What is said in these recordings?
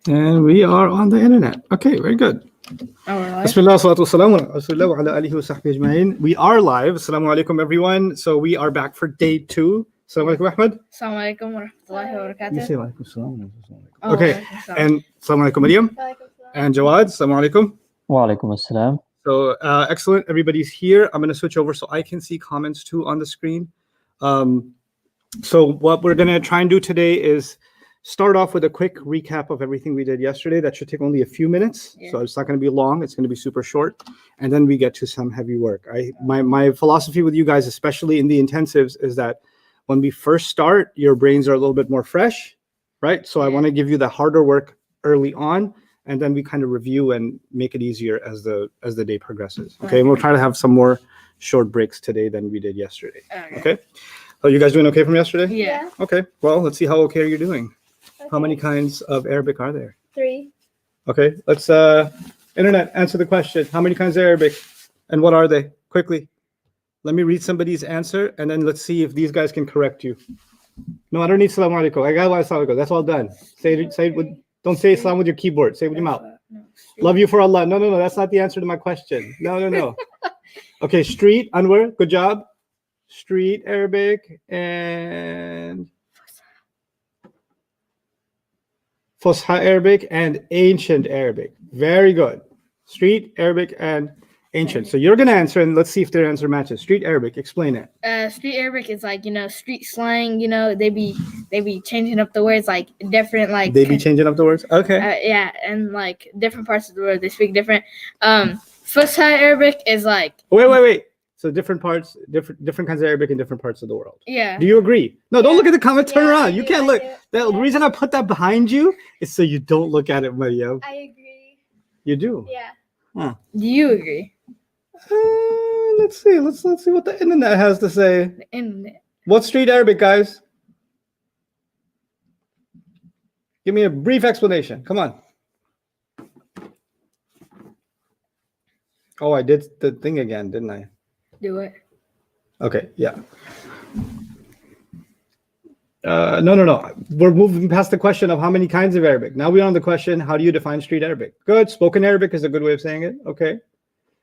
And we are on the internet. Okay, very good. Bismillah, salatu wassalamu ala rasulillah wa ala alihi wa sahbihi ajma'in. We are live. Assalamu alaikum, everyone. So we are back for day 2. Assalamu alaikum, Ahmed. Assalamu alaikum wa rahmatullahi wa barakatuh. You say alaikum salam. Okay, and assalamu alaikum, Maryam. And Jawad, assalamu alaikum. Wa alaikum assalam. So excellent, everybody's here. I'm going to switch over so I can see comments too on the screen. So what we're going to try and do today is start off with a quick recap of everything we did yesterday. That should take only a few minutes. Yeah. So it's not going to be long. It's going to be super short. And then we get to some heavy work. My philosophy with you guys, especially in the intensives, is that when we first start, your brains are a little bit more fresh, right? So I want to give you the harder work early on, and then we kind of review and make it easier as the day progresses. Okay, and we'll try to have some more short breaks today than we did yesterday. Okay. So you guys doing okay from yesterday? Yeah. Okay. Well, let's see how okay you're doing. Okay. How many kinds of Arabic are there? 3. Okay. Let's internet answer the question. How many kinds of Arabic, and what are they? Quickly. Let me read somebody's answer, and then let's see if these guys can correct you. No, I don't need salam alaikum. I got salam alaikum. That's all done. Say it with. Don't say salam with your keyboard. Say it with your mouth. Love you for Allah. No. That's not the answer to my question. No. Okay, street, Anwar, good job. Street Arabic and Fusha Arabic and ancient Arabic. Very good. Street Arabic and ancient. So you're going to answer, and let's see if their answer matches. Street Arabic, explain it. Street Arabic is like, street slang, they be changing up the words like different, like. They be changing up the words? Okay. Yeah, and like different parts of the world, they speak different. Fusha Arabic is like. Wait. So different parts, different kinds of Arabic in different parts of the world. Yeah. Do you agree? No, don't look at the comment. Turn around. You can't look. The Yeah. reason I put that behind you is so you don't look at it, Mario. I agree. You do? Yeah. Huh. Do you agree? Let's see. Let's see what the internet has to say. The internet. What's street Arabic, guys? Give me a brief explanation. Come on. Oh, I did the thing again, didn't I? Do it. Okay, yeah. No. We're moving past the question of how many kinds of Arabic. Now we're on the question, how do you define street Arabic? Good. Spoken Arabic is a good way of saying it. Okay.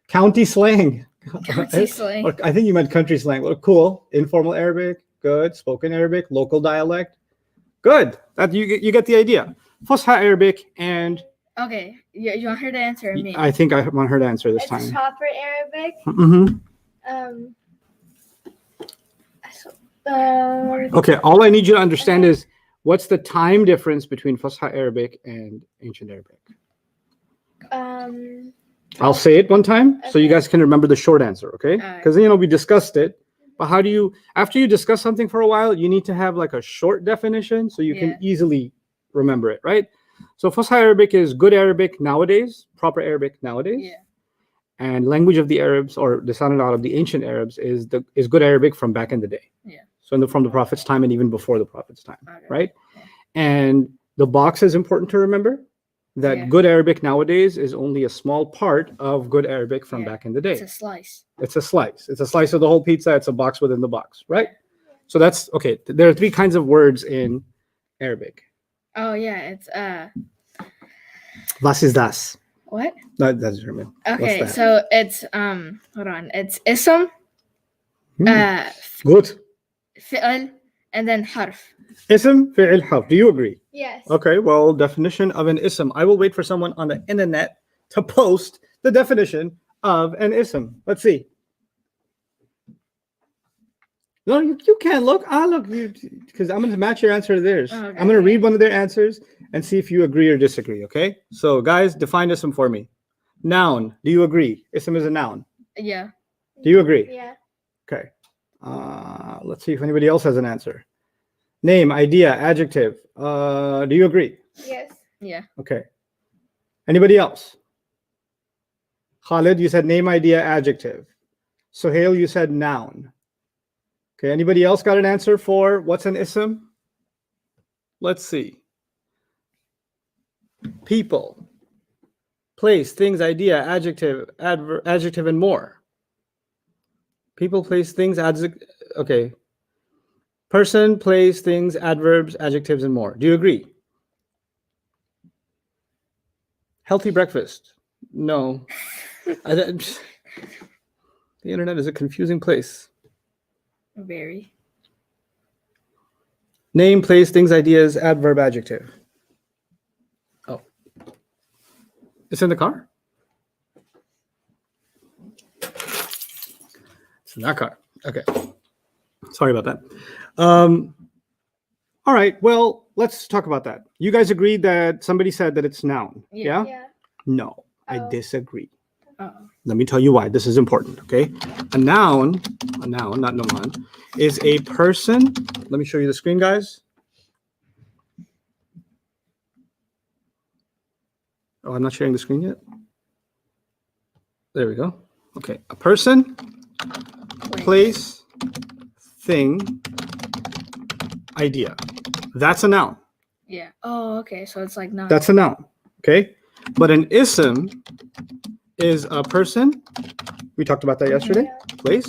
County slang. County slang. I think you meant country slang. Well, cool. Informal Arabic. Good. Spoken Arabic. Local dialect. Good. That you get the idea. Fusha Arabic and. Okay. You want her to answer or me? I think I want her to answer this It's time. chopper Arabic. Mm-hmm. Okay, all I need you to understand is what's the time difference between Fusha Arabic and ancient Arabic? I'll say it one time so you guys can remember the short answer, okay? Because we discussed it. But how do you, after you discuss something for a while, you need to have like a short definition so you can easily remember it, right? So Fusha Arabic is good Arabic nowadays, proper Arabic nowadays. Yeah. And language of the Arabs, or the Lisan al-Arab of the ancient Arabs, is good Arabic from back in the day. Yeah. So from the Prophet's time and even before the Prophet's time, right? And the box is important to remember that good Arabic nowadays is only a small part of good Arabic from back in the day. It's a slice. It's a slice. It's a slice of the whole pizza. It's a box within the box, right? So that's okay. There are 3 kinds of words in Arabic. Oh yeah, it's Was ist das? What? That's German. Okay, so it's hold on. It's ism, Good. fi'l, and then harf. Ism, fi'il, harf. Do you agree? Yes. Okay, well, definition of an ism. I will wait for someone on the internet to post the definition of an ism. Let's see. No, you can't look. I'll look, because I'm going to match your answer to theirs. Okay. I'm going to read one of their answers and see if you agree or disagree, okay? So, guys, define ism for me. Noun. Do you agree? Ism is a noun. Yeah. Do you agree? Yeah. Okay. Let's see if anybody else has an answer. Name, idea, adjective. Do you agree? Yes. Yeah. Okay. Anybody else? Khalid, you said name, idea, adjective. Sohail, you said noun. Okay, anybody else got an answer for what's an ism? Let's see. People, place, things, idea, adjective, adjective, and more. People, place, things, okay. Person, place, things, adverbs, adjectives, and more. Do you agree? Healthy breakfast. No. The internet is a confusing place. Very. Name, place, things, ideas, adverb, adjective. Oh. It's in the car? It's in that car. Okay. Sorry about that. All right. Well, let's talk about that. You guys agreed that somebody said that it's noun. Yeah? Yeah. No, I Oh. disagree. Oh. Let me tell you why. This is important, okay? A noun, not noman, is a person. Let me show you the screen, guys. Oh, I'm not sharing the screen yet. There we go. Okay. A person, place, thing, idea. That's a noun. Yeah. Oh, okay. So it's like not. That's a noun, okay? But an ism is a person. We talked about that yesterday. Place,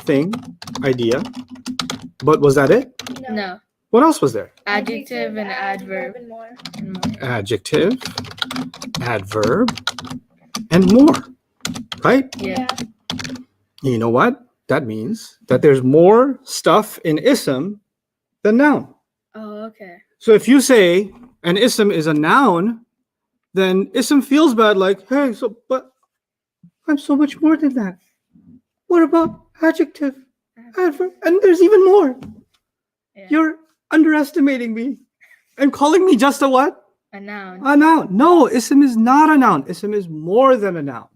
thing, idea. But was that it? No. What else was there? Adjective and adverb. and more. And more. Adjective, adverb, and more, right? Yeah. You know what? That means that there's more stuff in ism than noun. Oh, okay. So if you say an ism is a noun, then ism feels bad, like, hey, but I'm so much more than that. What about adjective, adverb? And there's even more. Yeah. You're underestimating me and calling me just a what? A noun. A noun. No, ism is not a noun. Ism is more than a noun,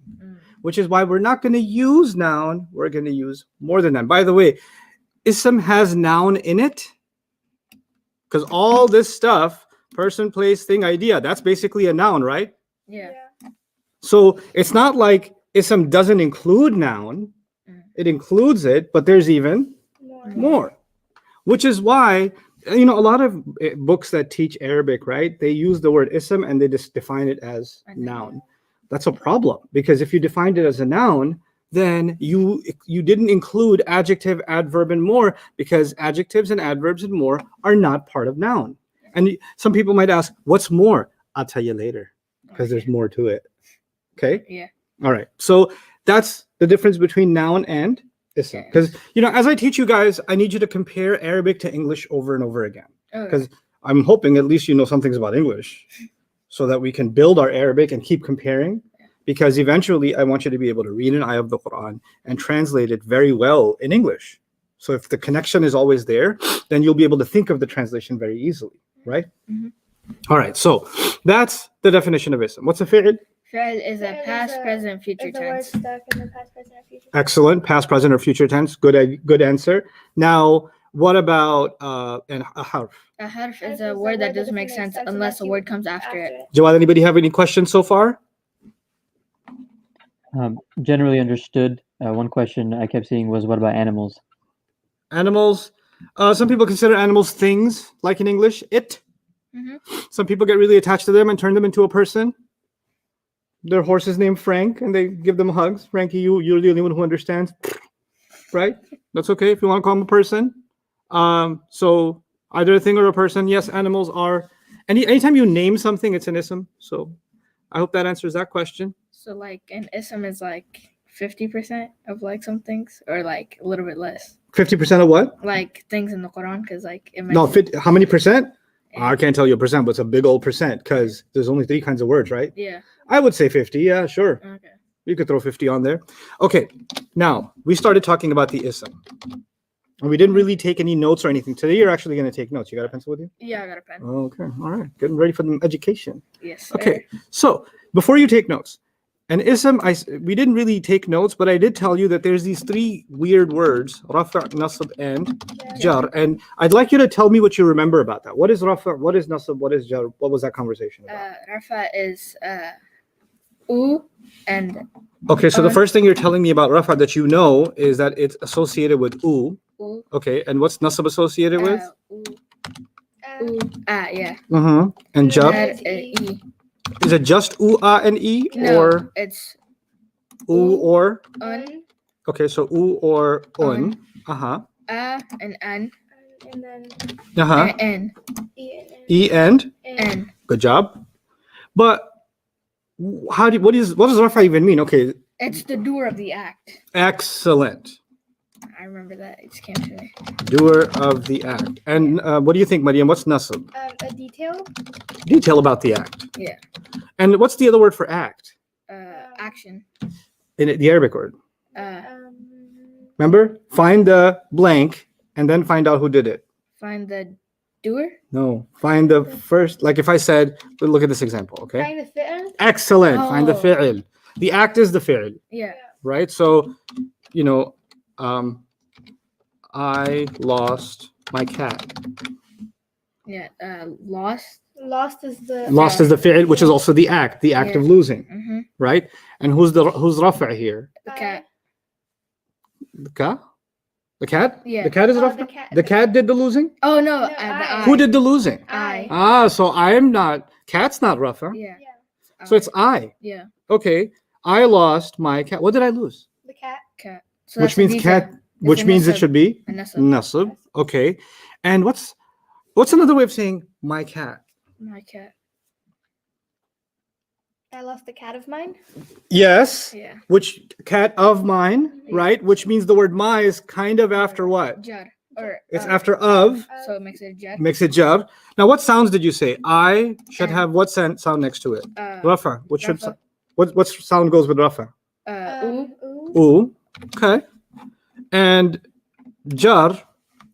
which is why we're not going to use noun. We're going to use more than noun. By the way, ism has noun in it because all this stuff, person, place, thing, idea, that's basically a noun, right? Yeah. So it's not like ism doesn't include noun. It includes it, but there's even more, which is why, a lot of books that teach Arabic, right? They use the word ism and they just define it as noun. That's a problem because if you defined it as a noun, then you didn't include adjective, adverb, and more because adjectives and adverbs and more are not part of noun. And some people might ask, what's more? I'll tell you later because there's more to it. Okay? Yeah. All right. So that's the difference between noun and ism. Because, as I teach you guys, I need you to compare Arabic to English over and over again. Because I'm hoping at least you know some things about English so that we can build our Arabic and keep comparing. Because eventually I want you to be able to read an ayah of the Quran and translate it very well in English. So if the connection is always there, then you'll be able to think of the translation very easily, right? Mm-hmm. All right. So that's the definition of ism. What's a fi'l? Fi'l is a past, present, future tense. Stuck in the past, present, or future. Excellent. Past, present, or future tense. Good answer. Now, what about a harf? A harf is a word that doesn't make sense unless a word comes after it. Jawad, anybody have any questions so far? Generally understood. One question I kept seeing was, what about animals? Animals. Some people consider animals things, like in English, it. Mm-hmm. Some people get really attached to them and turn them into a person. Their horse is named Frank, and they give them hugs. Frankie, you're the only one who understands, right? That's okay if you want to call him a person. So either a thing or a person. Yes, animals are. Anytime you name something, it's an ism. So I hope that answers that question. So like an ism is like 50% of like some things, or like a little bit less. 50% of what? Like things in the Quran, because like it No, how many percent? Yeah. I can't tell you a percent, but it's a big old percent because there's only 3 kinds of words, right? Yeah. I would say 50. Yeah, sure. Okay. You could throw 50 on there. Okay. Now, we started talking about the ism. And we didn't really take any notes or anything. Today, you're actually going to take notes. You got a pencil with you? Yeah, I got a pen. Okay. All right. Getting ready for the education. Yes. Okay. So, before you take notes, an ism, we didn't really take notes, but I did tell you that there's these 3 weird words, rafa', nasab, and jar. And I'd like you to tell me what you remember about that. What is rafa'? What is nasab? What is jar? What was that conversation about? Rafa is u and Okay, so the first thing you're telling me about rafa that you know is that it's associated with u. u. Okay, and what's nasab associated with? Yeah. And jar? E. Is it just u, and e? No, Or it's u or? un, Okay, so u or un. and an, And then and n. E and E and? N. Good job. But what does rafa even mean? Okay, It's the doer of the act. excellent. I remember that. It just came to me. Doer of the act. And what do you think, Mariam? What's nasab? A detail. Detail about the act. Yeah. And what's the other word for act? Action. In the Arabic word. Um, Remember? Find the blank and then find out who did it. Find the doer. No. Find the first. Like if I said, look at this example, okay? Find the fi'l. Excellent. Find the Oh. fi'l. The act is the fi'l, Yeah. right? So, I lost my cat. Yeah. Lost. Lost is the. Lost is the fi'l, which is also the act Yeah. of losing, Mm-hmm. right? And who's rafa' here? The cat. The cat? The cat? Yeah. The cat is Oh, rafa'? the cat. The cat did the losing? Oh no. No, The I. I. Who did the losing? I. So I'm not, cat's not rafa'. Yeah. Yeah. So it's I. Yeah. Okay. I lost my cat. What did I lose? The cat. Cat. So Which that's a means detail. cat, which a means it nasab. should be A nasab. nasab. Okay. And what's another way of saying my cat? My cat. I lost the cat of mine. Yes. Yeah. Which cat of mine, Yeah. right? Which means the word my is kind of after what? Jar. Or. It's after of, So it makes it a jar. makes it jar. Now, what sounds did you say? I should And- have what sound next to it? Rafa. What should Rafa. what sound goes with rafa? Ooh. Ooh. Ooh. Okay. And jar,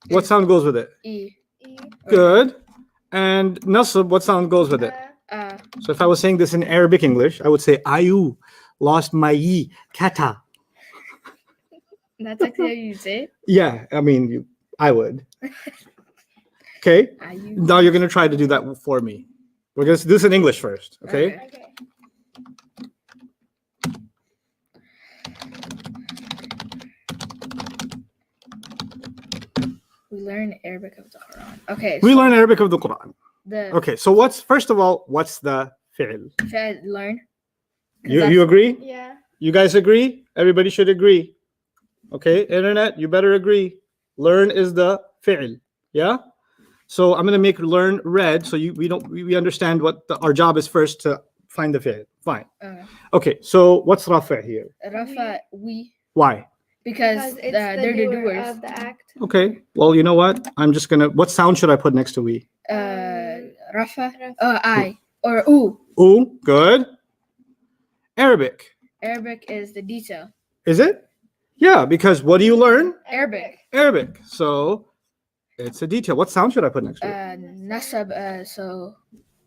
what sound goes with it? E. E. Good. And nasab, what sound goes with it? So if I was saying this in Arabic English, I would say ayu lost my yi kata. That's actually how you say it. Yeah, I mean, I would. Okay. You. Now you're gonna try to do that for me. We're gonna do this in English first. Okay. Okay. Okay. We learn Arabic of the Quran. Okay. We so learn Arabic of the Quran. the Okay. So first of all, what's the fi'l? should I learn? 'Cause You that's- agree? Yeah. You guys agree? Everybody should agree. Okay, internet, you better agree. Learn is the fi'l. Yeah? So I'm gonna make learn red so we understand what our job is first to find the fi'l. Fine. Okay, so what's rafa' here? Rafa, we, Why? because Because it's they're the doer doers. of the act. Okay, well, you know what? I'm just gonna, what sound should I put next to we? Rafa, Rafa. I, or ooh. Ooh, good. Arabic. Arabic is the detail. Is it? Yeah, because what do you learn? Arabic. Arabic. So it's a detail. What sound should I put next to it? Nasab, so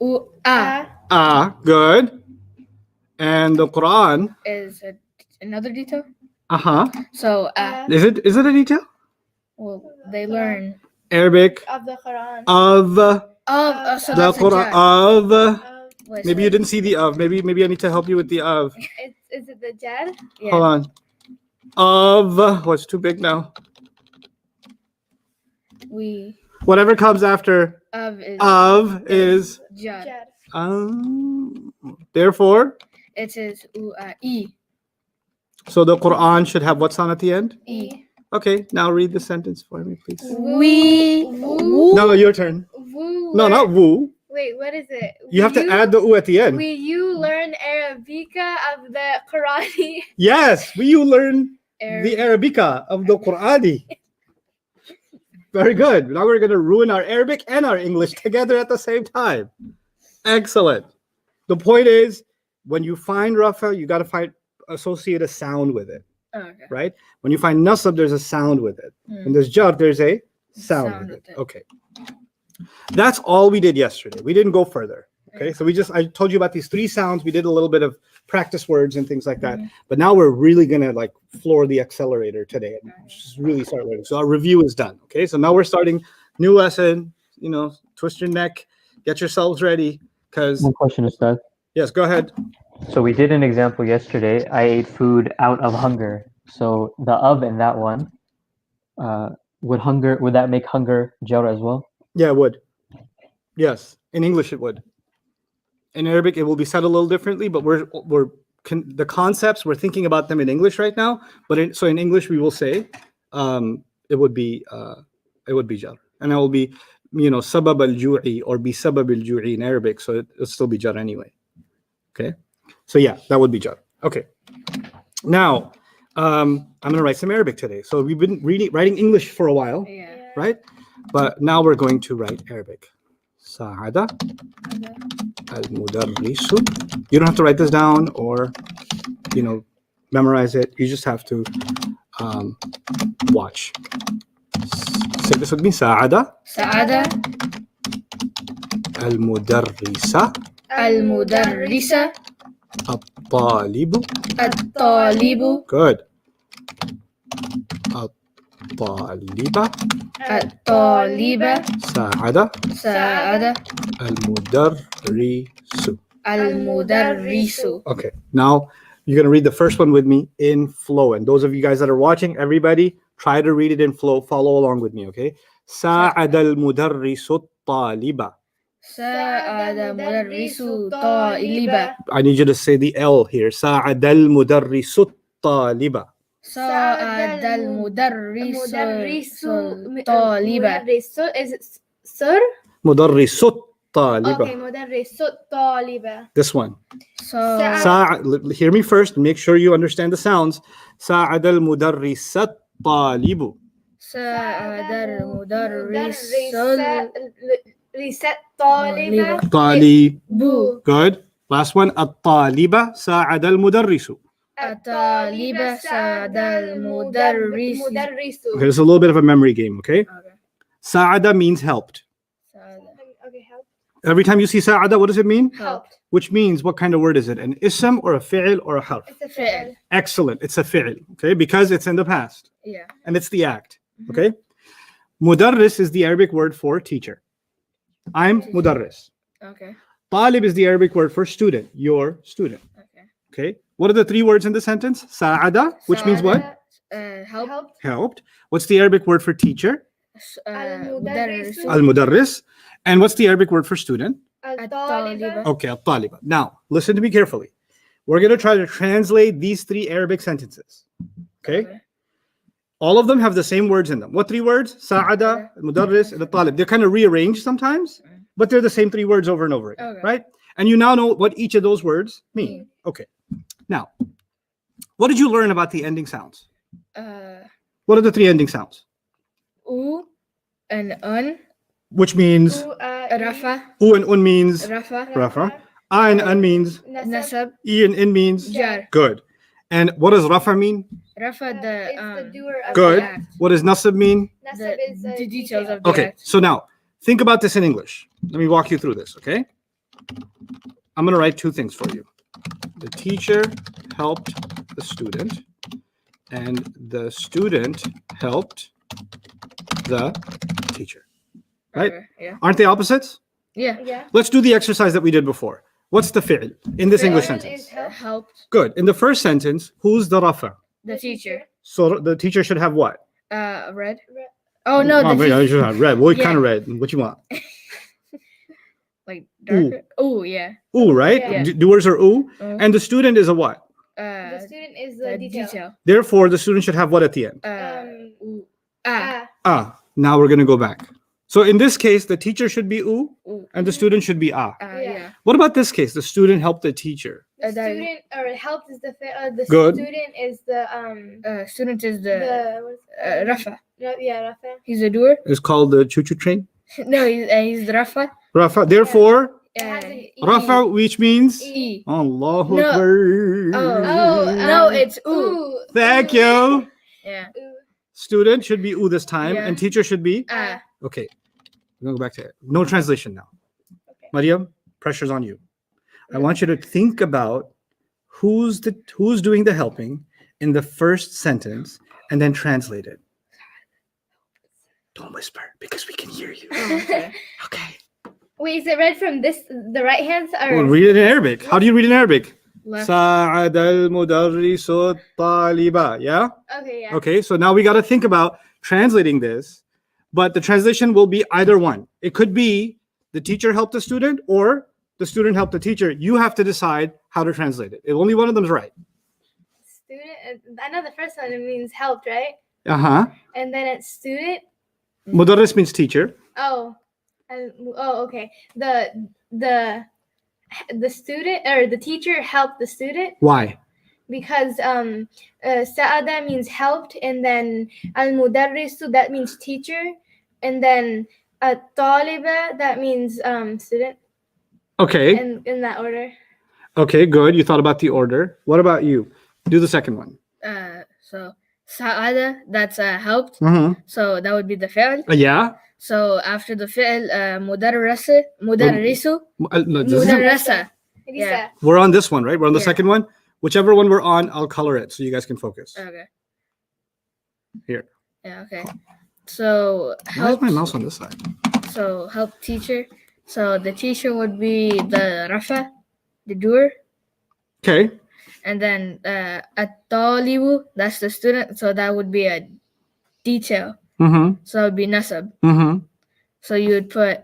ooh, ah Good. And the Quran. is another detail. Uh-huh. So Is it a detail? well, they learn Arabic Of the Quran. of so the that's a Quran jar. of. Wait, Maybe you didn't see the of. Maybe I need to help you with the of. Is it the jar? Yeah. Hold on. Of. What's too big now? We Whatever comes after of is jar. jar. Therefore, It is e so the Quran should have what sound at the end? e. Okay, now read the sentence for me, please. We No, your turn. Woo. No, not woo. Wait, what is it? You have to add the oo at the end. You learn Arabica of the Qurani. Yes, you learn the Arabica of the Qurani. Very good. Now we're going to ruin our Arabic and our English together at the same time. Excellent. The point is, when you find rafa, you got to associate a sound with it, Okay. right? When you find nasab, there's a sound with it. Hmm. When there's jar, there's a sound Sound with it. with it. Okay. That's all we did yesterday. We didn't go further. Okay. So I told you about these 3 sounds. We did a little bit of practice words and things like that. Mhm. But now we're really going to floor the accelerator today and just really start learning. So our review is done. Okay. So now we're starting new lesson, twist your neck, get yourselves ready. Because One question, Ustad. yes, go ahead. So we did an example yesterday. I ate food out of hunger. So the of in that one, would that make hunger jar as well? Yeah, it would. Yes. In English, it would. In Arabic, it will be said a little differently, but the concepts, we're thinking about them in English right now. But so in English, we will say it would be jar. And it will be, sabab al-ju'i or bi sabab al-ju'i in Arabic. So it'll still be jar anyway. Okay. So yeah, that would be jar. Okay. Now, I'm going to write some Arabic today. So we've been writing English for a while, Yeah. right? But now we're going to write Arabic. Sa'ada al-mudarrisu. You don't have to write this down or, memorize it. You just have to watch. Say this with me. Sa'ada Sa'ada al-mudarrisa al-mudarrisa at-talibu. at-talibu Good. At-taliba at-taliba Sa'ada Sa'ada al-mudarrisu. al-mudarrisu. Okay, now you're going to read the first one with me in flow. And those of you guys that are watching, everybody, try to read it in flow. Follow along with me, okay? Sa'ada al-mudarrisu at-taliba. Sa'ada mudarrisu taliba. I need you to say the L here. Sa'ada al-mudarrisu at-taliba. Sa'ada al-mudarrisu taliba. Mudarrisu is it sir? Mudarrisu at-taliba. Okay, mudarrisu taliba. This one. Sa Hear me first. Make sure you understand the sounds. Sa'ada al-mudarrisu at-talibu. Sa'ada al-mudarrisu Reset taliba. Talibu. Good. Last one. At-taliba sa'ada al-mudarrisu. at-taliba sa'ada al-mudarrisu. Mudarrisu. Here's a little bit of a memory game, okay? Okay. Sa'ada means helped. Okay, help. Every time you see sa'ada, what does it mean? Helped. Which means, what kind of word is it? An ism or a fi'l or a harf? It's a fi'l. Excellent. It's a fi'l, okay? Because it's in the past. Yeah. And it's the act, okay? Mudarris is the Arabic word for teacher. I'm mudarris. Okay. Talib is the Arabic word for student. Your student. Okay. Okay. What are the three words in the sentence? Sa'ada, which means what? Help. Helped. Helped. What's the Arabic word for teacher? Mudarrisu. Al-mudarris. And what's the Arabic word for student? At-taliba. Okay, al-taliba. Now, listen to me carefully. We're going to try to translate these three Arabic sentences. Okay? All of them have the same words in them. What three words? Sa'ada, al-mudarris, and al-talib. They're kind of rearranged sometimes, but they're the same three words over and over again, Okay. right? And you now know what each of those words mean. Okay. Now, what did you learn about the ending sounds? What are the three ending sounds? U and un. Which means Rafa. u and un means Rafa. rafa. A and an means Nasab. e and in means Jar. good. And what does rafa mean? Rafa It's the the doer of Good. the act. What does nasab mean? Nasab is the details of the Okay, act. so now think about this in English. Let me walk you through this, okay? I'm going to write two things for you. The teacher helped the student, and the student helped the teacher. Right? Okay, yeah. Aren't they opposites? Yeah. Yeah. Let's do the exercise that we did before. What's the fi'l in this English Fi'l sentence? is helped. Helped Good. In the first sentence, who's the rafa? the teacher. So the teacher should have what? Red. Red. Oh no, the wait, I teacher. should have red. What Yeah. kind of red? What you want? Like darker. Oh yeah. Ooh, right? Yeah. Doers are ooh. Oh. And the student is a what? The student is the The detail. detail. Therefore, the student should have what at the end? Ooh. Ah. Ah. Now we're going to go back. So in this case, the teacher should be ooh, Ooh. and the student should be ah. Yeah. What about this case? The student helped the teacher. The that- student or helped is the the Good. student is the Student is the what's it called? Rafa. Yeah, Rafa. He's a doer. It's called the choo-choo train. No, he's the Rafa. Rafa. Therefore, It has an E. Rafa, which means E. Allahu No. Akbar. Oh, No, it's ooh. Thank Ooh. you. Yeah. Ooh. Student should be ooh this time, Yeah. and teacher should be. Okay. We're going to go back to it. No translation now. Okay. Mariam, pressure's on you. I want you to think about who's doing the helping in the first sentence and then translate it. Don't whisper because we can hear you. Okay. Okay. Wait, is it read from the right hand side? Well, read it in Arabic. How do you read in Arabic? Left. Sa'ad al-mudarrisu taliba. Yeah? Okay, yeah. Okay, so now we got to think about translating this, but the translation will be either one. It could be the teacher helped the student or the student helped the teacher. You have to decide how to translate it. Only one of them is right. Student. I know the first one it means helped, right? Uh-huh. And then it's student. Mudarris means teacher. Oh, okay. The the student or the teacher helped the student Why? because sa'ada means helped, and then al-mudarrisu, that means teacher, and then at-taliba, that means student, Okay. and in that order. Okay, good. You thought about the order. What about you? Do the second one. So sa'ada, that's helped. Mm-hmm. So that would be the fi'l. Yeah. So after the fi'l, mudarrisu, No, this is- mudarrasa. Yeah. we're on this one, right? We're on the Yeah. second one. Whichever one we're on, I'll color it so you guys can focus. Okay. Here. Yeah. Okay. So Why is help. my mouse on this side? So help teacher. So the teacher would be the rafa, the doer, Okay. and then at-talibu, that's the student. So that would be a detail. Mm-hmm. So it would be nasab. Mm-hmm. So you would put.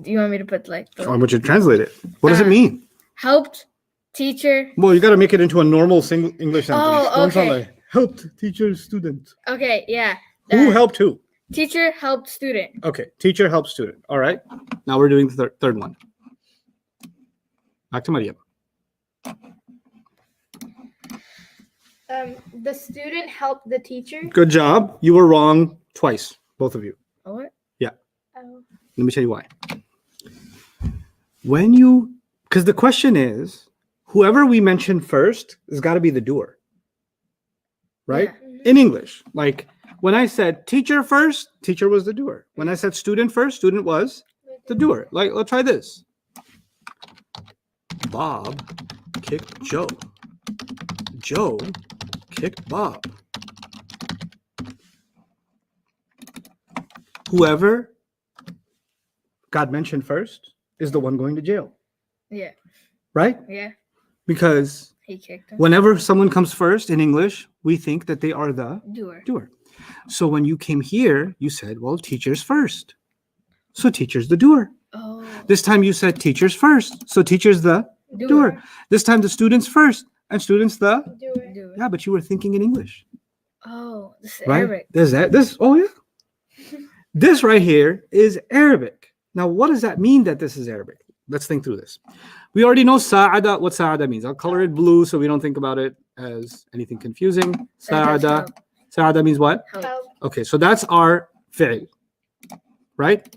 You want me to put like I want you to translate it. What does it Uh, mean? helped teacher? Well, you got to make it into a normal single English sentence. Oh, Don't sound okay. like helped teacher student. Okay. Yeah. Who helped who? Teacher helped student. Okay, teacher helps student. All right. Now we're doing the third one. Back to Maryam. The student helped the teacher. Good job. You were wrong twice, both of you. Oh, what? Oh. Let me tell you why. Because the question is, whoever we mention first has got to be the doer, right? Yeah. In English, like when I said teacher first, teacher was the doer. When I said student first, student was the doer. Like, let's try this. Bob kicked Joe. Joe kicked Bob. Whoever got mentioned first is the one going to jail, Yeah. right? Yeah. Because He kicked him. whenever someone comes first in English, we think that they are the Doer. doer. So when you came here, you said, well, teachers first. So teacher's the doer. Oh. This time you said teachers first. So teacher's the doer. This time the students first and students the Doer. Doer. yeah, but you were thinking in English, Oh, this is right? Arabic. There's that. This oh yeah. This right here is Arabic. Now, what does that mean that this is Arabic? Let's think through this. We already know sa'ada, what sa'ada means. I'll color it blue so we don't think about it as anything confusing. That does Sa'ada. help. Sa'ada means what? Help. Help. Okay, so that's our fi'l, right?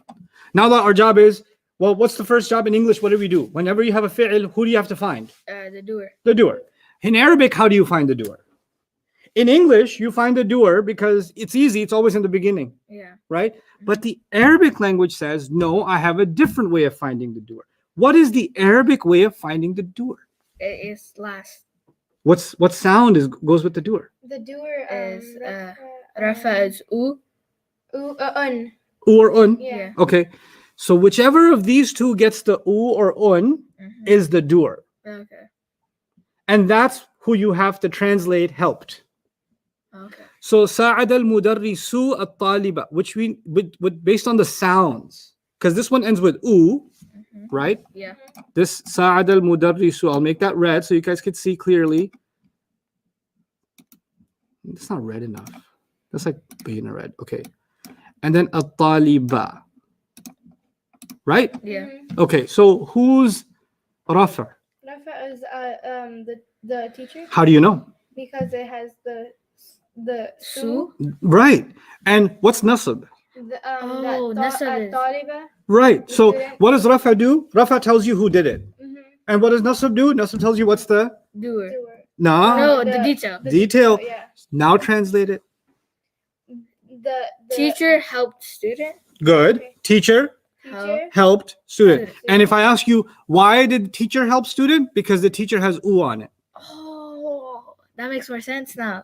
Now that our job is, well, what's the first job in English? What do we do? Whenever you have a fi'l, who do you have to find? The doer. The doer. In Arabic, how do you find the doer? In English, you find the doer because it's easy. It's always in the beginning, Yeah. right? But the Arabic language says, no, I have a different way of finding the doer. What is the Arabic way of finding the doer? It is last. What sound goes with the doer? The doer Is Rafa is u. un. U or un? Yeah. Okay. So whichever of these two gets the u or un Mhm. is the doer. Okay. And that's who you have to translate helped. Okay. So sa'ad al-mudarrisu at-taliba, which we with based on the sounds, because this one ends with u, Mhm. right? Yeah. This sa'ad al-mudarrisu, I'll make that red so you guys can see clearly. It's not red enough. That's like Bayyinah red. Okay. And then at-taliba. Right? Yeah. Okay, so who's Rafa? Rafa is the teacher How do you know? because it has the Su. Right. And what's nasab? Oh, nasab is- Taliba. Right. So Student. what does Rafa do? Rafa tells you who did it. Mm-hmm. And what does nasab do? Nasab tells you what's the Doer. Doer. nah. No, the- the detail. Detail. Yeah. Now translate it. The Teacher helped student. Good. Teacher teacher. helped student. Student. And if I ask you why did the teacher help student? Because the teacher has u on it. Oh, that makes more sense now.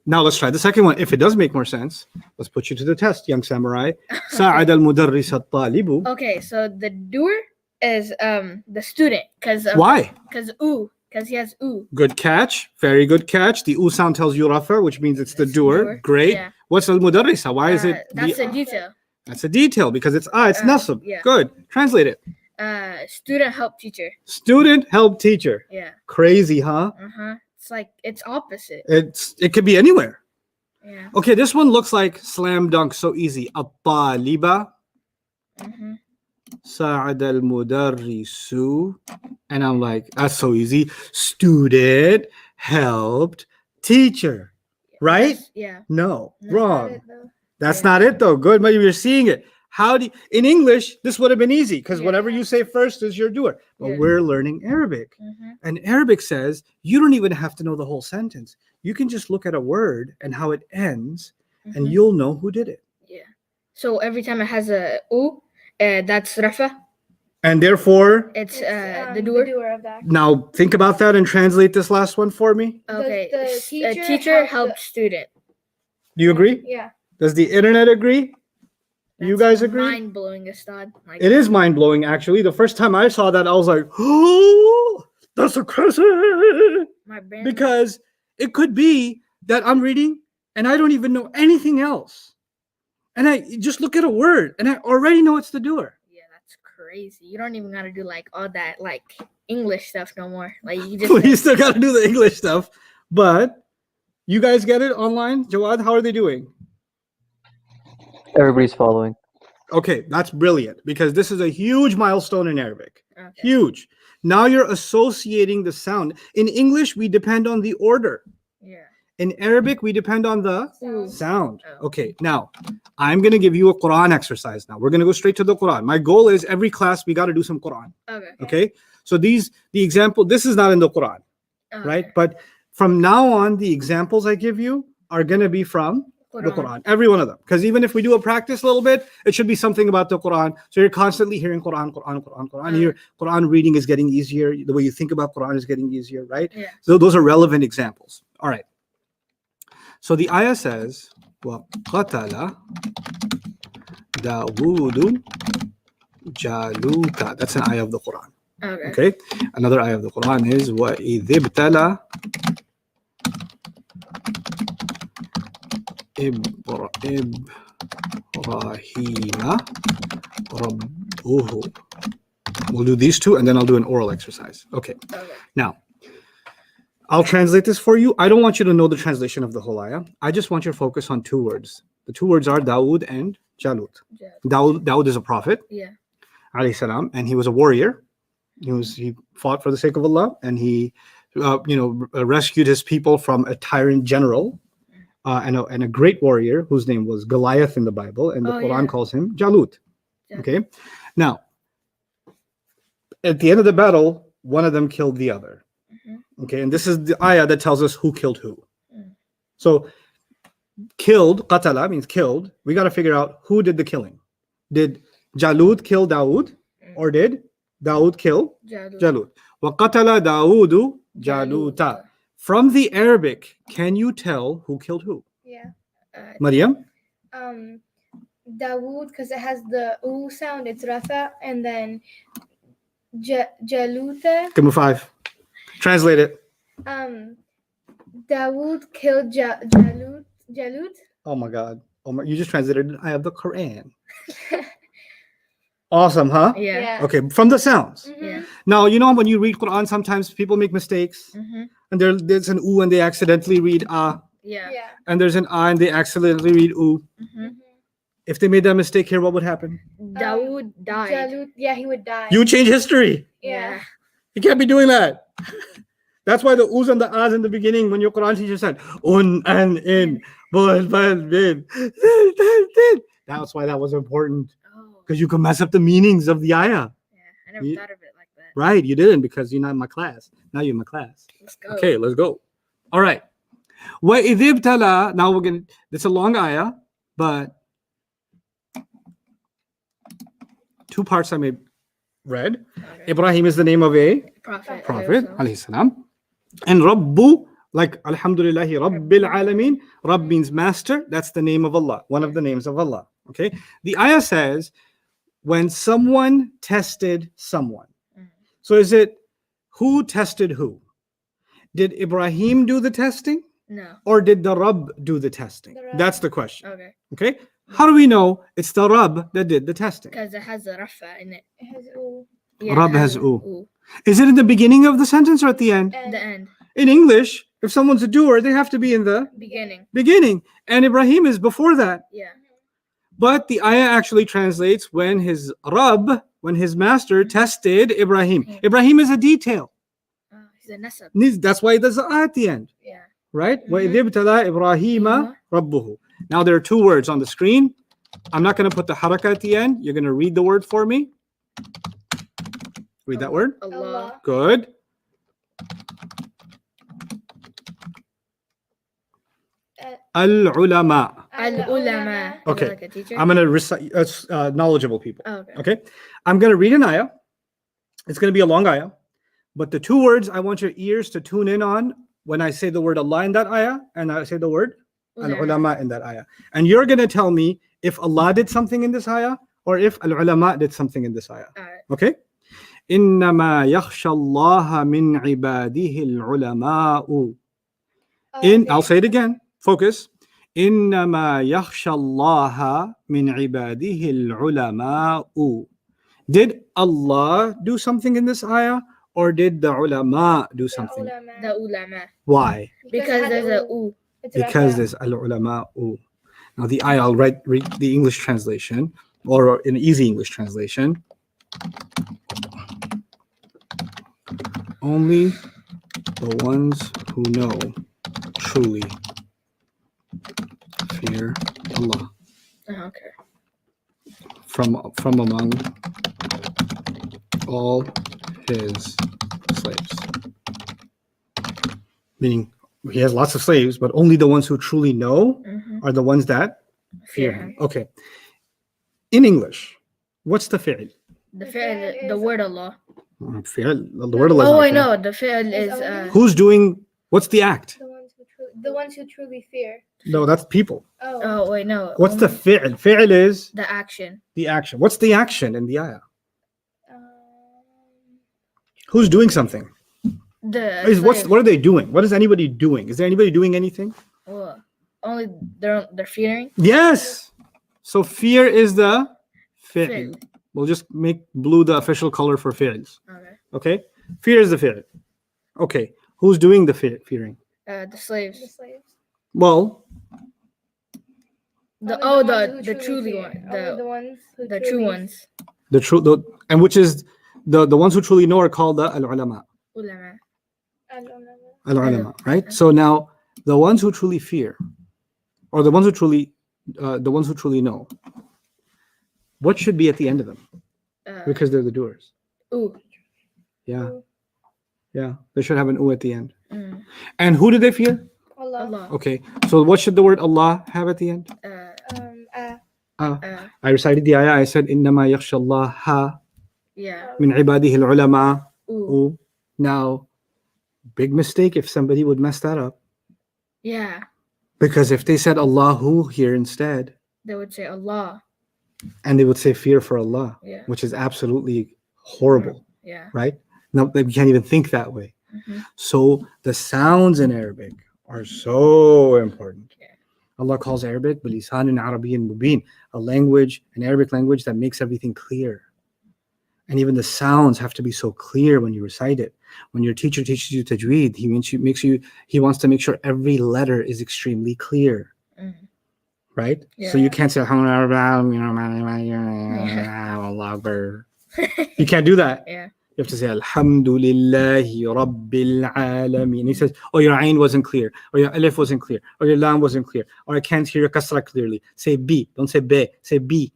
Now let's try the second one. If it does make more sense, let's put you to the test, young samurai. Sa'ad al-mudarris at-talibu. Okay, so the doer is the student because Why? because he has u. Good catch. Very good catch. The u sound tells you Rafa, which means it's the It's doer. doer. Great. Yeah. What's al-mudarrisa? Why is it? That's the- a detail. That's a detail because it's it's Uh, nasab. yeah. Good. Translate it. Student help teacher. Student help teacher. Yeah. Crazy, huh? It's like it's opposite. It could be anywhere. Yeah. Okay, this one looks like slam dunk, so easy. At-taliba. Mm-hmm. ساعد المدرس. And I'm like, that's so easy. Student helped teacher. Right? Yeah. No, No. wrong. That's Yeah. not it though. Good, maybe you're seeing it. How do you, in English, this would have been easy because Yeah. whatever you say first is your doer. But Yeah. we're learning Arabic. And Arabic says you don't even have to know the whole sentence. You can just look at a word and how it ends, and you'll know who did it. Yeah. So every time it has a u, that's rafa. And therefore, It's the The doer. doer of that. now think about that and translate this last one for me. Okay. The A teacher teacher helped helped student. Do you agree? Yeah. Does the internet agree? Do you guys agree? Mind blowing, Ustad. Like, It is mind blowing, actually. The first time I saw that, I was like, oh, that's a crazy. my brain. Because it could be that I'm reading and I don't even know anything else. And I just look at a word and I already know it's the doer. Yeah, that's crazy. You don't even gotta do like all that like English stuff no more. Like you just. You still got to do the English stuff. But you guys get it online? Jawad, how are they doing? Everybody's following. Okay, that's brilliant because this is a huge milestone in Arabic. Okay. Huge. Now you're associating the sound. In English, we depend on the order. Yeah. In Arabic, we depend on the Ooh. sound. Oh. Okay, now I'm going to give you a Quran exercise now. We're going to go straight to the Quran. My goal is every class, we got to do some Quran. Okay. Okay? So the example, this is not in the Quran, right? Okay. But from now on, the examples I give you are going to be from the Quran, every one of them. Because even if we do a practice a little bit, it should be something about the Quran. So you're constantly hearing Quran, Quran, Quran, Quran. Your Quran reading is getting easier. The way you think about Quran is getting easier, right? Yeah. So those are relevant examples. All right. So the ayah says, وَقَتَلَ دَاوُودُ جَالُوتَ. That's an ayah of the Quran. Okay. Okay. Another ayah of the Quran is وَإِذِ ابْتَلَى إبراهيم ربه. We'll do these two and then I'll do an oral exercise. Okay. Okay. Now, I'll translate this for you. I don't want you to know the translation of the whole ayah. I just want your focus on two words. The two words are Dawood and Jalut. Dawood is a prophet, Yeah. alayhi salam, and he was a warrior. He fought for the sake of Allah, and he rescued his people from a tyrant general. And a great warrior whose name was Goliath in the Bible, and the Quran calls him Jalut. Okay, now at the end of the battle, one of them killed the other. Okay, and this is the ayah that tells us who killed who. So, killed, qatala means killed. We got to figure out who did the killing. Did Jalut kill Dawood, or did Dawood kill Jalut? Wa qatala Dawudu Jaluta. From the Arabic, can you tell who killed who? Yeah. Maryam? Dawood, because it has the u sound, it's rafa, and then Jaluta. Give me 5. Translate it. Dawood killed Jalut. Oh my God. You just translated an ayah of the Quran. Awesome, huh? Yeah. Okay, from the sounds. Yeah. Now, when you read Quran, sometimes people make mistakes. And there's an u and they accidentally read ah. Yeah. Yeah. And there's an ah and they accidentally read u. If they made that mistake here, what would happen? Dawood died. Jalut, yeah, he would die. You change history. Yeah. You can't be doing that. That's why the u's and the ahs in the beginning, when your Quran teacher said, un and in, bul, bal, bin. That's why that was important. Because you can mess up the meanings of the ayah. Yeah, I never thought of it like that. Right, you didn't because you're not in my class. Now you're in my class. Let's go. Okay, let's go. All right. وَإِذِ ابْتَلَى. Now it's a long ayah, but 2 parts I may read. Okay. Ibrahim is the name of a Prophet. alayhi salam. And Rabbu, like Alhamdulillahi Rabbil Alameen. Rabb means master. That's the name of Allah, one of the names of Allah. Okay. The ayah says, when someone tested someone. So is it who tested who? Did Ibrahim do the testing? No. Or did the Rabb do the testing? The Rabb. That's the question. Okay. Okay. How do we know it's the Rabb that did the testing? Because it has a rafa in it. It has u. Yeah, Rabb it has an u. Is it in the beginning of the sentence or at the end? And The end. In English, if someone's a doer, they have to be in the Beginning. beginning. And Ibrahim is before that. Yeah. But the ayah actually translates when his Rabb when his master tested Ibrahim. Ibrahim is a detail. He's a nasab. That's why there's an at the end. Yeah. Right? وَإِذِ ابْتَلَى إِبْرَاهِيمَ رَبُّهُ. Now there are two words on the screen. I'm not going to put the haraka at the end. You're going to read the word for me. Read that word. Allah. Good. Al-ulama. Al-ulama. Okay. Like a teacher? I'm going to recite knowledgeable people. Oh, okay. Okay. I'm going to read an ayah. It's going to be a long ayah. But the two words I want your ears to tune in on when I say the word Allah in that ayah and I say the word al-ulama in that ayah. And you're going to tell me if Allah did something in this ayah or if al-ulama did something in this ayah. All right. Okay? إِنَّمَا يَخْشَى اللَّهَ مِنْ عِبَادِهِ الْعُلَمَاءُ. I'll say it again. Focus. إِنَّمَا يَخْشَى اللَّهَ مِنْ عِبَادِهِ الْعُلَمَاءُ. Did Allah do something in this ayah? Or did the ulama do something? The ulama. Why? Because there's a u. Because there's al-ulama. Now the ayah, I'll read the English translation, or an easy English translation. Only the ones who know truly fear Allah. Okay. From among all his slaves. Meaning he has lots of slaves, but only the ones who truly know are the ones that fear him. Okay. In English, what's the fi'l? The fi'l, the word Allah. Fi'l, the word Allah. Oh, I know. The fi'l is. Who's doing, what's the act? The ones who truly fear. No, that's people. Oh, wait, no. What's the fi'l? Fi'l is the action. the action. What's the action in the ayah? Who's doing something? What are they doing? What is anybody doing? Is there anybody doing anything? Well, only they're fearing. Yes. So fear is the fi'l. Fi'l. We'll just make blue the official color for fi'ls. Okay. Okay? Fear is the fi'l. Okay. Who's doing the fearing? The slaves. The slaves. Well, The truly one. The ones who The truly true ones. and which is the ones who truly know are called the al-ulama. Ulama. Al-ulama, right? So now the ones who truly fear, or the ones who truly know, what should be at the end of them? Because they're the doers. Ooh. Yeah. Yeah. They should have an u at the end. Mm. And who do they fear? Allah. Okay. So what should the word Allah have at the end? I recited the ayah. I said, إِنَّمَا يَخْشَى اللَّهَ Yeah. مِنْ عِبَادِهِ الْعُلَمَاءُ. Ooh. Now, big mistake if somebody would mess that up. Yeah. Because if they said Allahu here instead, They would say Allah. and they would say fear for Allah, Yeah. which is absolutely horrible, Yeah. right? No, we can't even think that way. Mm-hmm. So the sounds in Arabic are so important. Yeah. Allah calls Arabic بِلِسَانٍ عَرَبِيٍّ مُبِينٍ, a language, an Arabic language that makes everything clear. And even the sounds have to be so clear when you recite it. When your teacher teaches you tajweed, he wants to make sure every letter is extremely clear. Mm. Right? Yeah. So you can't say Allah Akbar. You can't do that. Yeah. You have to say Alhamdulillahi Rabbil Alameen. He says, oh, your ayn wasn't clear, or your alif wasn't clear, or your lam wasn't clear, or I can't hear your kasra clearly. Say B, don't say be, say B.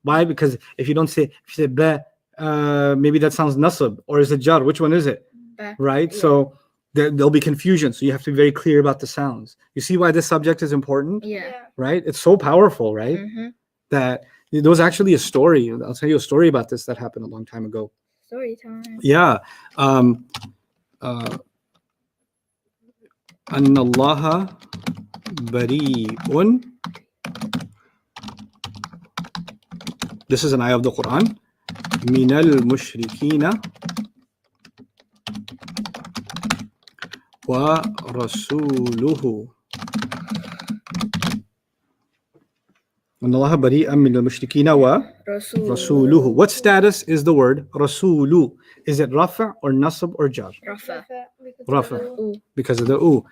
Why? Because if you say be, maybe that sounds nasab, or is it jar? Which one is it? Right? Yeah. So there'll be confusion. So you have to be very clear about the sounds. You see why this subject is important? Yeah. Right? It's so powerful, right? Mm-hmm. That there was actually a story. I'll tell you a story about this that happened a long time ago. Story time. Yeah. أن الله بريء. This is an ayah of the Quran. من المشركين ورسوله. أن الله بريء من المشركين ورسوله. What status is the word rasulu? Is it rafa or nasab or jar? Rafa. Because of the u.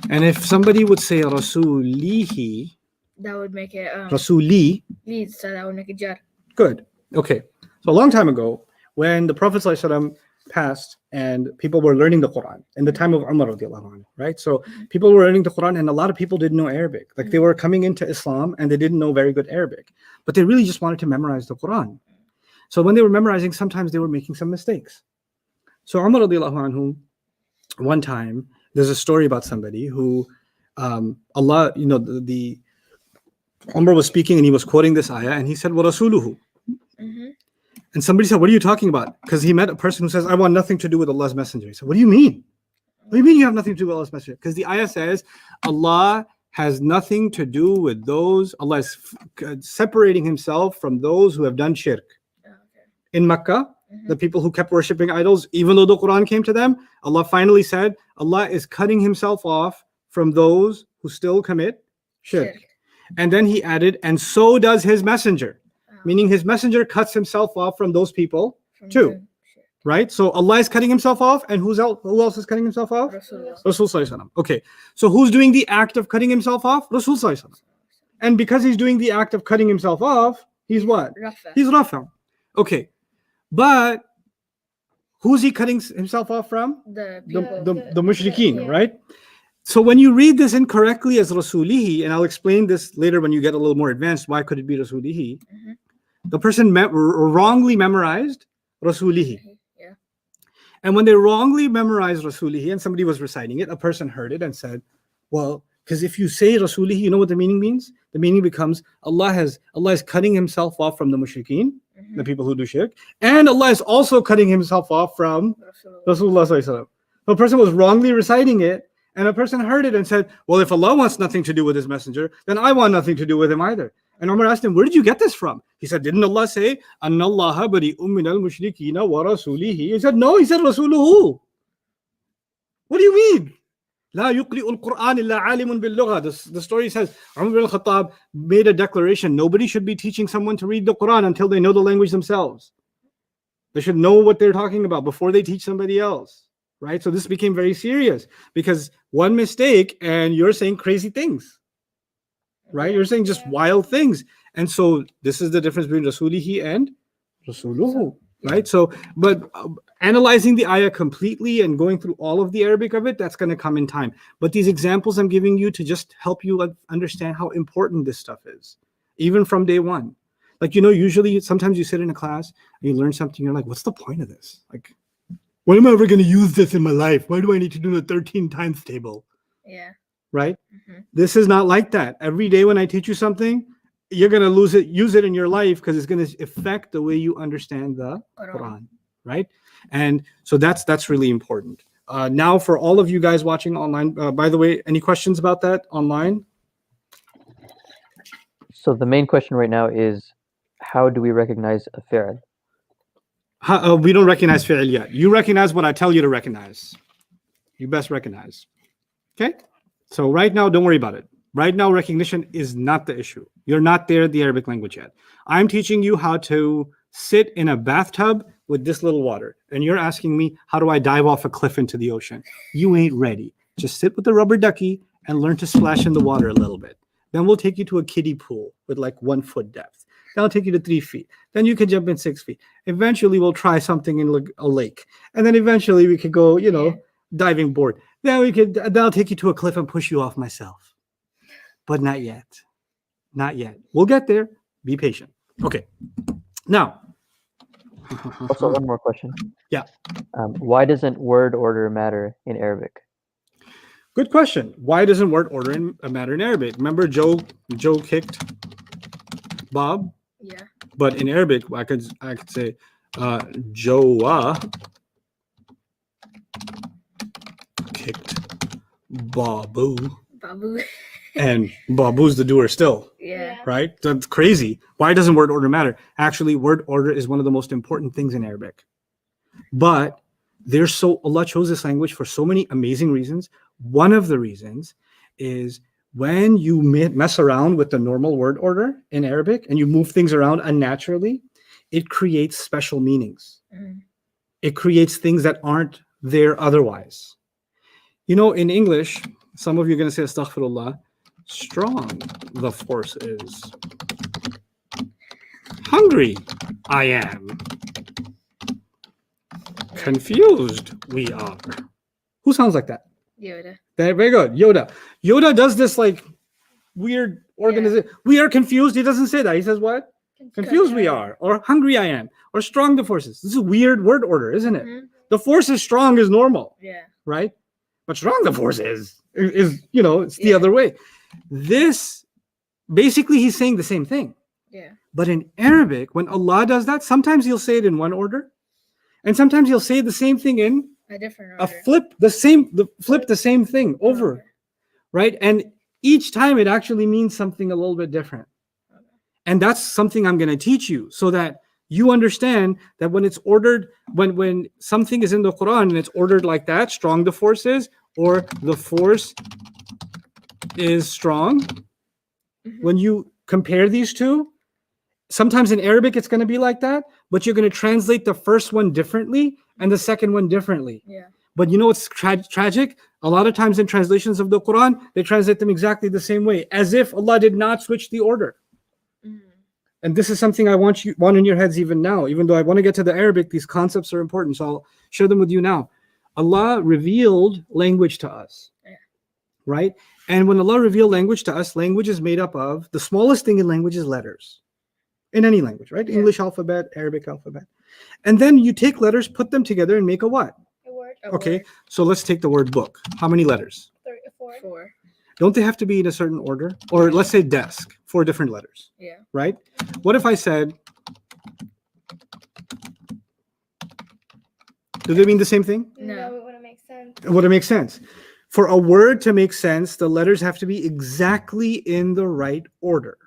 And if somebody would say rasulihi, That would make it rasuli, lead, so that would make it jar. good. Okay. So a long time ago, when the Prophet ﷺ passed and people were learning the Quran in the time of Umar radiallahu anhu, right? So people were learning the Quran and a lot of people didn't know Arabic. Like they were coming into Islam and they didn't know very good Arabic, but they really just wanted to memorize the Quran. So when they were memorizing, sometimes they were making some mistakes. So Umar radiallahu anhu, one time, there's a story about somebody who Allah, the Umar was speaking and he was quoting this ayah and he said, "Wa rasuluhu." And somebody said, "What are you talking about?" Because he met a person who says, "I want nothing to do with Allah's messenger." He said, "What do you mean? What do you mean you have nothing to do with Allah's messenger?" Because the ayah says, Allah has nothing to do with those, Allah is separating himself from those who have done shirk. In Makkah, the people who kept worshipping idols, even though the Quran came to them, Allah finally said, Allah is cutting himself off from those who still commit shirk. And then he added, and so does his messenger. Meaning his messenger cuts himself off from those people too. Right? So Allah is cutting himself off, and who else is cutting himself off? Rasul Sallallahu Alaihi Wasallam. Okay. So who's doing the act of cutting himself off? Rasul Sallallahu Alaihi Wasallam. And because he's doing the act of cutting himself off, he's what? Rafa. He's Rafa. Okay. But who's he cutting himself off from? The mushrikeen, right? So when you read this incorrectly as Rasulihi, and I'll explain this later when you get a little more advanced, why could it be Rasulihi? The person wrongly memorized Rasulihi. Yeah. And when they wrongly memorized Rasulihi and somebody was reciting it, a person heard it and said, well, because if you say Rasulihi, you know what the meaning means? The meaning becomes Allah is cutting himself off from the mushrikeen, the people who do shirk, and Allah is also cutting himself off from Rasulullah Sallallahu Alaihi Wasallam. So a person was wrongly reciting it, and a person heard it and said, well, if Allah wants nothing to do with his messenger, then I want nothing to do with him either. And Umar asked him, where did you get this from? He said, didn't Allah say, Anna Allaha bari'um minal mushrikeena wa rasulihi? He said, no, he said Rasuluhu. What do you mean? La yuqri'ul Qur'an illa alimun bil lugha. The story says, Umar bin al-Khattab made a declaration, nobody should be teaching someone to read the Quran until they know the language themselves. They should know what they're talking about before they teach somebody else. Right? So this became very serious because one mistake and you're saying crazy things. Right? You're saying just wild things. And so this is the difference between Rasulihi and Rasuluhu. Right? So, but analyzing the ayah completely and going through all of the Arabic of it, that's going to come in time. But these examples I'm giving you to just help you understand how important this stuff is, even from day one. Like, usually sometimes you sit in a class and you learn something, you're like, what's the point of this? Like, when am I ever going to use this in my life? Why do I need to do the 13 times table? Yeah. Right? This is not like that. Every day when I teach you something, you're going to use it in your life because it's going to affect the way you understand the Quran. Right? And so that's really important. Now for all of you guys watching online, by the way, any questions about that online? So the main question right now is, how do we recognize a fi'l? We don't recognize fi'l yet. You recognize what I tell you to recognize. You best recognize. Okay? So right now, don't worry about it. Right now, recognition is not the issue. You're not there at the Arabic language yet. I'm teaching you how to sit in a bathtub with this little water. And you're asking me, how do I dive off a cliff into the ocean? You ain't ready. Just sit with the rubber ducky and learn to splash in the water a little bit. Then we'll take you to a kiddie pool with like 1 foot depth. That'll take you to 3 feet. Then you can jump in 6 feet. Eventually, we'll try something in a lake. And then eventually we could go, diving board. Then that'll take you to a cliff and push you off myself. But not yet. Not yet. We'll get there. Be patient. Okay. Now. Also, one more question. Yeah. Why doesn't word order matter in Arabic? Good question. Why doesn't word order matter in Arabic? Remember Joe kicked Bob? Yeah. But in Arabic, I could say Joa kicked Babu. Babu. And Babu's the doer still. Yeah. Right? That's crazy. Why doesn't word order matter? Actually, word order is one of the most important things in Arabic. But Allah chose this language for so many amazing reasons. One of the reasons is when you mess around with the normal word order in Arabic and you move things around unnaturally, it creates special meanings. It creates things that aren't there otherwise. In English, some of you are going to say, astaghfirullah, strong the force is. Hungry I am. Confused we are. Who sounds like that? Yoda. Very good. Yoda. Yoda does this like weird organization. We are confused. He doesn't say that. He says what? Confused we are. Or hungry I am. Or strong the force is. This is a weird word order, isn't it? Mhm. The force is strong is normal, Yeah. right? But strong the force is you know, it's the Yeah. other way. This, basically he's saying the same thing. Yeah. But in Arabic, when Allah does that, sometimes he'll say it in one order. And sometimes he'll say the same thing in A different a order. flip the same thing over, right? And each time it actually means something a little bit different. Okay. And that's something I'm going to teach you so that you understand that when it's ordered, when something is in the Quran and it's ordered like that, strong the force is, or the force is strong. Mhm. When you compare these two, sometimes in Arabic it's going to be like that, but you're going to translate the first one differently and the second one differently. Yeah. But you know what's tragic? A lot of times in translations of the Quran, they translate them exactly the same way, as if Allah did not switch the order. Mhm. And this is something I want in your heads even now. Even though I want to get to the Arabic, these concepts are important, so I'll share them with you now. Allah revealed language to us, right? And when Allah revealed language to us, language is made up of, the smallest thing in language is letters. In any language, right? Yeah. English alphabet, Arabic alphabet. And then you take letters, put them together and make a what? A word. A Okay, word. so let's take the word book. How many letters? 4. 4. Don't they have to be in a certain order? Or let's say desk, 4 different letters, Yeah. right? What if I said, do they mean the same thing? No. It wouldn't make sense. Would it make sense? For a word to make sense, the letters have to be exactly in the right order,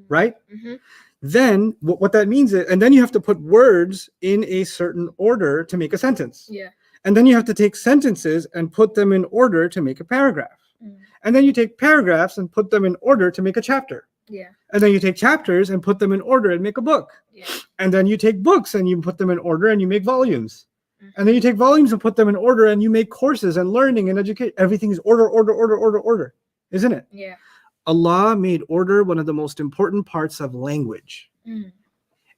right? Mm-hmm. Then what that means is, and then you have to put words in a certain order to make a sentence. Yeah. And then you have to take sentences and put them in order to make a paragraph. Mm. And then you take paragraphs and put them in order to make a chapter. Yeah. And then you take chapters and put them in order and make a book. Yeah. And then you take books and you put them in order and you make volumes. Mhm. And then you take volumes and put them in order and you make courses and learning and education. Everything is order, isn't it? Yeah. Allah made order one of the most important parts of language. Mm.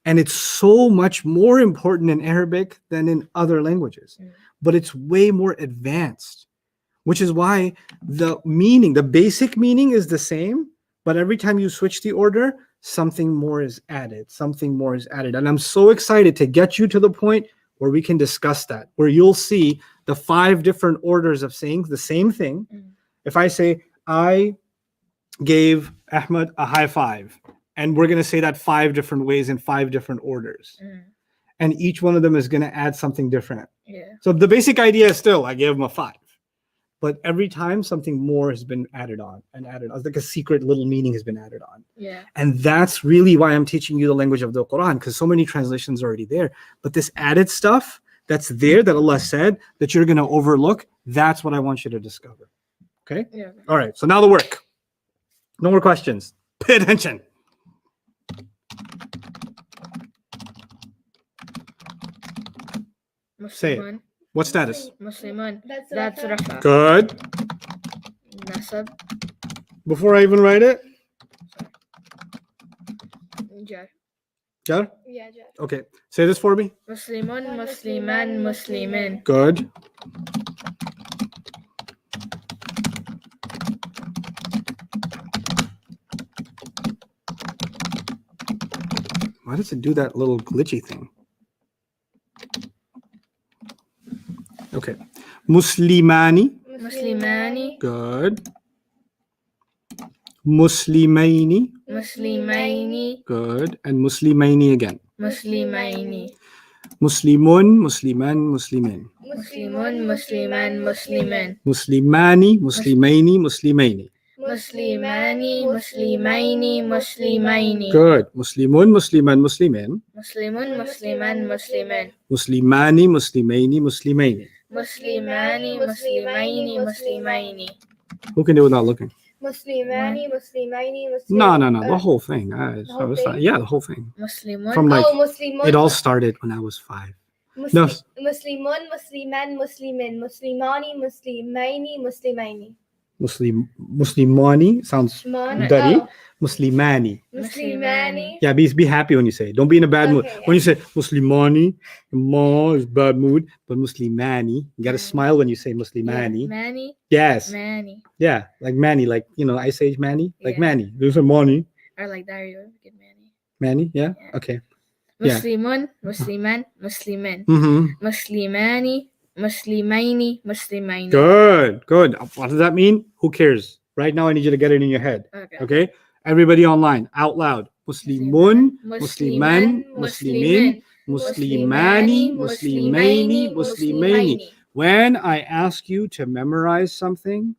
And it's so much more important in Arabic than in other languages. Mm. But it's way more advanced, which is why the meaning, the basic meaning is the same, but every time you switch the order, something more is added, And I'm so excited to get you to the point where we can discuss that, where you'll see the 5 different orders of saying the same thing. Mm. If I say, I gave Ahmed a high five, and we're going to say that 5 different ways in 5 different orders. Mm. And each one of them is going to add something different. Yeah. So the basic idea is still, I gave him a 5. But every time something more has been added on, like a secret little meaning has been added on. Yeah. And that's really why I'm teaching you the language of the Quran, because so many translations are already there. But this added stuff that's there that Allah said that you're going to overlook, that's what I want you to discover. Okay? Yeah. All right. So now the work. No more questions. Pay attention. Say it. Musliman. What status? Musliman. That's Rafa. Good. Nasab. Before I even write it, Jar. Jar? Yeah, Jar. Okay. Say this for me. Muslimun. Musliman. Muslimin. Good. Why does it do that little glitchy thing? Okay. Muslimani. Muslimani. Good. Muslimaini. Muslimaini. Good. And Muslimaini again. Muslimaini. Muslimun, Musliman, Muslimin. Muslimun. Musliman. Muslimin. Muslimani, Muslimaini, Muslimaini. Muslimani. Muslimaini. Muslimaini. Good. Muslimun, Musliman, Muslimin. Muslimun. Musliman. Muslimin. Muslimani, Muslimaini, Muslimaini. Muslimani. Muslimaini. Muslimaini. Who can do it without looking? Muslimani, Muslimaini, Muslim. No. The whole thing. whole thing? Yeah, the whole thing. Muslimun. From like, Muslimun. it all started when I was 5. No. Muslimun, Musliman, Muslimin, Muslimani, Muslimaini, Muslimaini. Muslimani sounds dirty. Oh. Muslimani. Muslimani. Yeah, be happy when you say it. Don't be in a bad mood. Okay, When you say Muslimani, ma is bad mood, but Muslimani, you gotta smile when you say Muslimani. Manny. Yes. Manny. Yeah, like Manny, like Ice Age Manny, like Yeah. Manny. There's a Manny. Or like Dario. Get Manny. Manny, yeah? Yeah. Okay. Yeah. Muslimun. Musliman. Muslimin. Mm-hmm. Muslimani. Muslimaini. Muslimaini. Good. What does that mean? Who cares? Right now, I need you to get it in your head. Okay. Okay? Everybody online, out loud. Muslimun, Musliman, Muslimin, Muslimani, Muslimaini, Muslimaini. When I ask you to memorize something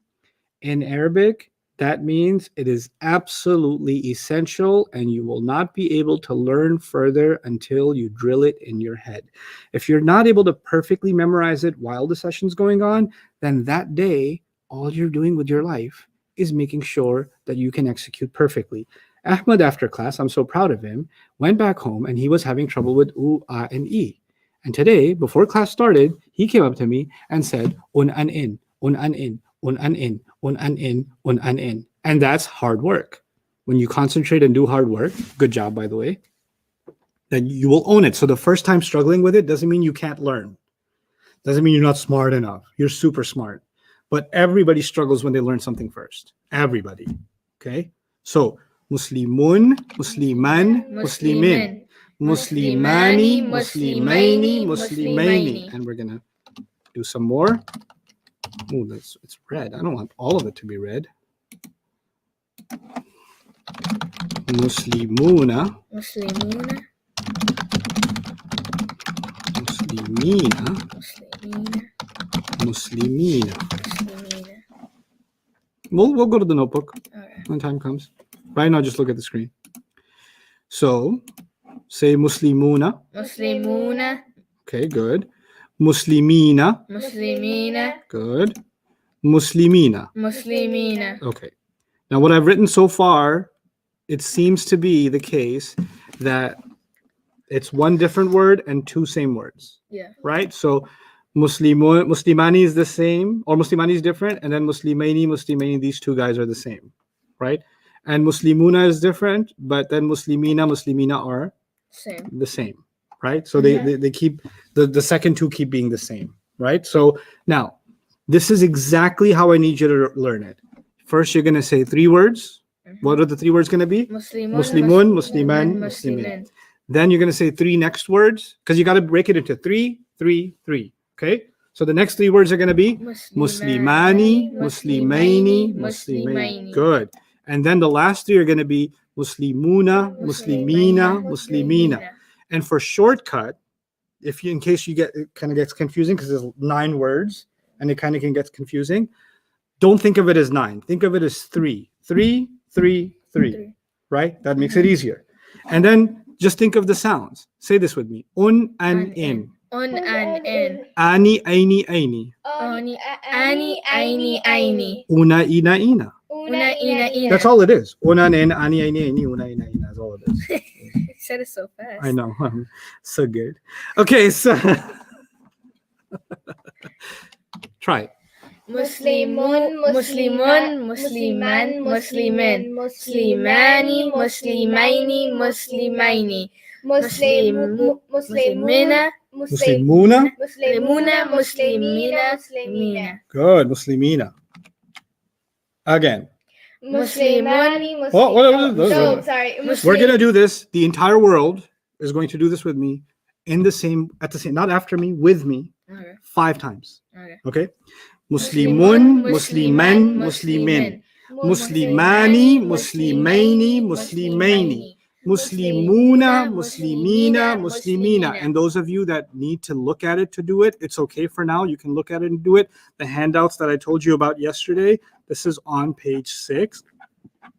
in Arabic, that means it is absolutely essential and you will not be able to learn further until you drill it in your head. If you're not able to perfectly memorize it while the session's going on, then that day, all you're doing with your life is making sure that you can execute perfectly. Ahmed, after class, I'm so proud of him, went back home and he was having trouble with U, A, and E. And today, before class started, he came up to me and said, un, an, in, un, an, in, un, an, in, un, an, in, un, an, in. And that's hard work. When you concentrate and do hard work, good job, by the way, then you will own it. So the first time struggling with it doesn't mean you can't learn. Doesn't mean you're not smart enough. You're super smart. But everybody struggles when they learn something first. Everybody. Okay? So, Muslimun, Musliman, Muslimin. Muslimani, Muslimaini, Muslimaini. And we're going to do some more. Oh, it's red. I don't want all of it to be red. Muslimuna. Muslimuna. Muslimina. Muslimina. Muslimina. Muslimina. We'll go to the notebook Okay. when time comes. Right now, just look at the screen. So, say Muslimuna. Muslimuna. Okay, good. Muslimina. Muslimina. Good. Muslimina. Muslimina. Okay. Now, what I've written so far, it seems to be the case that it's one different word and two same words, Yeah. right? So, Muslimani is the same, or Muslimani is different, and then Muslimaini, these two guys are the same, right? And Muslimuna is different, but then Muslimina are Same. the same, right? So they keep the second two keep being the same, right? So now this is exactly how I need you to learn it. First, you're gonna say three words. What are the three words gonna be? Muslimun, Musliman, Muslimin. Then you're gonna say three next words because you got to break it into three. Okay. So the next three words are gonna be Muslimani, Muslimaini, Muslimain. Good. And then the last three are gonna be Muslimuna, Muslimina, Muslimina. And for shortcut, in case you get, it kind of gets confusing because there's 9 words and it kind of can get confusing. Don't think of it as 9. Think of it as 3. 3, 3, 3. Right? That makes it easier. And then just think of the sounds. Say this with me. Un and in. Un and in. Ani, aini, aini. Ani, aini, aini. Una, ina, ina. Una, ina, ina. That's all it is. Una, in, ani, aini, aini. Una, ina, ina. That's all it is. You said it so fast. I know. I'm so good. Okay, so try it. Muslimun, Muslimun, Musliman, Muslimin, Muslimani, Muslimaini, Muslimaini, Muslimina, Muslimuna. Muslimuna, Muslimina, Muslimina. Good. Muslimina. Again. Muslimani, Oh, what- Oh, sorry. We're going to do this. The entire world is going to do this with me at the same, not after me, with me, Okay. 5 times. Okay. Okay? Muslimun, Musliman, Muslimin. Muslimani, Muslimaini, Muslimaini. Muslimuna, Muslimina, Muslimina. And those of you that need to look at it to do it, it's okay for now. You can look at it and do it. The handouts that I told you about yesterday, this is on page 6.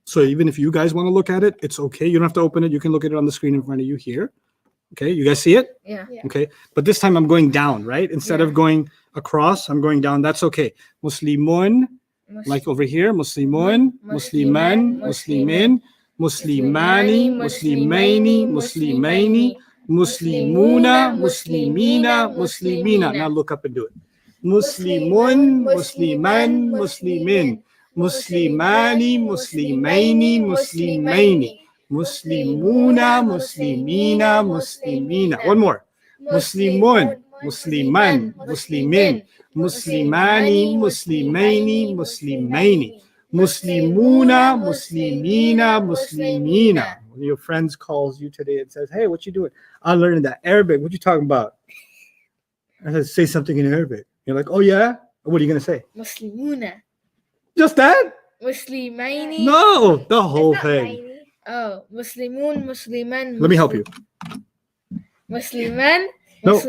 So even if you guys want to look at it, it's okay. You don't have to open it. You can look at it on the screen in front of you here. Okay, you guys see it? Yeah. Okay, but this time I'm going down, right? Instead of going across, I'm going down. That's okay. Muslimun, like over here, Muslimun, Musliman, Muslimin, Muslimani, Muslimaini, Muslimaini, Muslimuna, Muslimina, Muslimina. Now look up and do it. Muslimun, Musliman, Muslimin. muslimani, muslimaini, muslimaini, muslimuna, muslimina, muslimina. One more. Muslimun, musliman, muslimin, muslimani, muslimaini, muslimaini, muslimuna, muslimina, muslimina. When your friends calls you today and says, "Hey, what you doing?" I'm learning that Arabic. What you talking about? I said, say something in Arabic. You're like, "Oh yeah." What are you gonna say? Muslimuna. Just that? Muslimaini. No, the whole It's not thing. tiny. Oh, Muslimun, Musliman. Let me help you. Musliman. No.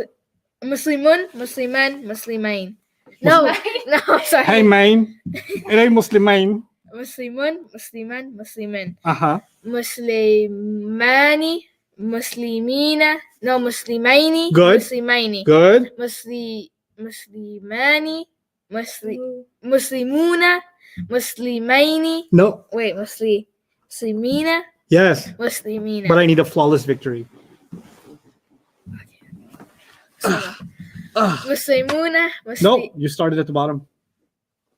Muslimun, Musliman, Muslimain. No, no, sorry. Hey, man. It ain't Muslimain. Muslimun, Musliman, Musliman. Uh-huh. Muslimani, Muslimina. No, Muslimaini. Good. Muslimaini. Good. Muslimani. Muslimuna. Muslimaini. No. Wait, Muslimina. Yes. Muslimina. But I need a flawless victory. Muslimuna. No, you started at the bottom.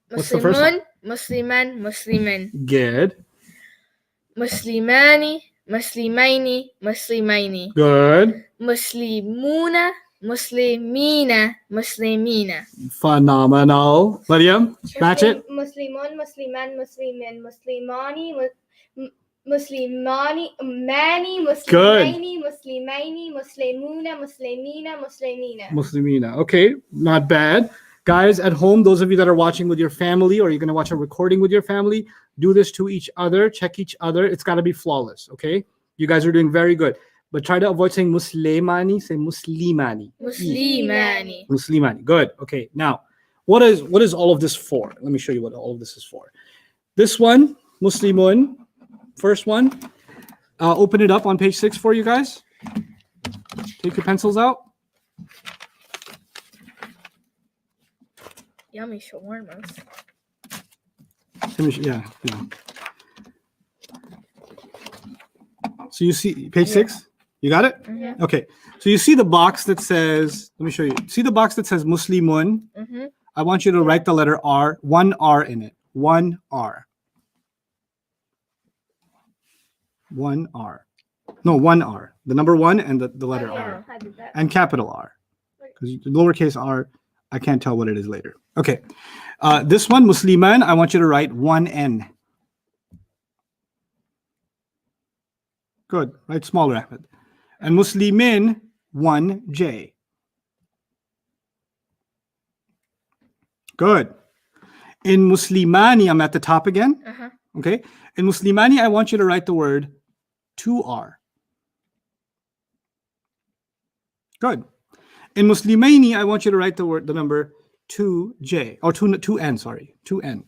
What's the first one? Musliman, Musliman. Good. Muslimani, Muslimaini, Muslimaini. Good. Muslimuna, Muslimina, Muslimina. Phenomenal. Maryam, match it. Muslimun, Musliman, Muslimin, Muslimani, Muslimani, Mani, Muslimaini, Muslimaini, Muslimuna, Muslimina, Muslimina. Muslimina. Okay, not bad. Guys at home, those of you that are watching with your family or you're going to watch a recording with your family, do this to each other, check each other. It's got to be flawless, okay? You guys are doing very good. But try to avoid saying Muslimani, say Muslimani. Muslimani. Muslimani. Good. Okay, now, what is all of this for? Let me show you what all of this is for. This one, Muslimun, first one. Open it up on page 6 for you guys. Take your pencils out. Yummy shawarmas. Yeah. So you see page 6? You got it? Mhm. Okay. So you see the box that says, let me show you. See the box that says Muslimun? Mhm. I want you to write the letter R, one R in it. One R. One R. No, one R. The number 1 and the letter Oh, yeah, R. I did that. And capital R. Because lowercase r, I can't tell what it is later. Okay. This one, Musliman, I want you to write 1 N. Good. Write smaller, Ahmed. And Muslimin, 1 J. Good. In Muslimani, I'm at the top again. Uh-huh. Okay. In Muslimani, I want you to write the word 2R. Good. In Muslimaini, I want you to write the number 2J or 2N, sorry, 2N.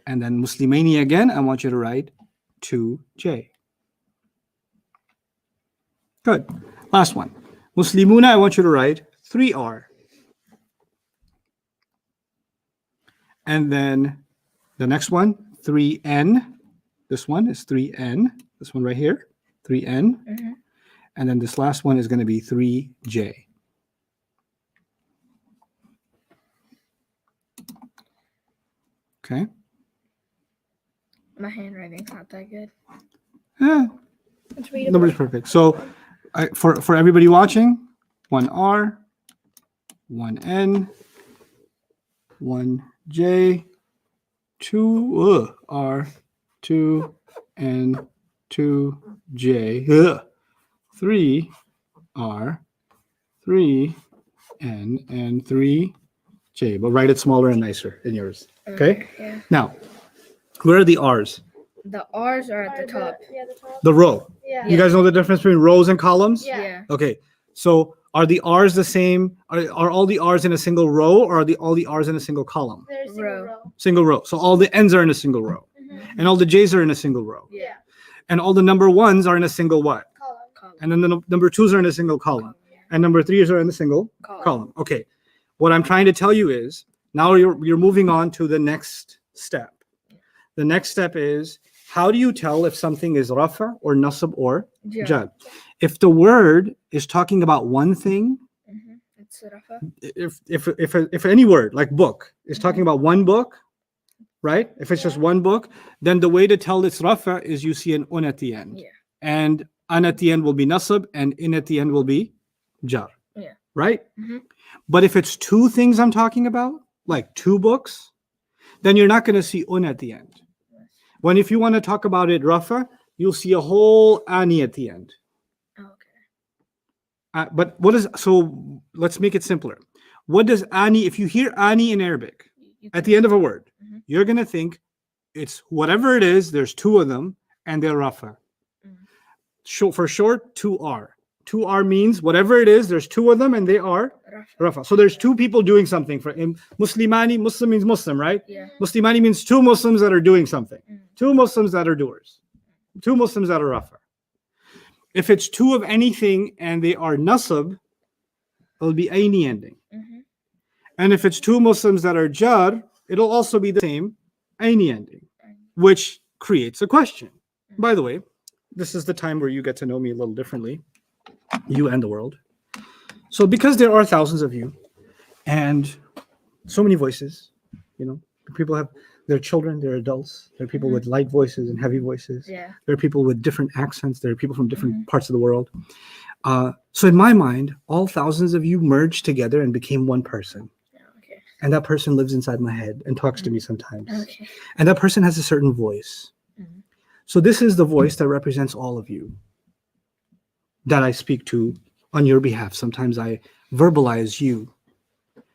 And then Muslimaini again, I want you to write 2J. Good. Last one. Muslimuna, I want you to write 3R. And then the next one, 3N. This one is 3N. This one right here, 3N. Mhm. And then this last one is going to be 3J. Okay. My handwriting's not that good. Yeah, It's readable. number's perfect. So for everybody watching, 1R, 1N, 1J, 2R, 2N, 2J, 3R, 3N, and 3J. But write it smaller and nicer in yours. Okay? Yeah. Now, where are the R's? The R's are at the top. Yeah, the top. The row. Yeah. You guys know the difference between rows and columns? Yeah. Yeah. Okay. So are the R's the same? Are all the R's in a single row, or are all the R's in a single column? There's a single Row. row. Single row. So all the N's are in a single row. Mhm. And all the J's are in a single row. Yeah. And all the number 1s are in a single what? Column. Column. And then the number 2s are in a single column. And number 3s are in a single column. Okay. What I'm trying to tell you is now you're moving on to the next step. The next step is, how do you tell if something is rafa or nasab or Yeah. jar? If the word is talking about one thing, Mhm. It's Rafa. If any word like book is talking about one book, right? If it's just one book, then the way to tell it's rafa is you see an un at the end. Yeah. And an at the end will be nasab and in at the end will be jar. Yeah. Right? Mhm. But if it's two things I'm talking about, like two books, then you're not going to see un at the end. When if you want to talk about it rafa, you'll see a whole ani at the end. Okay. But what is, so let's make it simpler. What does ani, if you hear ani in Arabic at the end of a word, Mhm. you're going to think it's whatever it is, there's two of them and they're rafa. For short, 2R. 2R means whatever it is, there's two of them and they are rafa. So there's two people doing something. For in Muslimani, Muslim means Muslim, right? Yeah. Muslimani means two Muslims that are doing something. Mm. Two Muslims that are doers. Two Muslims that are rafa. If it's two of anything and they are nasab, it'll be aini ending. Mhm. And if it's two Muslims that are jar, it'll also be the same aini ending, which creates a question. By the way, this is the time where you get to know me a little differently, you and the world. So because there are thousands of you and so many voices, you know, people have their children, their adults, there are people with light voices and heavy voices. Yeah. There are people with different accents. There are people from different parts of the world. So in my mind, all thousands of you merged together and became one person. Okay. And that person lives inside my head and talks to me sometimes. Okay. And that person has a certain voice. Mhm. So this is the voice that represents all of you that I speak to on your behalf. Sometimes I verbalize you.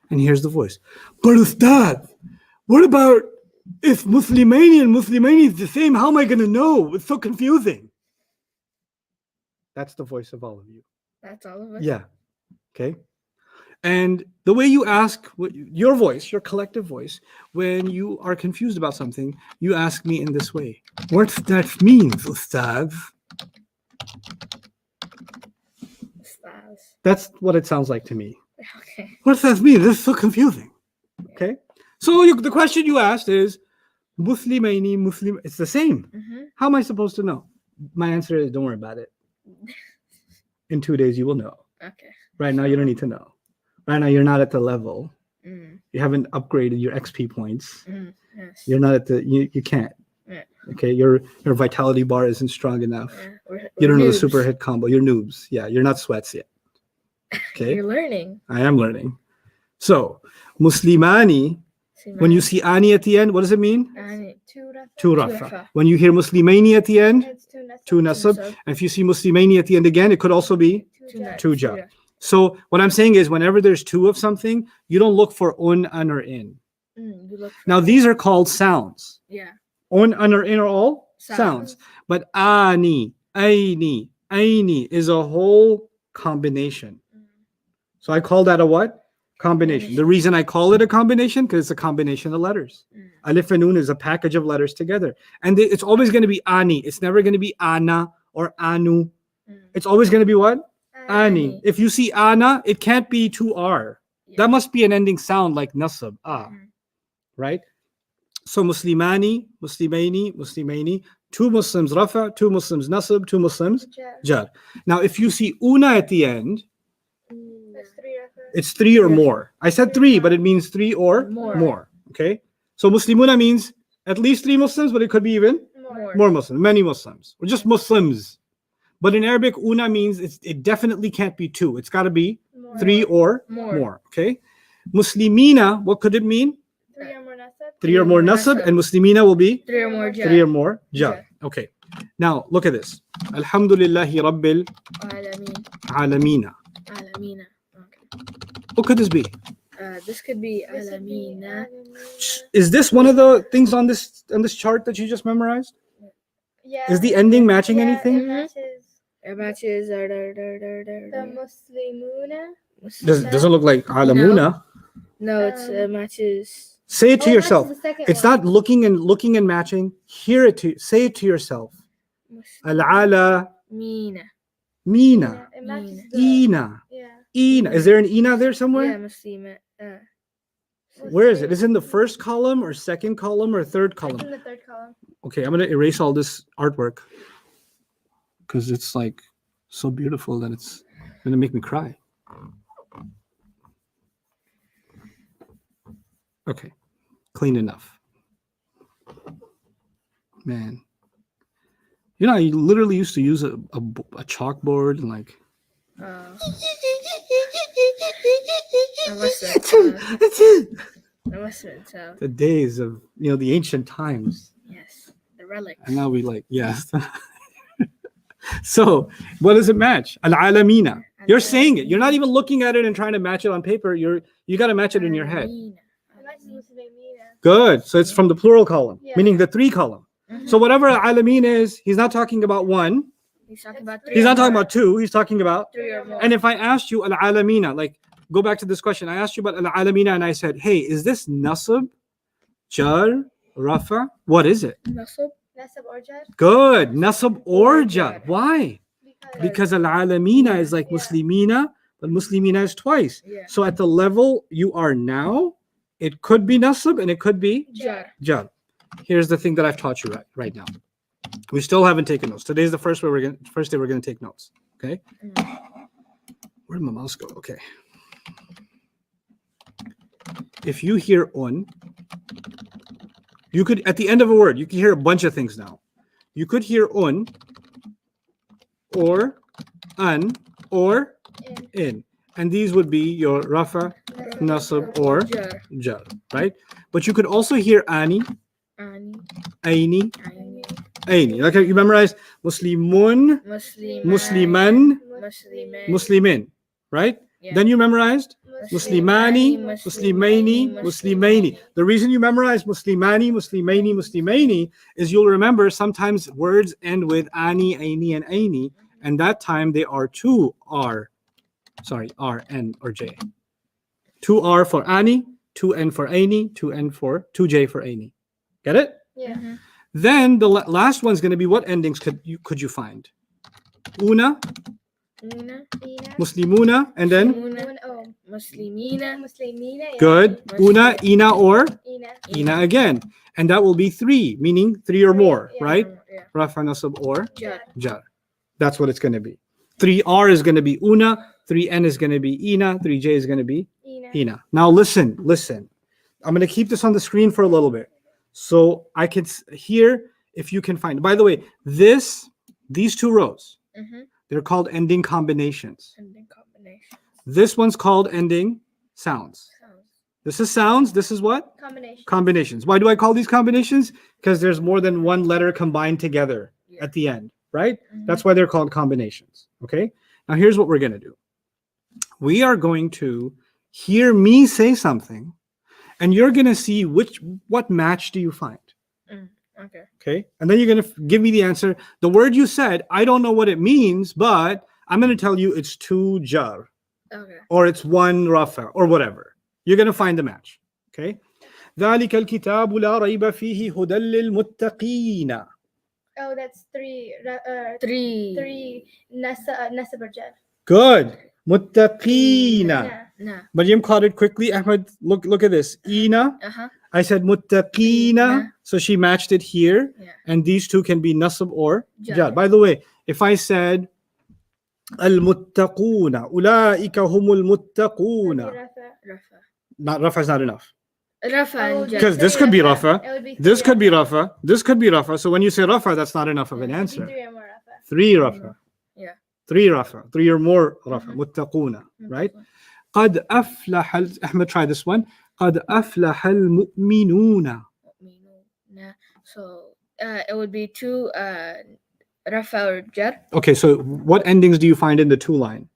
And here's the voice. But Ustad, what about if Muslimani and Muslimani is the same? How am I going to know? It's so confusing. That's the voice of all of you. That's all of us. Yeah. Okay. And the way you ask, your voice, your collective voice, when you are confused about something, you ask me in this way. What that means, Ustad? Stars. That's what it sounds like to me. Okay. What does that mean? This is so confusing. Okay. So the question you asked is, Muslimaini, Muslim, it's the same. Mm-hmm. How am I supposed to know? My answer is, don't worry about it. In 2 days, you will know. Okay. Right now, you don't need to know. Right now, you're not at the level. Mm. You haven't upgraded your XP points. Mm. Yes. You're not at the, you can't. Yeah. Okay, your vitality bar isn't strong enough. Yeah. You don't know the noobs. super hit combo. You're noobs. Yeah, you're not sweats yet. Okay, You're learning. I am learning. So, Muslimani, when you see ani at the end, what does it mean? Two rafa. rafa. When you hear Muslimaini at the end, It's two nasab. And if you see Muslimaini at the end again, it could also be two jar. So what I'm saying is, whenever there's two of something, you don't look for un, an, or in. You look for Now these are called sounds. Yeah. Un, an, or in are all Sounds. sounds. But ani, aini is a whole combination. So I call that a what? Combination. The reason I call it a combination, because it's a combination of letters. Alif and Nun is a package of letters together. And it's always going to be ani. It's never going to be ana or anu. It's always going to be what? Ani. If you see ana, it can't be 2R. Yeah. That must be an ending sound like nasab. Right? So Muslimani, Muslimaini, two Muslims rafa, two Muslims nasab, two Muslims jar. Now if you see una at the end, it's three or more. I said three, but it means three or more. Okay? So Muslimuna means at least three Muslims, but it could be even more Muslims, many Muslims, or just Muslims. But in Arabic, una means it definitely can't be two. It's got to be three or more. Okay? Muslimina, what could it mean? Three or more nasab, and Muslimina will be Three or more jar. three or more jar. Okay. Now look at this. Alhamdulillahi Rabbil Alamina. Alamina. Okay. What could this be? This could be Alamina. Is this one of the things on this chart that you just memorized? Yeah. Is the ending matching Yeah, anything? It matches It matches the Muslimuna. Doesn't look like Alamuna. No, it matches. Say it to yourself. It matches the second It's one. not looking and matching. Hear it to say it to yourself. Al-ala Mina. mina. It matches the, Ina. yeah. Ina. Is there an Ina there Yeah, somewhere? Muslima. Where is it? Is it in the first column or second column or third It's in column? the third column. Okay, I'm gonna erase all this artwork because it's like so beautiful that it's gonna make me cry. Okay, clean enough. Man, you know, I literally used to use a chalkboard and like. That must have been tough. That's it. That must have been tough. The days of the ancient times, Yes, the relics. and now we like yes. So what does it match? Al-alamina. You're saying it. You're not even looking at it and trying to match it on paper. You got to match it in your head. Good. So it's from the plural column, Yeah. meaning the 3 column. Mhm. So whatever al-alamin is, he's not talking about 1. He's talking about 3. He's or not talking more. about 2. He's talking about. 3 or more. And if I asked you al-alamina, like go back to this question. I asked you about al-alamina and I said, hey, is this nasab, jar, rafa? What is it? Nasab? Nasab or jar? Good. Nasab or jar. Why? Because al-alamina is like Yeah. muslimina, but muslimina is twice. Yeah. So at the level you are now, it could be nasab and it could be Jar. jar. Here's the thing that I've taught you right now. We still haven't taken notes. Today's the first day we're gonna take notes. Okay. Where did my mouse go? Okay. If you hear un, you could at the end of a word, you can hear a bunch of things now. You could hear un, or an, or in, and these would be your rafa, nasab, or Jar. jar, right? But you could also hear ani, Ani. aini, Aini. aini. Like you memorize muslimun, Musliman. musliman, Musliman. muslimin, right? Yeah. Then you memorized muslimani, muslimaini, muslimaini. The reason you memorize muslimani, muslimaini, muslimaini is you'll remember sometimes words end with ani, aini, and aini, and that time they are 2 R, N, or J. 2 R for ani, 2 N for aini, 2 J for aini. Get it? Yeah. Mhm. Then the last one's going to be what endings could you find? Una, Una. muslimuna, and then Una. Oh. Muslimina. Muslimina. Yeah. good. Una, ina, or Ina. ina again. And that will be 3, meaning 3 or more, Yeah. right? Yeah. Rafa, nasab, or Jar. jar. That's what it's going to be. 3R is going to be una, 3N is going to be ina, 3J is going to be Ina. ina. Now listen. I'm going to keep this on the screen for a little bit so I can hear if you can find. By the way, these 2 rows, Mm-hmm. they're called ending combinations. And then combination. This one's called ending sounds. Sounds. This is sounds. This is what? Combination. Combinations. Why do I call these combinations? Because there's more than one letter combined together Yeah. at the end, right? Mhm. That's why they're called combinations. Okay. Now here's what we're going to do. We are going to hear me say something, and you're going to see what match do you find. Okay. Okay. And then you're going to give me the answer. The word you said, I don't know what it means, but I'm going to tell you it's 2 jar Okay. or it's 1 rafa or whatever. You're going to find the match. Okay. ذلك الكتاب لا ريب فيه هدى للمتقين. Oh, that's 3. 3. 3 nasab or jar. Good. متقين. Yeah. Nah. Maryam caught it quickly. Ahmed, look at this. Ina. Uh-huh. I said muttaqina. Yeah. So she matched it here. Yeah. And these 2 can be nasab or Jar. jar. By the way, if I said al-muttaquna, ulaika humul muttaquna. Rafa. Rafa. Not rafa is not enough. Rafa and jar. Because this could be rafa. It would be This 3 could be Rafa. rafa. This could be rafa. So when you say rafa, that's not enough of an It would be answer. 3 or more Rafa. 3 rafa. Yeah. 3 rafa. 3 or more rafa. Muttaquna. Right? قد أفلح Ahmed, try this one. قد أفلح المؤمنون. Nah. So it would be 2 Rafa or jar. Okay, so what endings do you find in the 2 line?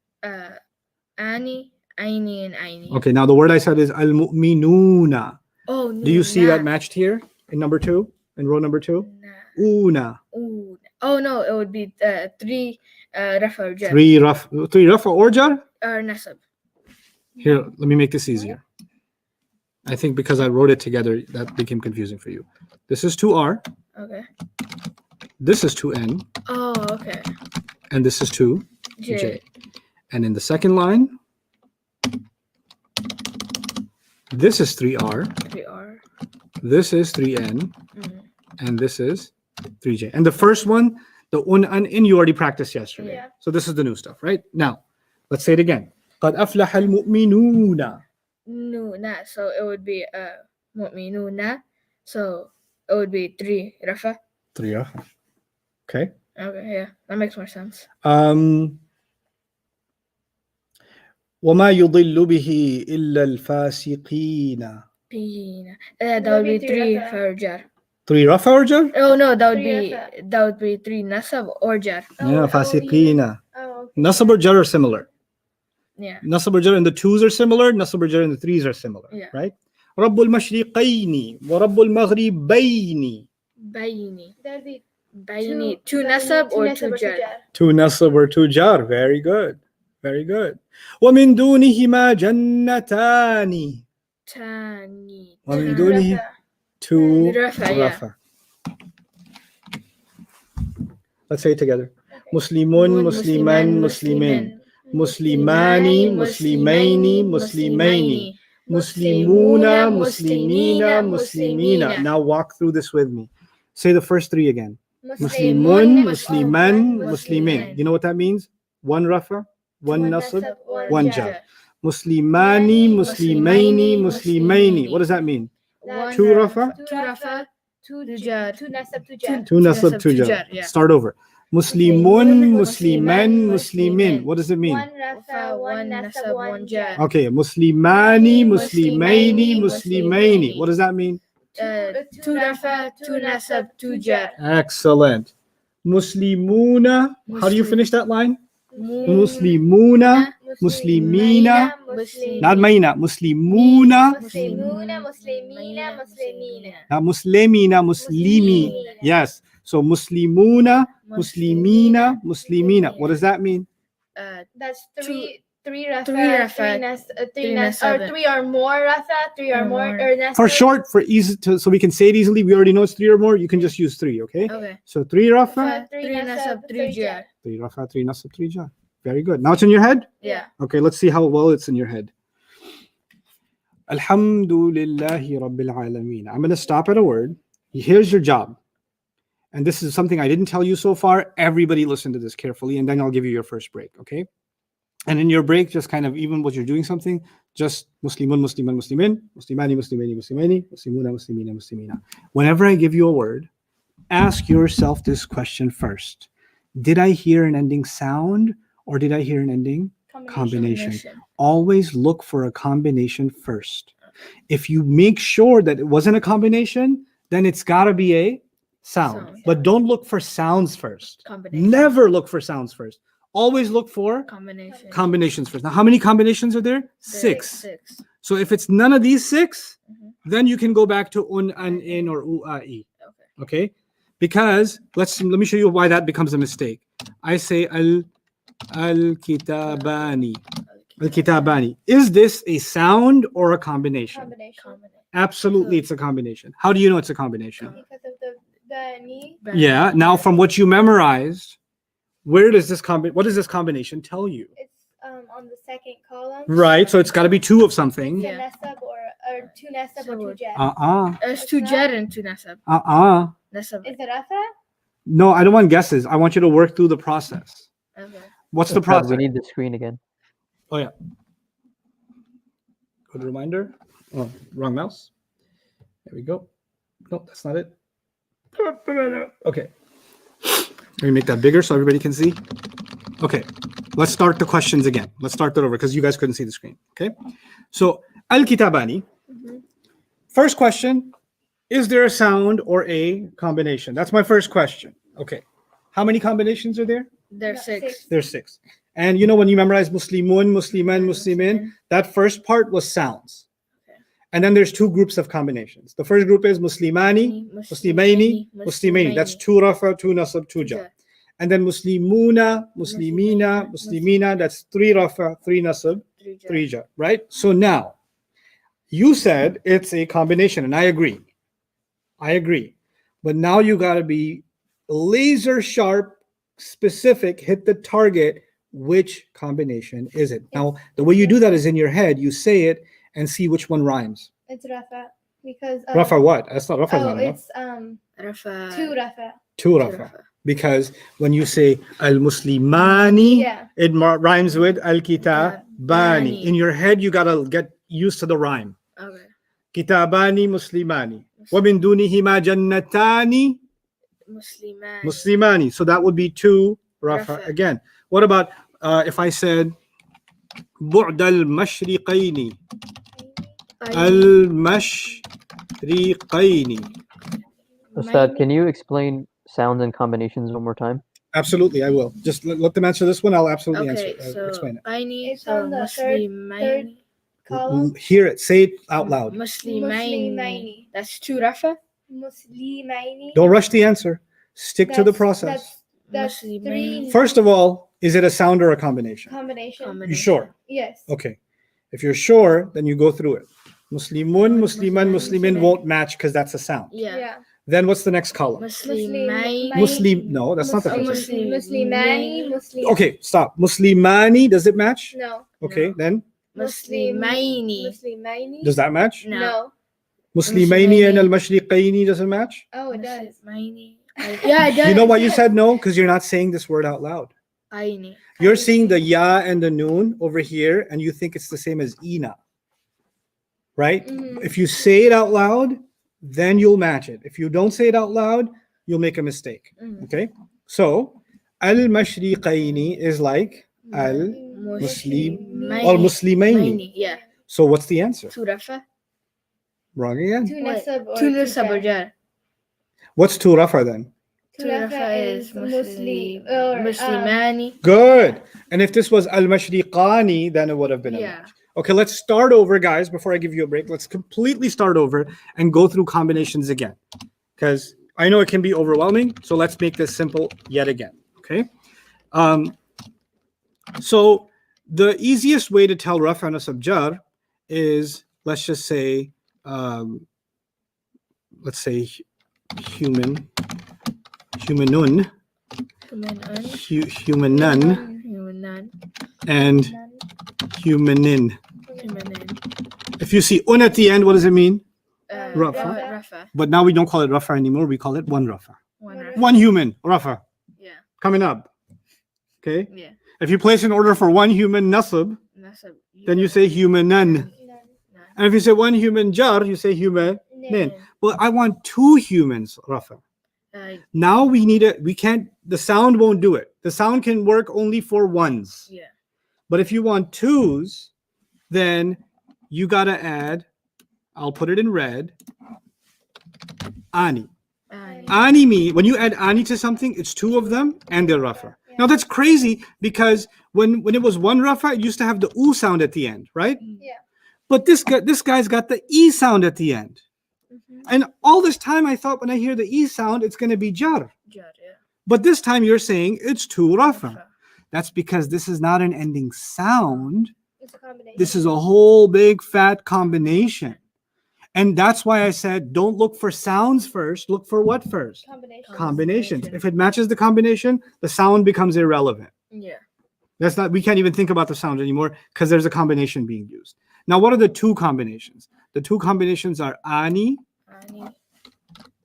Ani, Aini, and Aini. Okay, now the word I said is al-mu'minuna. Oh, Do you see that matched here in number 2, in row number 2? Nah. Una. Ooh. Oh no, it would be 3 Rafa or jar. 3 rafa or jar? Or Nasab. Here, let me make this easier. I think because I wrote it together, that became confusing for you. This is 2R, Okay. this is 2N, Oh, okay. and this is 2J. J. And in the second line, this is 3R, 3R. this is 3N, Mm. and this is 3J. And the first one, the un and in, you already practiced yesterday. Yeah. So this is the new stuff, right? Now, let's say it again. قد أفلح المؤمنون. No, nah. So it would be mu'minuna. So it would be 3 rafa. 3 rafa. Okay. Okay, yeah, that makes more sense. وما يضل به إلا الفاسقين. That would be 3 for jar. 3 rafa or jar? Oh no, that would 3 be rafa. 3 nasab or jar. Yeah, فاسقين. Oh, okay. Nasab or jar are similar. Yeah. Nasab or jar and the 2s are similar. Nasab or jar and the 3s are similar. Yeah. Right? رب المشرقين ورب المغربين. Bayini. That'd be 2 nasab or 2 jar. 2 nasab or 2 jar. Very good. Very good. ومن دونهما جنتان. Tani. ومن دونه 2 Rafa, yeah. rafa. Let's say it together. Muslimun, Musliman, Muslimin. Muslimani, Muslimaini, Muslimaini. Muslimuna, Muslimina, Muslimina. Now walk through this with me. Say the first 3 again. Muslimun, Musliman, Muslimin. You know what that means? 1 rafa, 1 nasab, 1 jar. Muslimani, Muslimaini, Muslimaini. What does that mean? 2 rafa, 2 rafa, 2 jar. 2 nasab, 2 jar. 2 nasab, 2 2 jar. jar, yeah. Start over. Muslimun, Musliman, Muslimin. What does it mean? 1 rafa, 1 nasab, 1 jar. Okay, Muslimani, Muslimaini, Muslimaini. What does that mean? 2 rafa, 2 nasab, 2 jar. Excellent. Muslimuna. How do you finish that line? Muslimuna, Muslimuna, Muslimina. Muslim. Not Maina. Muslimuna. Muslimuna, Muslimina, Muslimina. Not Muslimina, Muslimi. Yes. So Muslimuna, Muslimina, Muslimina. What does that mean? That's 3 rafa, 3 rafa, 3 nasab, or 3 or more rafa, 3 or more, or nasab. For short, for easy, so we can say it easily. We already know it's 3 or more. You can just use 3. Okay. Okay. So 3 rafa, 3 3 nasab, 3 jar. 3 rafa, 3 nasab, 3 jar. Very good. Now it's in your head. Yeah. Okay. Let's see how well it's in your head. Alhamdulillahi Rabbil Alameen. I'm going to stop at a word. Here's your job. And this is something I didn't tell you so far. Everybody listen to this carefully, and then I'll give you your first break, okay? And in your break, just kind of, even what you're doing something, just Muslimun, Musliman, Muslimin, Muslimani, Muslimani, Muslimaini, Muslimuna, Muslimina, Muslimina. Whenever I give you a word, ask yourself this question first. Did I hear an ending sound, or did I hear an ending combination? Always look for a combination first. If you make sure that it wasn't a combination, then it's got to be a sound. But don't look for sounds first. Never look for sounds first. Always look for combinations first. Now, how many combinations are there? 6. So if it's none of these 6, then you can go back to un, an, in, or u, a, e. Okay? Because let me show you why that becomes a mistake. I say al-kitabani. Al-kitabani. Is this a sound or a combination? Absolutely, it's a combination. How do you know it's a combination? Because of the bani. Yeah. Now, from what you memorized, what does this combination tell you? It's on the second column. Right. So it's got to be 2 of something. It's a nasab or 2 nasab or 2 jar. It's 2 jar and 2 nasab. Nasab. Is it rafa? No, I don't want guesses. I want you to work through the process. Okay. What's the We process? need the screen again. Oh, yeah. Good reminder. Oh, wrong mouse. There we go. No, that's not it. Okay. Let me make that bigger so everybody can see. Okay. Let's start the questions again. Let's start that over because you guys couldn't see the screen. Okay. So, al-kitabani. First question. Is there a sound or a combination? That's my first question. Okay. How many combinations are there? There's 6. There's 6. And you know when you memorize Muslimun, Musliman, Muslimin, that first part was sounds. And then there's 2 groups of combinations. The first group is Muslimani, Muslimaini, Muslimaini. That's 2 rafa, 2 nasab, 2 jar. And then Muslimuna, Muslimina, Muslimina. That's 3 rafa, 3 nasab, 3 jar. Right? So now, you said it's a combination, and I agree. But now you got to be laser sharp, specific, hit the target. Which combination is it? Now, the way you do that is in your head. You say it and see which one rhymes. It's rafa because Rafa what? That's not rafa. Oh, it's Rafa. 2 rafa. 2 rafa. Because when you say al-muslimani, Yeah. it rhymes with al-kitabani. In your head, you gotta get used to the rhyme. Okay. Kitabani muslimani. وَمِن دُونِهِمَا جَنَّتَانِ Musliman. muslimani. So that would be 2 rafa Rafa. again. What about if I said بُعْدَ الْمَشْرِقَيْنِ الْمَشْرِقَيْنِ. Ustad, can you explain sounds and combinations one more time? Absolutely, I will. Just let them answer this one. I'll absolutely Okay, answer. so Explain it. Aini, It's so on the third Muslimaini. column. Hear it. Say it out loud. Muslimaini. Muslimaini. That's 2 rafa. Muslimaini. Don't rush the answer. Stick to the process. That's Muslimaini. 3 First of all, is it a sound or a combination? combination. You sure? Yes. Okay. If you're sure, then you go through it. Muslimun, Musliman, Muslimin won't match because that's a sound. Yeah. Then what's the next column? Muslimaini. Muslim. No, that's not the first one. Muslimani. Muslim. Okay, stop. Muslimani, does it match? No. Okay, No. then Muslimaini. Muslimaini. does that match? No. Muslimaini and al-Mashriqaini doesn't match? Oh, it does. Muslimaini. Yeah, it does. You know why you said no? Because you're not saying this word out loud. Aini. You're seeing the ya and the noon over here, and you think it's the same as ina. Right? Mhm. If you say it out loud, then you'll match it. If you don't say it out loud, you'll make a mistake. Mm. Okay? So, al-mashriqaini is like al-muslim or muslimaini. Yeah. So what's the answer? 2 rafa. Wrong again. Two nasab or 2 two nasab or jar. jar. What's two rafa then? Two rafa is Muslim or Muslimani. Good. And if this was al-mashriqani, then it would have been a Yeah. match. Okay, let's start over, guys, before I give you a break. Let's completely start over and go through combinations again. Because I know it can be overwhelming, so let's make this simple yet again. Okay? So the easiest way to tell rafa and nasab jar is, let's just say, let's say humanun, Humanan. humanan, Humanan. and humanin. Humanan. If you see un at the end, what does it mean? Rafa. Rafa. Rafa. But now we don't call it rafa anymore. We call it one rafa. 1 rafa. One human, rafa, Yeah. coming up. Okay? Yeah. If you place an order for one human nasab, Nasab. then you say humanan. And if you say one human jar, you say humanin. Well, I want 2 humans, rafa. Now we need it. We can't, the sound won't do it. The sound can work only for ones. Yeah. But if you want 2s, then you got to add, I'll put it in red, ani. Ani mean, when you add ani to something, it's 2 of them and they're rafa. Now that's crazy because when it was one rafa, it used to have the u sound at the end, right? Yeah. But this guy's got the e sound at the end. And all this time I thought when I hear the e sound, it's going to be jar. Jar, yeah. But this time you're saying it's 2 rafa. Rafa. That's because this is not an ending sound. It's a combination. This is a whole big fat combination. And that's why I said don't look for sounds first. Look for what first? Combination. Combinations. If it matches the combination, the sound becomes irrelevant. Yeah. That's not, we can't even think about the sound anymore because there's a combination being used. Now, what are the 2 combinations? The 2 combinations are ani,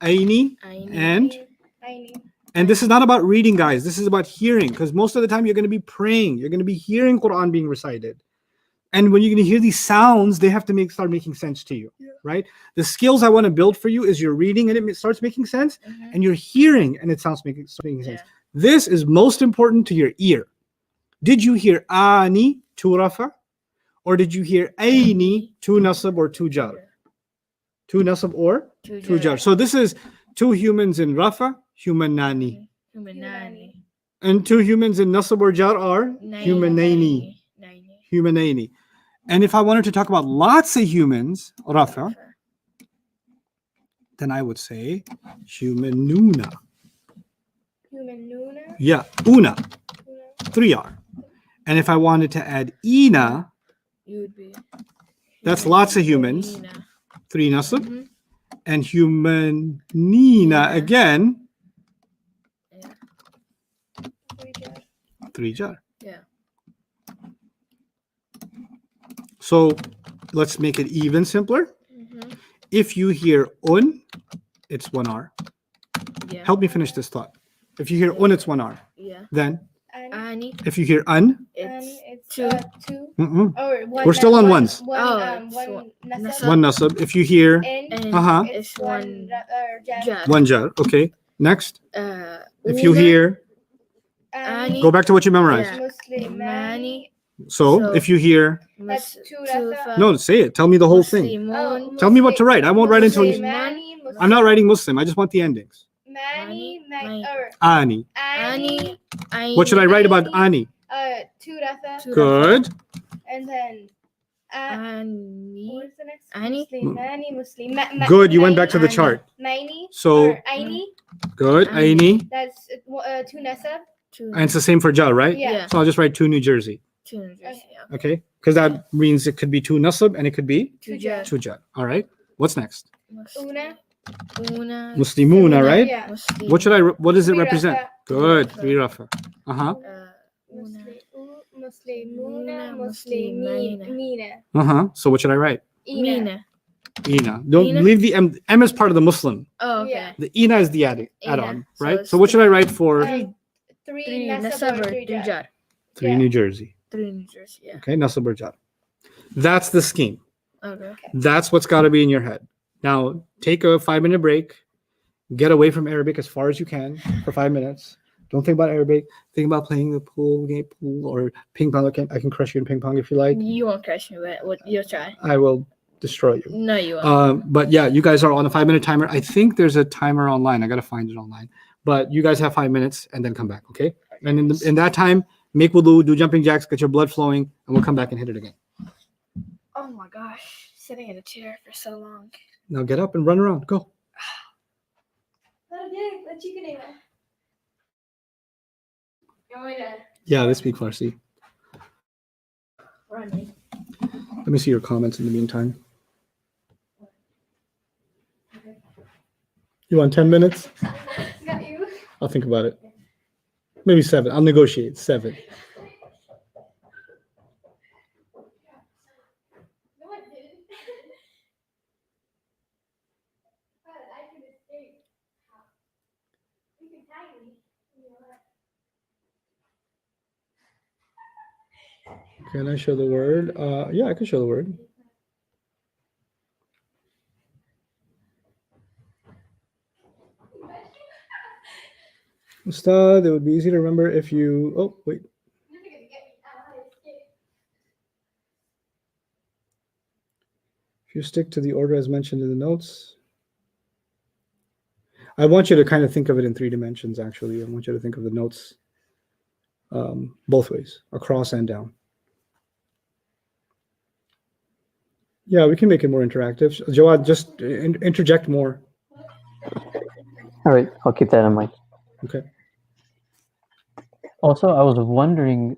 Ani. aini, Aini. and this is not about reading, guys. This is about hearing, because most of the time you're going to be praying. You're going to be hearing Quran being recited. And when you're going to hear these sounds, they have to start making sense to you, right? The skills I want to build for you is you're reading and it starts making sense, and you're hearing and it starts making sense. Yeah. This is most important to your ear. Did you hear ani, 2 rafa? Or did you hear aini, 2 nasab or 2 jar? 2 nasab or 2 jar. So this is 2 humans in rafa, humanani. Humanani. And 2 humans in nasab or jar are humanaini. Humanaini. And if I wanted to talk about lots of humans, rafa, then I would say humanuna. Humanuna. Yeah, una. 3R. And if I wanted to add ina, You would be. that's lots of humans. Nina. 3 nasab. Mhm. And humanina again, Yeah. 3 jar. Yeah. So let's make it even simpler. If you hear un, it's 1R. Yeah. Help me finish this thought. If you hear un, it's 1R. Yeah. Then Ani. Ani. If you hear un, It's two. two. mm-mm. Or one. We're still on ones. One, Oh, one nasab. One nasab. If you hear And It's it's one jar. jar. one jar, okay. Next, if you Una, hear, Ani. go back to what you memorized. Yeah. Muslimani. So if you hear, That's two rafa. no, say it. Tell me the whole thing. Muslimun. Tell me what to write. I won't write until you. Muslimani. I'm not writing Muslim. I just want the endings. Mani. Mani. Ani. Ani. What should I write about ani? Two rafa. Good. And then Ani. what's the next? Ani. Muslimani. Good. You went back to the Ani. chart. Maini. So Or Aini. good. Ani. Aini. That's two nasab. And it's the same for jar, right? Yeah. So I'll just write two New Jersey. Two New Jersey. Yeah. Okay. Because that means it could be two nasab and it could be Two jar. two jar. All right. What's next? Una. Muslimuna, right? Yeah. Muslim. What does it Three represent? rafa. Good. Three rafa. Una. Muslimuna. Muslimina. So what should I write? Ina. Mina. Ina. Don't Ina? leave the M. M is part of the Muslim. Oh, okay. Yeah. The Ina is the add-on, Ina. So right? it's So what should I write for Three Three nasab nasab or or three three jar. jar. three Yeah. New Jersey? Three New Jersey. Yeah. Okay, nasab or jar. That's the scheme. Okay. That's what's got to be in your head. Now take a 5-minute break. Get away from Arabic as far as you can for 5 minutes. Don't think about Arabic. Think about playing the pool or ping pong. I can crush you in ping pong if you like. You won't crush me, but you'll try. I will destroy you. No, you won't. But yeah, you guys are on a 5-minute timer. I think there's a timer online. I gotta find it online. But you guys have 5 minutes and then come back, okay? And in that time, make wudu, do jumping jacks, get your blood flowing, and we'll come back and hit it again. Oh my gosh, sitting in a chair for so long. Now get up and run around. Go. Yeah, they speak Farsi. Running. Let me see your comments in the meantime. You want 10 minutes? Got you. I'll think about it. Maybe 7. I'll negotiate 7. No, I didn't. But I can escape. You can tag me. Can I show the word? Yeah, I can show the word. Ustad, it would be easy to remember if you. Oh, wait. You're gonna get me out. I escape. If you stick to the order as mentioned in the notes. I want you to kind of think of it in 3 dimensions, actually. I want you to think of the notes both ways, across and down. Yeah, we can make it more interactive. Jawad, just interject more. All right, I'll keep that in mind. Okay. Also, I was wondering,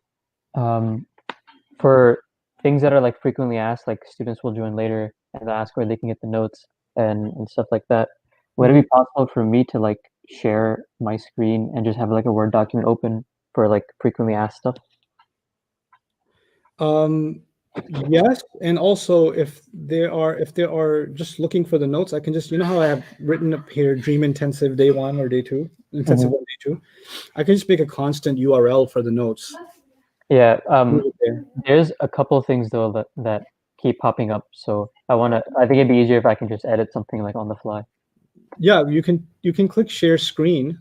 for things that are like frequently asked, like students will join later and ask where they can get the notes and stuff like that. Would it be possible for me to like share my screen and just have like a Word document open for like frequently asked stuff? Yes, and also if they are just looking for the notes, I can just, you know how I have written up here Dream Intensive Day 1 or Day 2, Intensive 1, Day 2. I can just make a constant URL for the notes. Yeah, There. there's a couple of things though that keep popping up. So I think it'd be easier if I can just edit something like on the fly. Yeah, you can click share screen,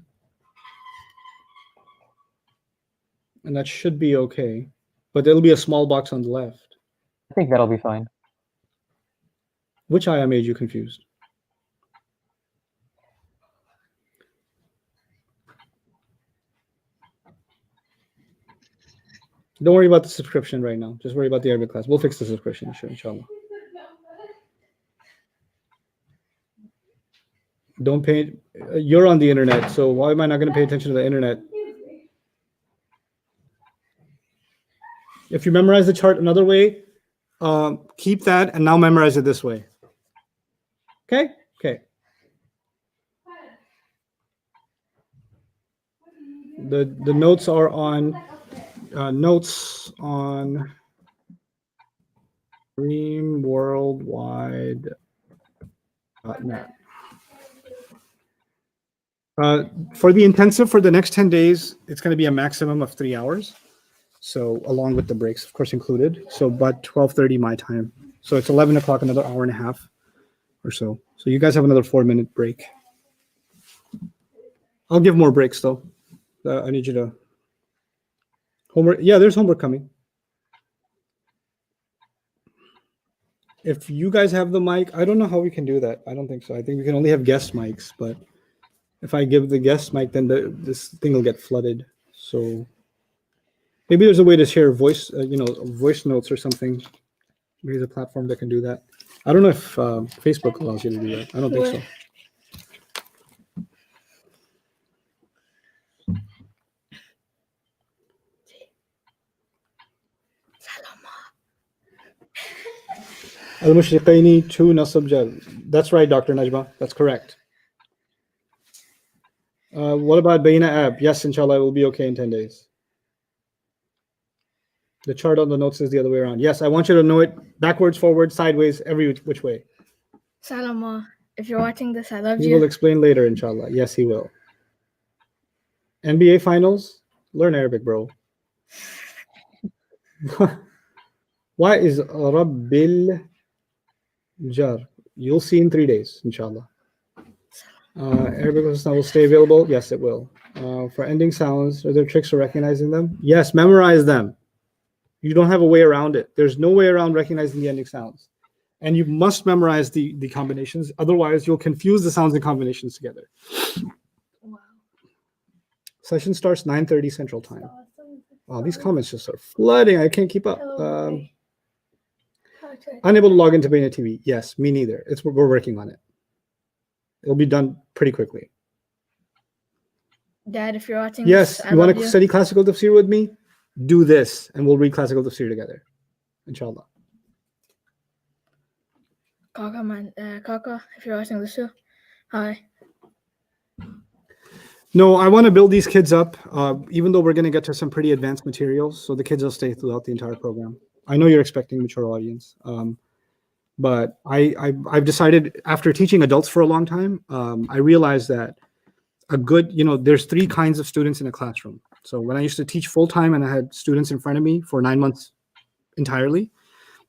and that should be okay. But there'll be a small box on the left. I think that'll be fine. Which ayah made you confused? Don't worry about the subscription right now. Just worry about the Arabic class. We'll fix the subscription, inshallah. Don't pay. You're on the internet, so why am I not going to pay attention to the internet? If you memorize the chart another way, keep that and now memorize it this way. Okay? Okay. The notes are on notes on dreamworldwide.net. For the intensive for the next 10 days, it's going to be a maximum of 3 hours. So along with the breaks, of course, included. So but 12:30 my time. So it's 11 o'clock, another hour and a half or so. So you guys have another 4-minute break. I'll give more breaks though. I need you to homework. Yeah, there's homework coming. If you guys have the mic, I don't know how we can do that. I don't think so. I think we can only have guest mics, but if I give the guest mic, then this thing will get flooded. So maybe there's a way to share voice, voice notes or something. Maybe there's a platform that can do that. I don't know if Facebook allows you to do that. I don't think so. Al-Mushriqaini to Nasab Jar. That's right, Dr. Najma. That's correct. What about Bayyinah app? Yes, inshallah, it will be okay in 10 days. The chart on the notes is the other way around. Yes, I want you to know it backwards, forward, sideways, every which way. Salama, if you're watching this, I love He you. will explain later, inshallah. Yes, he will. NBA finals? Learn Arabic, bro. Why is Rabbil Jar? You'll see in 3 days, inshallah. Arabic will stay available? Yes, it will. For ending sounds, are there tricks for recognizing them? Yes, memorize them. You don't have a way around it. There's no way around recognizing the ending sounds. And you must memorize the combinations. Otherwise, you'll confuse the sounds and combinations together. Wow. Session starts 9:30 Central Time. Wow, these comments just are flooding. I can't keep up. Unable to log into Bayyinah TV. Yes, me neither. We're working on it. It'll be done pretty quickly. Dad, if you're watching Yes, this, I you want love to you. study classical tafsir with me? Do this, and we'll read classical tafsir together, inshallah. Kaka, man, Kaka, if you're watching this show, hi. No, I want to build these kids up, even though we're going to get to some pretty advanced materials, so the kids will stay throughout the entire program. I know you're expecting a mature audience, but I've decided after teaching adults for a long time, I realized that a good, there's 3 kinds of students in a classroom. So when I used to teach full time and I had students in front of me for 9 months entirely,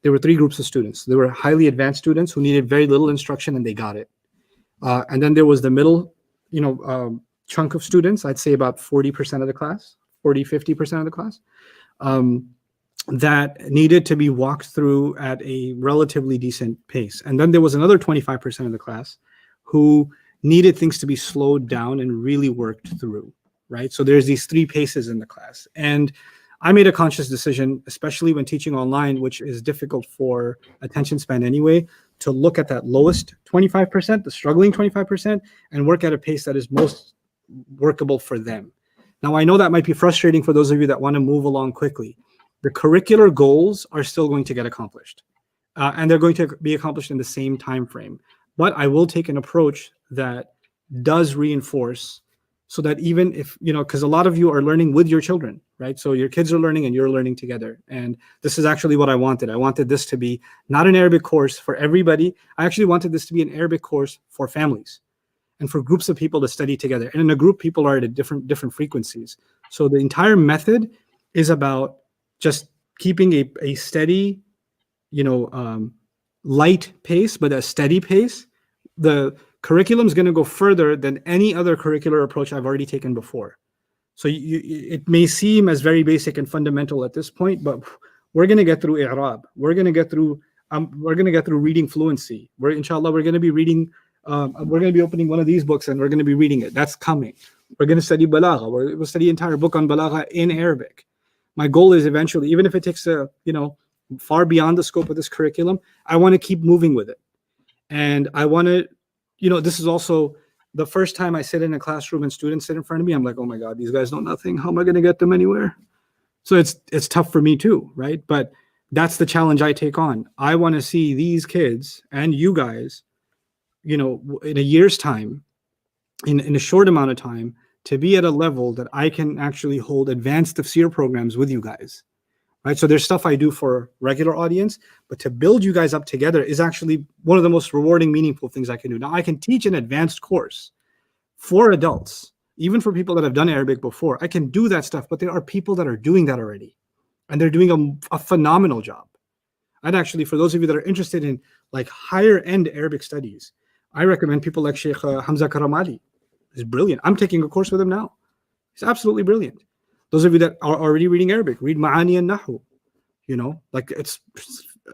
there were 3 groups of students. There were highly advanced students who needed very little instruction and they got it. And then there was the middle, chunk of students, I'd say about 40% of the class, 50% of the class, that needed to be walked through at a relatively decent pace. And then there was another 25% of the class who needed things to be slowed down and really worked through, right? So there's these 3 paces in the class. And I made a conscious decision, especially when teaching online, which is difficult for attention span anyway, to look at that lowest 25%, the struggling 25%, and work at a pace that is most workable for them. Now, I know that might be frustrating for those of you that want to move along quickly. The curricular goals are still going to get accomplished, and they're going to be accomplished in the same time frame. But I will take an approach that does reinforce, so that even if, because a lot of you are learning with your children, right? So your kids are learning and you're learning together. And this is actually what I wanted. I wanted this to be not an Arabic course for everybody. I actually wanted this to be an Arabic course for families and for groups of people to study together. And in a group, people are at different frequencies. So the entire method is about just keeping a steady, light pace, but a steady pace. The curriculum is going to go further than any other curricular approach I've already taken before. So it may seem as very basic and fundamental at this point, but we're going to get through i'rab. We're going to get through reading fluency. Inshallah, we're going to be reading. We're going to be opening one of these books and we're going to be reading it. That's coming. We're going to study balagha. We'll study the entire book on balagha in Arabic. My goal is eventually, even if it takes far beyond the scope of this curriculum, I want to keep moving with it. And I want to, this is also the first time I sit in a classroom and students sit in front of me. I'm like, oh my God, these guys know nothing. How am I going to get them anywhere? So it's tough for me too, right? But that's the challenge I take on. I want to see these kids and you guys, in a year's time, in a short amount of time, to be at a level that I can actually hold advanced tafsir programs with you guys, right? So there's stuff I do for regular audience, but to build you guys up together is actually one of the most rewarding, meaningful things I can do. Now, I can teach an advanced course for adults, even for people that have done Arabic before. I can do that stuff, but there are people that are doing that already. and they're doing a phenomenal job. And actually, for those of you that are interested in like higher end Arabic studies, I recommend people like Sheikh Hamza Karamali. He's brilliant. I'm taking a course with him now. He's absolutely brilliant. Those of you that are already reading Arabic, read Ma'ani and Nahu. You know, like it's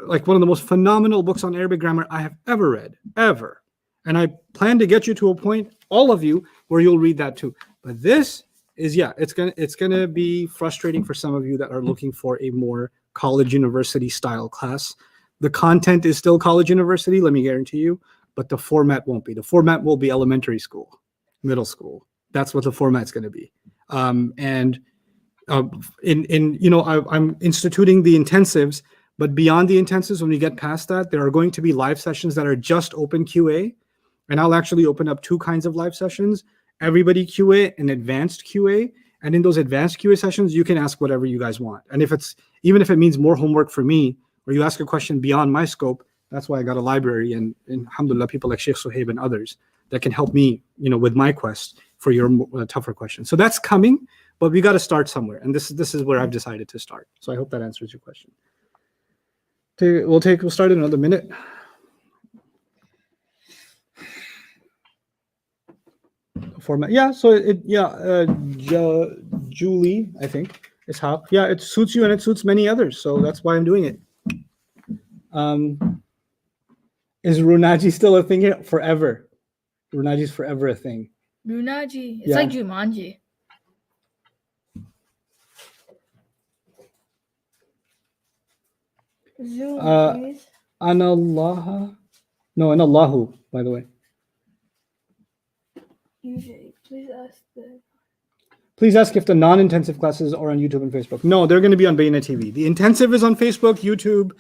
like one of the most phenomenal books on Arabic grammar I have ever read, ever. And I plan to get you to a point, all of you, where you'll read that too. But this is, yeah, it's gonna be frustrating for some of you that are looking for a more college university style class. The content is still college university, let me guarantee you, but the format won't be. The format will be elementary school, middle school. That's what the format's going to be. I'm instituting the intensives, but beyond the intensives, when we get past that, there are going to be live sessions that are just open QA, and I'll actually open up two kinds of live sessions: everybody QA and advanced QA. And in those advanced QA sessions, you can ask whatever you guys want. And even if it means more homework for me, or you ask a question beyond my scope, that's why I got a library and alhamdulillah, people like Sheikh Suhaib and others that can help me, with my quest for your tougher questions. So that's coming, but we got to start somewhere. And this is where I've decided to start. So I hope that answers your question. We'll start in another minute. Format, yeah. So Julie, I think is how. Yeah, it suits you and it suits many others. So that's why I'm doing it. Is Runaji still a thing here? Forever. Runaji's forever a thing. Runaji. It's like Jumanji. Zoom, please. Anallaha. No, Anallahu, by the way. Please ask if the non-intensive classes are on YouTube and Facebook. No, they're going to be on Bayyinah TV. The intensive is on Facebook, YouTube.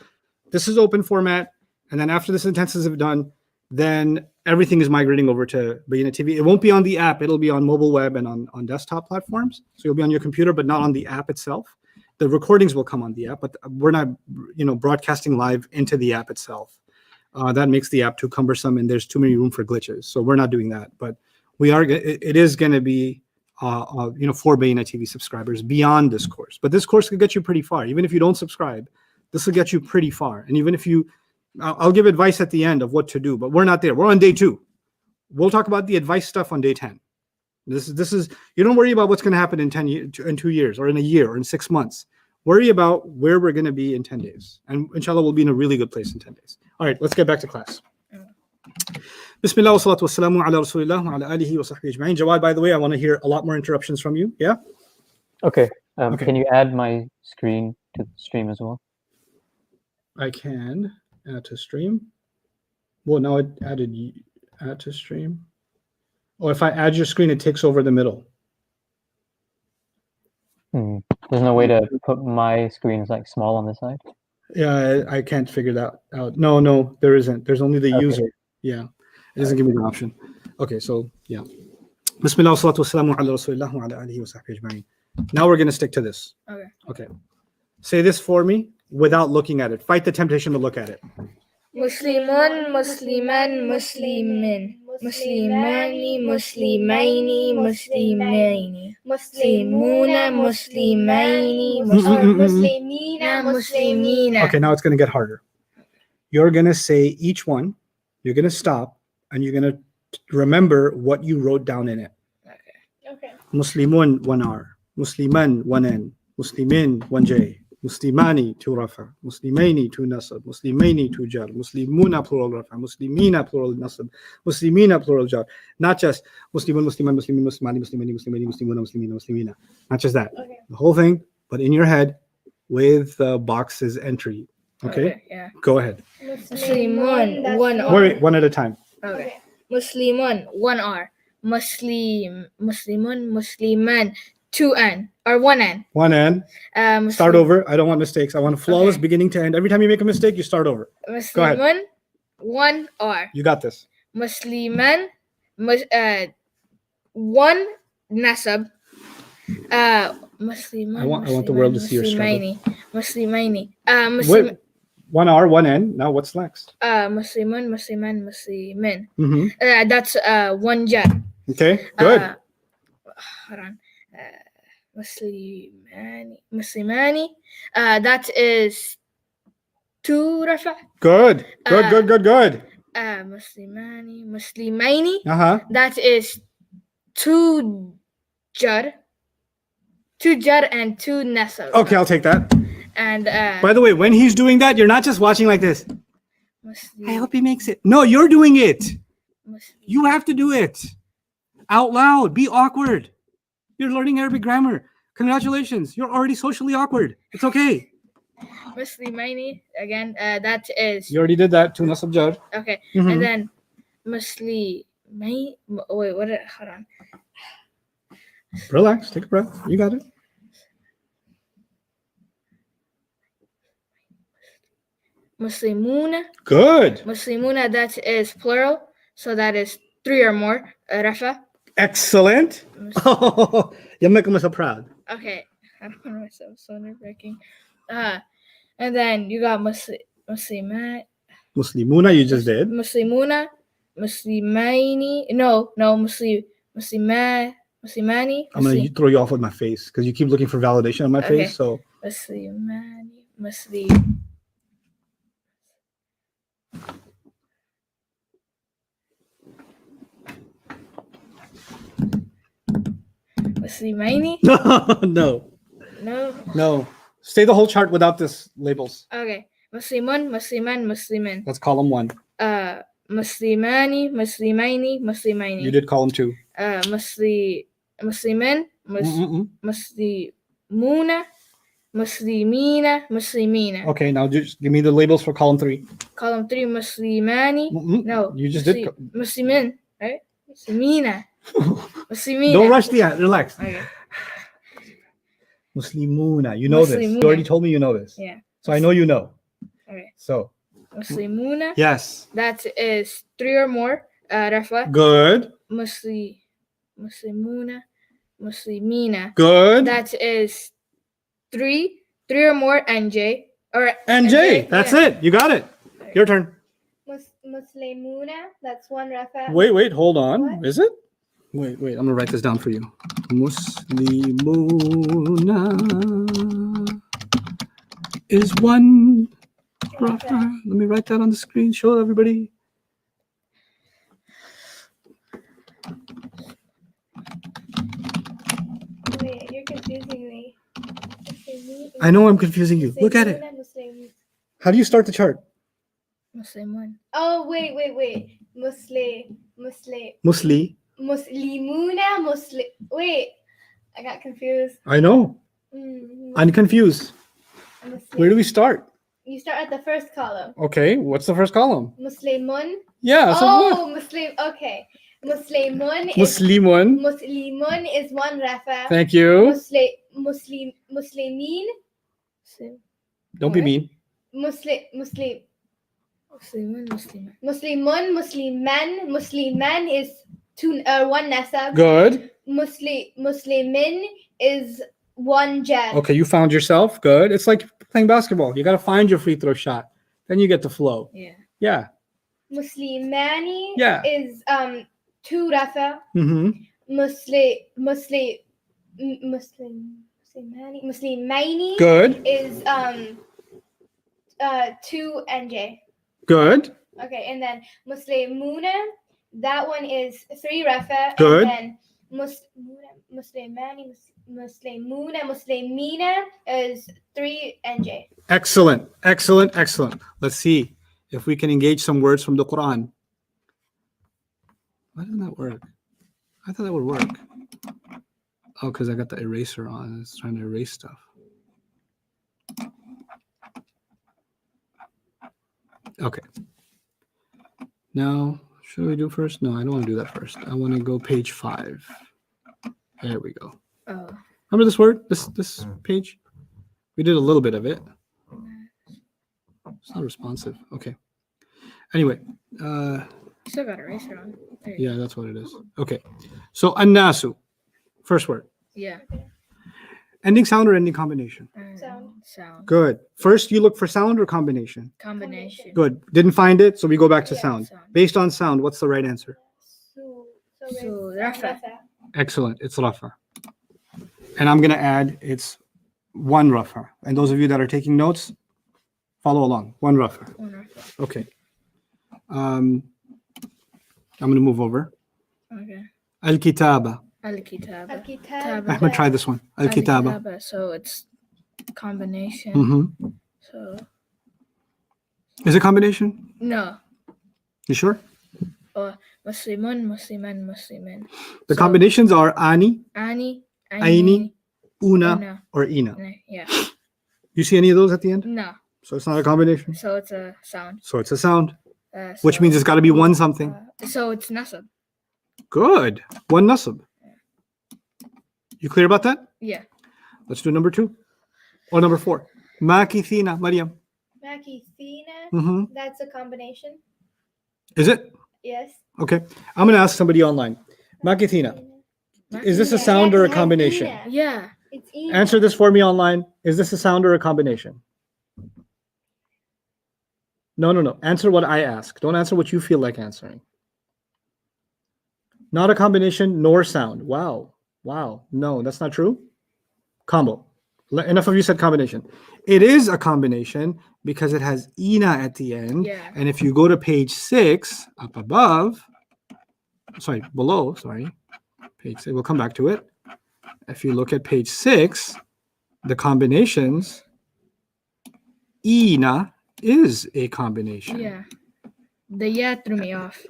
This is open format. And then after this intensive is done, then everything is migrating over to Bayyinah TV. It won't be on the app. It'll be on mobile web and on desktop platforms. So you'll be on your computer, but not on the app itself. The recordings will come on the app, but we're not, broadcasting live into the app itself. That makes the app too cumbersome, and there's too many room for glitches. So we're not doing that. But it is going to be, for Bayyinah TV subscribers beyond this course. But this course could get you pretty far. Even if you don't subscribe, this will get you pretty far. And even if I'll give advice at the end of what to do, but we're not there. We're on day 2. We'll talk about the advice stuff on day 10. This is you don't worry about what's going to happen in 2 years or in a year or in 6 months. Worry about where we're going to be in 10 days. And inshallah, we'll be in a really good place in 10 days. All right, let's get back to class. Bismillah wa salatu wa salamu ala rasulillah wa ala alihi wa sahbihi ajma'in. Jawad, by the way, I want to hear a lot more interruptions from you. Yeah? Okay. Okay. Can you add my screen to the stream as well? I can add to stream. Well, now it added add to stream. Or if I add your screen, it takes over the middle. There's no way to put my screens like small on the side? Yeah, I can't figure that out. No, there isn't. There's only the user. Yeah, it doesn't give me the option. Okay, so yeah. Bismillah wa salatu wa salamu ala rasulillah wa ala alihi wa sahbihi ajma'in. Now we're going to stick to this. Okay. Say this for me without looking at it. Fight the temptation to look at it. Muslimun, Musliman, Muslimin. Muslimani, Muslimaini, Muslimaini. Muslimuna, Muslimaini, Muslimina, Muslimina. Okay, now it's going to get harder. You're going to say each one. You're going to stop, and you're going to remember what you wrote down in it. Okay. Muslimun, 1 R. Musliman, 1 N. Muslimin, 1 J. Muslimani, 2 Rafa. Muslimaini, 2 Nasab. Muslimaini, 2 Jar. Muslimuna, plural Rafa. Muslimina, plural Nasab. Muslimina, plural Jar. Not just Muslimun, Musliman, Muslimin, Muslimani, Muslimani, Muslimani, Muslimuna, Muslimina, Muslimina. Not just that. Okay. The whole thing, but in your head with the box's entry. Okay? Yeah. Go ahead. Muslimun, 1 R. Wait, one at a time. Okay. Muslimun, 1 R. Muslimun, Musliman, 2 N or 1 N. 1 N. Start over. I don't want mistakes. I want a flawless beginning to end. Every time you make a mistake, you start over. Go ahead. Muslimun, 1 R. You got this. Musliman, 1 Nasab. Musliman. I want the world to see your struggle. Muslimaini. Wait, 1 R, 1 N. Now what's next? Muslimun, Musliman, Muslimin. Mm-hmm. That's 1 Jar. Okay, good. Hold on. Muslimani. That is 2 rafa. Good. Good. Good. Good. Good. Muslimaini. Uh-huh. That is 2 jar. 2 jar and 2 nasab. Okay, I'll take that. And By the way, when he's doing that, you're not just watching like this. Muslim, I hope he makes it. No, you're doing it. Muslim. You have to do it out loud. Be awkward. You're learning Arabic grammar. Congratulations. You're already socially awkward. It's okay. Muslimaini again. That is You already did that. 2 nasab jar. okay. Mhm. And then Muslimai. Wait, what? Hold on. Relax. Take a breath. You got it. Muslimuna. Good. Muslimuna. That is plural. So that is 3 or more. Rafa. Excellent. Oh, you make me so proud. Okay. I don't know myself. So nerve-wracking. And then you got Muslimat. Muslimuna, you just did. Muslimuna, Muslimaini. No, Muslimani. I'm going to throw you off with my face because you keep looking for validation on my Okay. face. So Muslimani. Muslimaini. no. No. Stay the whole chart without this labels. Okay. Muslimun, Musliman, Muslimin. That's column 1. Muslimani, Muslimaini, Muslimaini. You did column 2. Muslimin, Muslimuna, Muslimina, Muslimina. Okay, now just give me the labels for column 3. Column 3, Muslimani. No. You just did. Muslimin, right? Muslimina. Muslimina. Don't rush the end. Relax. Okay. Muslimuna. You know this. You Muslimuna. already told me you know this. Yeah. So I know you know. Okay. So. Muslimuna. Yes. That is 3 or more. Rafa. Good. Muslimuna. Muslimina. Good. That is 3 or more. NJ. Or NJ. That's it. You got it. Your turn. Muslimuna, that's 1 rafa. Wait. Hold on. What? Is it? Wait. I'm going to write this down for you. Muslimuna is 1 rafa. Let me write that on the screen. Show everybody. Wait, you're confusing me. I know I'm confusing you. Look at it. How do you start the chart? Muslimun. Oh, wait. Muslimuna, Wait, I got confused. I know. I'm confused. Where do we start? You start at the first column. Okay, what's the first column? Muslimun. Yeah. So what? Muslim. Okay. Muslimun is 1 rafa. Thank you. Muslimin. Don't be mean. Muslimun. Musliman is 1 nasab. Good. Muslimin is 1 jar. Okay, you found yourself. Good. It's like playing basketball. You got to find your free throw shot. Then you get the flow. Yeah. Muslimani Yeah. is 2 rafa. Mm-hmm. Muslimaini Good. is 2 NJ. Good. Okay, and then Muslimuna, that one is 3 rafa. Good. And then Muslimina is 3 NJ. Excellent. Let's see if we can engage some words from the Quran. Why doesn't that work? I thought that would work. Oh, because I got the eraser on. It's trying to erase stuff. Okay. Now, should we do first? No, I don't want to do that first. I want to go page 5. There we go. Oh. Remember this word? This page? We did a little bit of it. It's not responsive. Okay. Anyway. Still got eraser on. There you Yeah, that's what it is. Okay. So, annasu. First word. Yeah. Ending sound or ending combination? Sound. Good. First, you look for sound or combination? Combination. Good. Didn't find it, so we go back to Yeah, sound. sound. Based on sound, what's the right answer? So So, it's rafa. Excellent. It's rafa. And I'm going to add it's one rafa. And those of you that are taking notes, follow along. One rafa. Okay. I'm going to move over. Okay. Al-kitaba. Al-kitaba. Al-kitab. Ahmed, try this one. Al-kitaba. Al-kitaba. So it's combination. Mm-hmm. So Is it combination? no. You sure? Muslimun, Musliman, Muslimin. The So, combinations are ani, Ani, aini, una, Una. or ina. Yeah. You see any of those at the end? No. So it's not a combination. So it's a sound. So it's a sound, So, which means it's got to be one something. so it's nasab. Good. One nasab. You clear about that? Yeah. Let's do number 2 or number 4. Makithina, Maryam. Makithina. Mm-hmm. That's a combination. Is it? Yes. Okay. I'm going to ask somebody online. Makithina. Is this a sound or a combination? Yeah. It's Ina. Answer this for me online. Is this a sound or a combination? No. Answer what I ask. Don't answer what you feel like answering. Not a combination nor sound. Wow. No, that's not true. Combo. Enough of you said combination. It is a combination because it has ina at the end. Yeah. And if you go to page 6 up above, below, page 6, we'll come back to it. If you look at page 6, the combinations, ina is a combination. Yeah. The ya threw me off.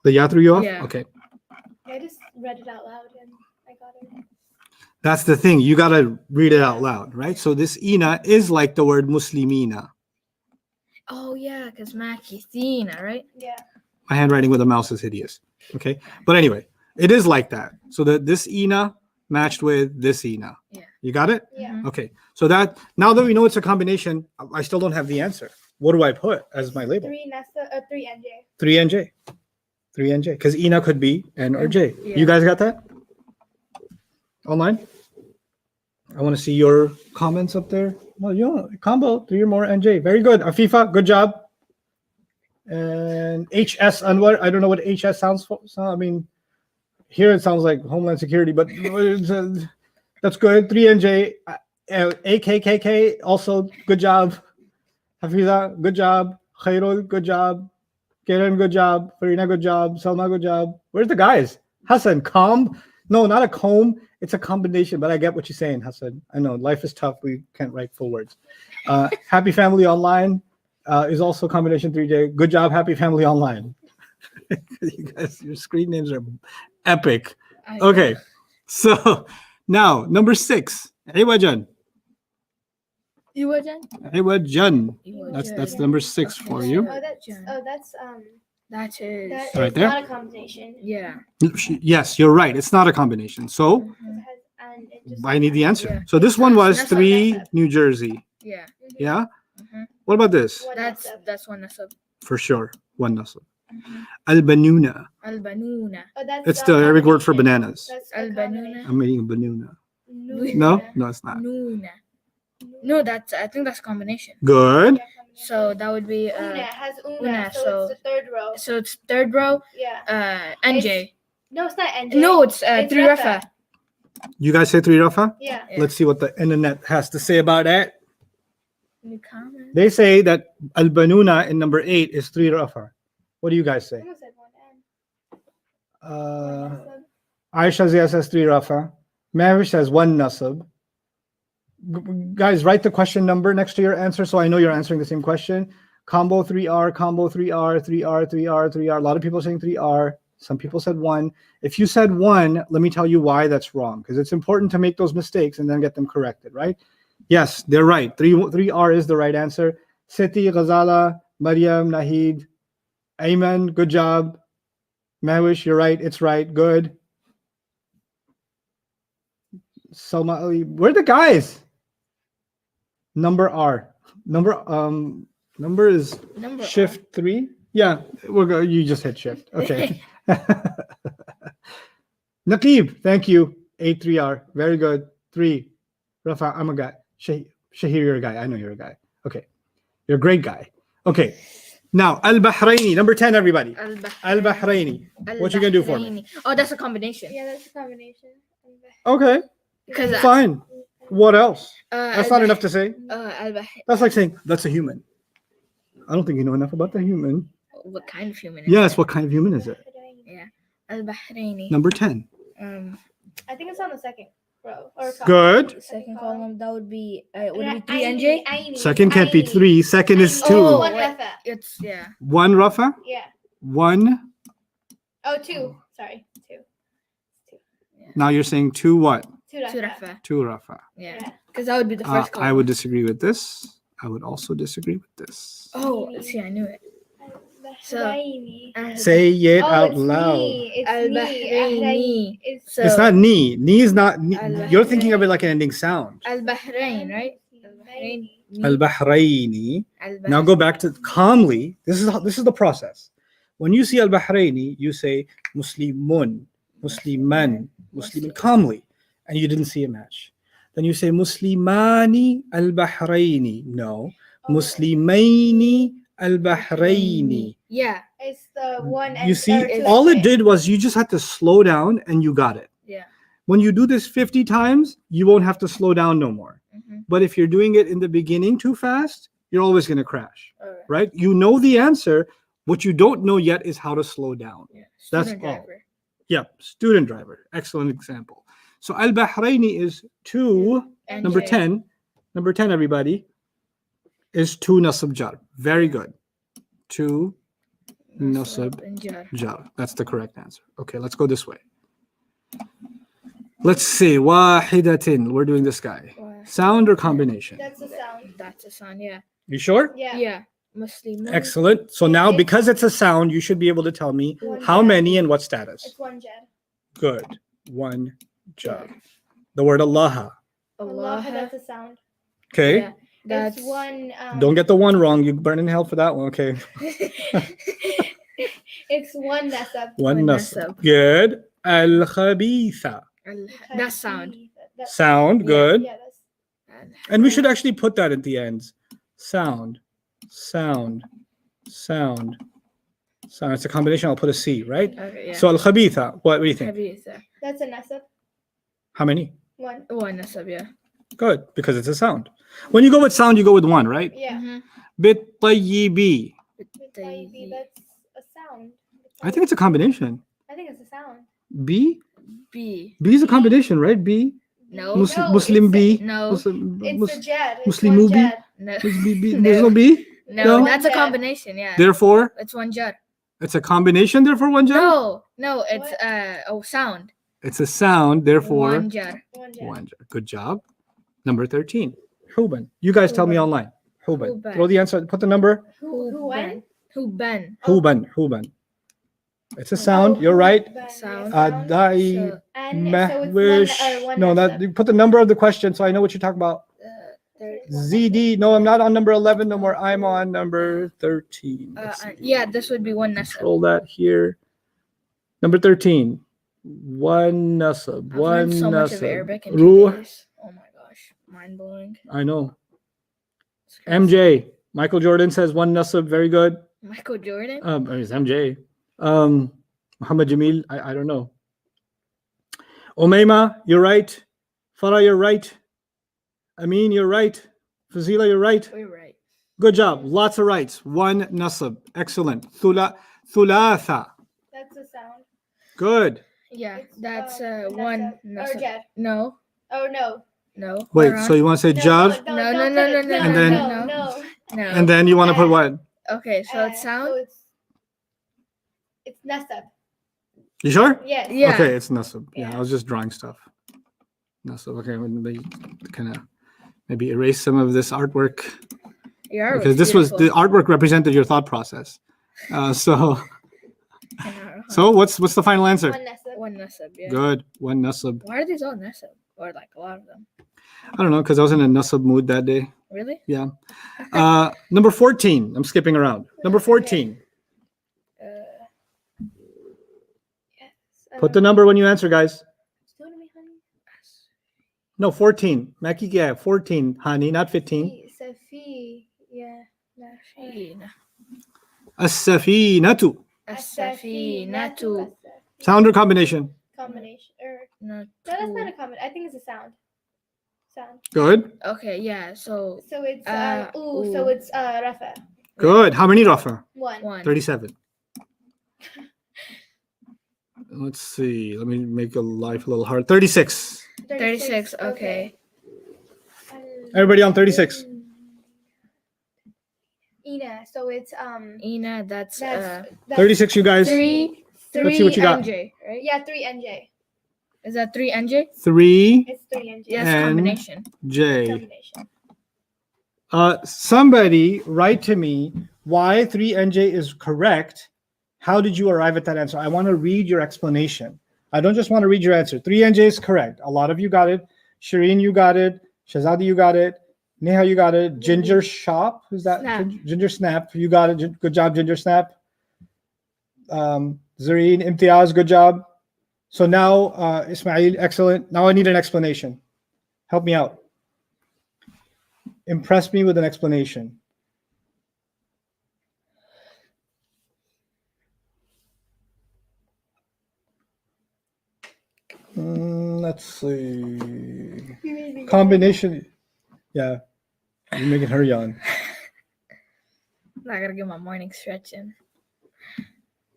The ya threw you off? Yeah. Okay. I just read it out loud and I got it. That's the thing. You got to read it out loud, right? So this ina is like the word muslimina. Oh yeah, because Makithina, right? Yeah. My handwriting with a mouse is hideous. Okay. But anyway, it is like that. So that this ina matched with this ina. Yeah. You got it? Yeah. Mhm. Okay. So that now that we know it's a combination, I still don't have the answer. What do I put as my label? 3 Nasa, 3 NJ. 3 NJ. 3 NJ. Because ina could be N or J. Yeah. You guys got that? Online? I want to see your comments up there. Well, combo 3 or more NJ. Very good. Afifa, good job. And HS Anwar. I don't know what HS stands for. So, I mean, here it sounds like Homeland Security, but that's good. 3 NJ. AKKK, also good job. Hafiza, good job. Khairul, good job. Karen, good job. Farina, good job. Salma, good job. Where's the guys? Hassan, comb? No, not a comb. It's a combination, but I get what you're saying, Hassan. I know life is tough. We can't write full words. Happy Family Online is also combination 3J. Good job, Happy Family Online. You guys, your screen names are epic. Okay, so now number 6. Iwajan. Iwajan. That's number 6 for you. Oh, that's That is. that Right is there? not a combination. Yeah. Yes, you're right. It's not a combination. So It has and it just I need the answer. Yeah. So this one was That's 3 what New Jersey. Yeah. Yeah. Mhm. What about this? What That's Nasab? that's one nasab. For sure, one nasab. Al-banuna. Al-banuna. Oh, that's It's the Arabic word for combination. bananas. That's Al-banuna. I'm eating a banuna. Nuna. No, it's not. Nuna. No, I think that's combination. Good. So that would be Una has una, una, so, so- it's the third row. so it's third row. Yeah. NJ. No, it's not NJ. No, it's It's 3 Rafa. Rafa. You guys say 3 Rafa? Yeah. Yeah. Let's see what the internet has to say about that. Any comments? They say that al-banuna in number 8 is 3 Rafa. What do you guys say? Someone said one N. Aisha Zia says 3 Rafa. Mavish says 1 nasab. Guys, write the question number next to your answer so I know you're answering the same question. Combo 3R, combo 3R, 3R, 3R, 3R. A lot of people are saying 3R. Some people said 1. If you said 1, let me tell you why that's wrong, because it's important to make those mistakes and then get them corrected, right? Yes, they're right. 3R is the right answer. Siti, Ghazala, Maryam, Nahid, Ayman, good job. Mawish, you're right. It's right. Good. Salma Ali, where are the guys? Number R. Number is Number shift 3. Yeah, you just hit shift. Okay. Naqib, thank you. 8-3R. Very good. 3. Rafa, I'm a guy. Shahir, you're a guy. I know you're a guy. Okay. You're a great guy. Okay. Now, Al-Bahraini. Number 10, everybody. Al-Bahraini. What you gonna do for me? Oh, that's a combination. Yeah, that's a combination. Okay. Because Fine. What else? That's not enough to say. al-bahr. That's like saying that's a human. I don't think you know enough about the human. What kind of human is Yes, it? what kind of human is it? Yeah. Al-Bahraini. Number 10. I think it's on the second row. Or column. Good. The second column, that would be 3 NJ? Second can't be 3. Second is 2. Oh, One wait. rafa. It's, yeah. 1 rafa. Yeah. 1. Oh, 2. Sorry. 2. Now you're saying 2 what? 2 2 rafa. rafa. 2 rafa. Yeah. Because that would be the first column. I would disagree with this. I would also disagree with this. Oh, see, I knew it. So, Say it Oh, out it's loud. me. It's Al-Bahraini. me. It's So, It's not ni. Ni is not. Ni. Al-Bahrain. You're thinking of it like an ending sound. Al-Bahrain, right? Al-Bahrain. Al-Bahraini. Al-Bahrain. Now go back to calmly. This is the process. When you see al-Bahraini, you say Muslimun, Musliman, Muslimin calmly, and you didn't see a match. Then you say Muslimani al-Bahraini. No, Muslimaini al-Bahraini. Yeah. It's the one. You see, or 2 all and it did was you just had to slow down and you got it. Yeah. When you do this 50 times, you won't have to slow down no more. Mm-hmm. But if you're doing it in the beginning too fast, you're always going to crash, All right. right? You know the answer. What you don't know yet is how to slow down. Yeah. That's Student all. driver. Yep, student driver. Excellent example. So al-Bahraini is 2. NJ. Number 10. Number 10, everybody, is 2 nasab jar. Very good. 2 nasab and jar. jar. That's the correct answer. Okay, let's go this way. Let's see. Wahidatin. We're doing this guy. Sound or combination? That's a sound. That's a sound, yeah. You sure? Yeah. Yeah. Muslim. Excellent. So now, because it's a sound, you should be able to tell me how many and what status. It's 1 jar. Good. 1 jar. The word Allah. Allah. That's a sound. Okay. Yeah. That's It's 1. Don't get the 1 wrong. You burn in hell for that one. Okay. It's 1 nasab. 1 One nasab. nasab. Good. Al-khabitha. That sound. Sound. Good. Yeah, that's And we should actually put that at the ends. Sound. Sound. Sound. Sound. It's a combination. I'll put a C, right? Okay, yeah. So al-khabitha. What do you think? Khabitha. that's a nasab. How many? 1. One nasab, yeah. Good. Because it's a sound. When you go with sound, you go with 1, right? Yeah. Mm-hmm. Bit-tayyibi. Maybe that's a sound. I think it's a combination. I think it's a sound. B? B. B is a combination, right? B? No. No, Muslim it's B? No. Muslim, It's a jar. It's Muslim 1 B? jar. No. B? There's no B? No, No? that's a One jar. combination, yeah. Therefore, It's 1 jar. it's a combination, therefore 1 jar? No, it's What? sound. It's a sound, therefore 1 jar. 1 jar. 1 jar. Good job. Number 13. Huban. You guys tell me Huban. online. Huban. Huban. Throw the answer. Put the number. Who when? Huban. Huban. Huban. It's a sound. You're right. Sound. Adai. So, And so Mahwish. it's 1 No, nasab. that you put the number of the question so I know what you're talking about. ZD. No, I'm not on number 11 no more. I'm on number 13. Let's see. yeah, this would be 1 nasab. Control that here. Number 13. 1 nasab. I've 1 learned so much of nasab. Arabic in Ruh. 2 days. Oh my gosh, mind blowing. I know. MJ. Michael Jordan says 1 nasab. Very good. Michael Jordan. It's MJ. Muhammad Jamil. I don't know. Umayma, you're right. Farah, you're right. Amin, you're right. Fazila, you're right. We're right. Good job. Lots of rights. 1 nasab. Excellent. Thulatha. That's a sound. Good. Yeah, It's, that's nasab. 1 Or nasab. jar. No, Oh no. no. Wait, Hold so on. you want to say No, jar? don't No, put no, it. no, no, And then- no. No. And then you want to put what? Okay, so it's sound. So it's nasab. You sure? Yes. Yeah. Okay, it's nasab. Yeah, Yeah. I was just drawing stuff. Nasab. Okay, maybe kind of maybe erase some of this artwork Your art because this was the beautiful. artwork represented your thought process. So And what's the final answer? 1 nasab. 1 nasab, yeah. Good. 1 nasab. Why are these all nasab? Or like a lot of them? I don't know because I was in a nasab mood that day. Really? Yeah. Number 14. I'm skipping around. Number 14. Yes. Put the number when you answer, guys. Do it to me, honey. No, 14. Maki, yeah, 14, honey, not 15. Safi. Yeah. As-safinatu. As-safinatu. Sound or combination? Combination. Not No, that's two. not a comment. I think it's a sound. Sound. Good. Okay, yeah. So So it's ooh. so it's rafa. Good. How many rafa? One. 37. Let's see. Let me make your life a little hard. 36. 36. Okay. Everybody on 36. Ina. So it's Ina, that's 36, you guys. three. Let's see what you got. NJ, right? Yeah, 3 NJ. Is that 3 NJ? 3 It's 3 NJ. Yes, N- combination. J. Combination. Somebody write to me why 3NJ is correct. How did you arrive at that answer? I want to read your explanation. I don't just want to read your answer. 3NJ is correct. A lot of you got it. Shireen, you got it. Shazadi, you got it. Neha, you got it. Ginger Shop, who's that? Snap. Ginger Snap, you got it. Good job, Ginger Snap. Zareen, Imtiaz, good job. So now, Ismail, excellent. Now I need an explanation. Help me out. Impress me with an explanation. Let's see. Combination. Yeah. You're making her yawn. I gotta get my morning stretch in.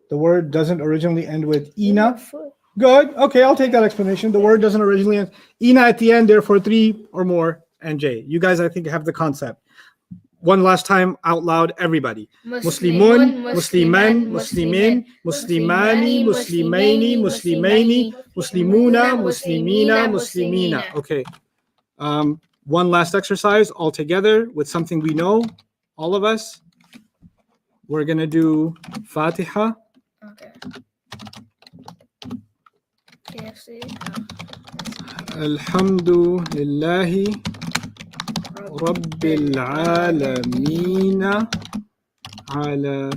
The word doesn't originally end with Ina. Good. Okay, I'll take that explanation. The word doesn't originally end Ina at the end, therefore 3 or more NJ. You guys, I think, have the concept. One last time out loud, everybody. Muslimun, Musliman, Muslimin, Muslimani, Muslimaini, Muslimaini, Muslimuna, Muslimina, Muslimina. Okay. One last exercise all together with something we know, all of us. We're going to do Fatiha. Okay. KFC. Alhamdulillahi Rabbil Alameen Ala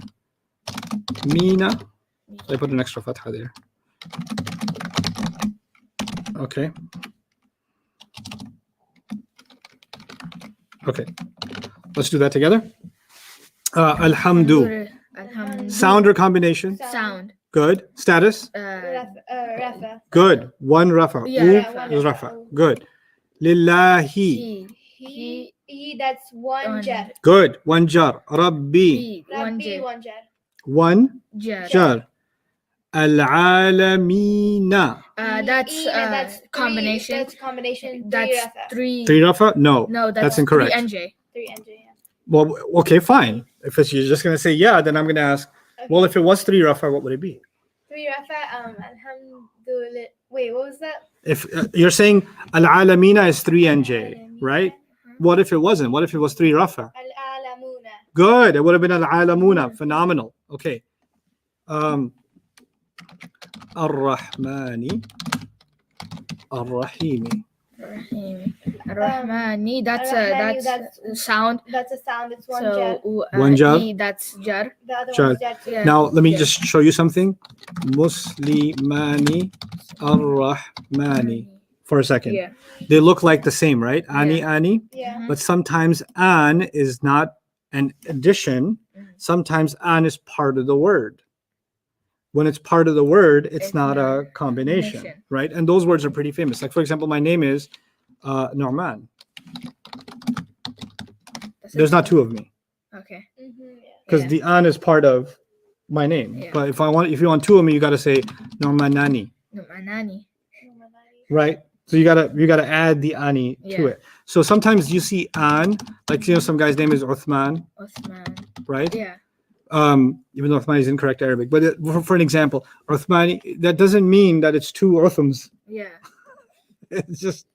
Mina. I put an extra fatha there. Okay. Okay. Let's do that together. Alhamdu. Sound or combination? Sound. Good. Status? Rafa. Good. One rafa. Yeah, rafa. Is rafa. Good. Lillahi. He that's one jar. Good. One jar. Rabbi. Rabbi one jar. One Jar. jar. Al-alamina. That's combination. That's combination. That's Rafa. 3. 3 rafa? No. No, that's incorrect. 3 NJ. 3 NJ. Yeah. Well, okay, fine. If you're just going to say yeah, then I'm going to ask, well, if it was 3 rafa, what would it be? 3 Rafa. Alhamdulillah. Wait, what was that? If you're saying al-alamina is 3 NJ, right? What if it wasn't? What if it was 3 rafa? Al-alamuna. Good. It would have been al-alamuna. Phenomenal. Okay. Ar-Rahmani. Ar-Rahimi. Rahmani. That's Ar-Rahmani, that's sound. That's a sound. It's one jar. So One jar. That's jar. The other Jar. one's jar too. Yeah. Now, let me just show you something. Muslimani Ar-Rahmani. For a second. Yeah. They look like the same, right? Ani, Yeah. Ani. Yeah. But sometimes an is not an addition. Sometimes an is part of the word. When it's part of the word, it's not a combination, combination. right? And those words are pretty famous. Like, for example, my name is Nouman. There's not 2 of me Okay. Yeah. because Yeah. the an is part of my name. Yeah. But if you want 2 of me, you got to say Noumanani, Numanani. right? So you gotta add the ani to Yeah. it. So sometimes you see an, like some guy's name is Uthman, Uthman. right? Yeah. Even though Uthman is incorrect Arabic, but for an example, Uthmani, that doesn't mean that it's 2 Uthms. Yeah. It's just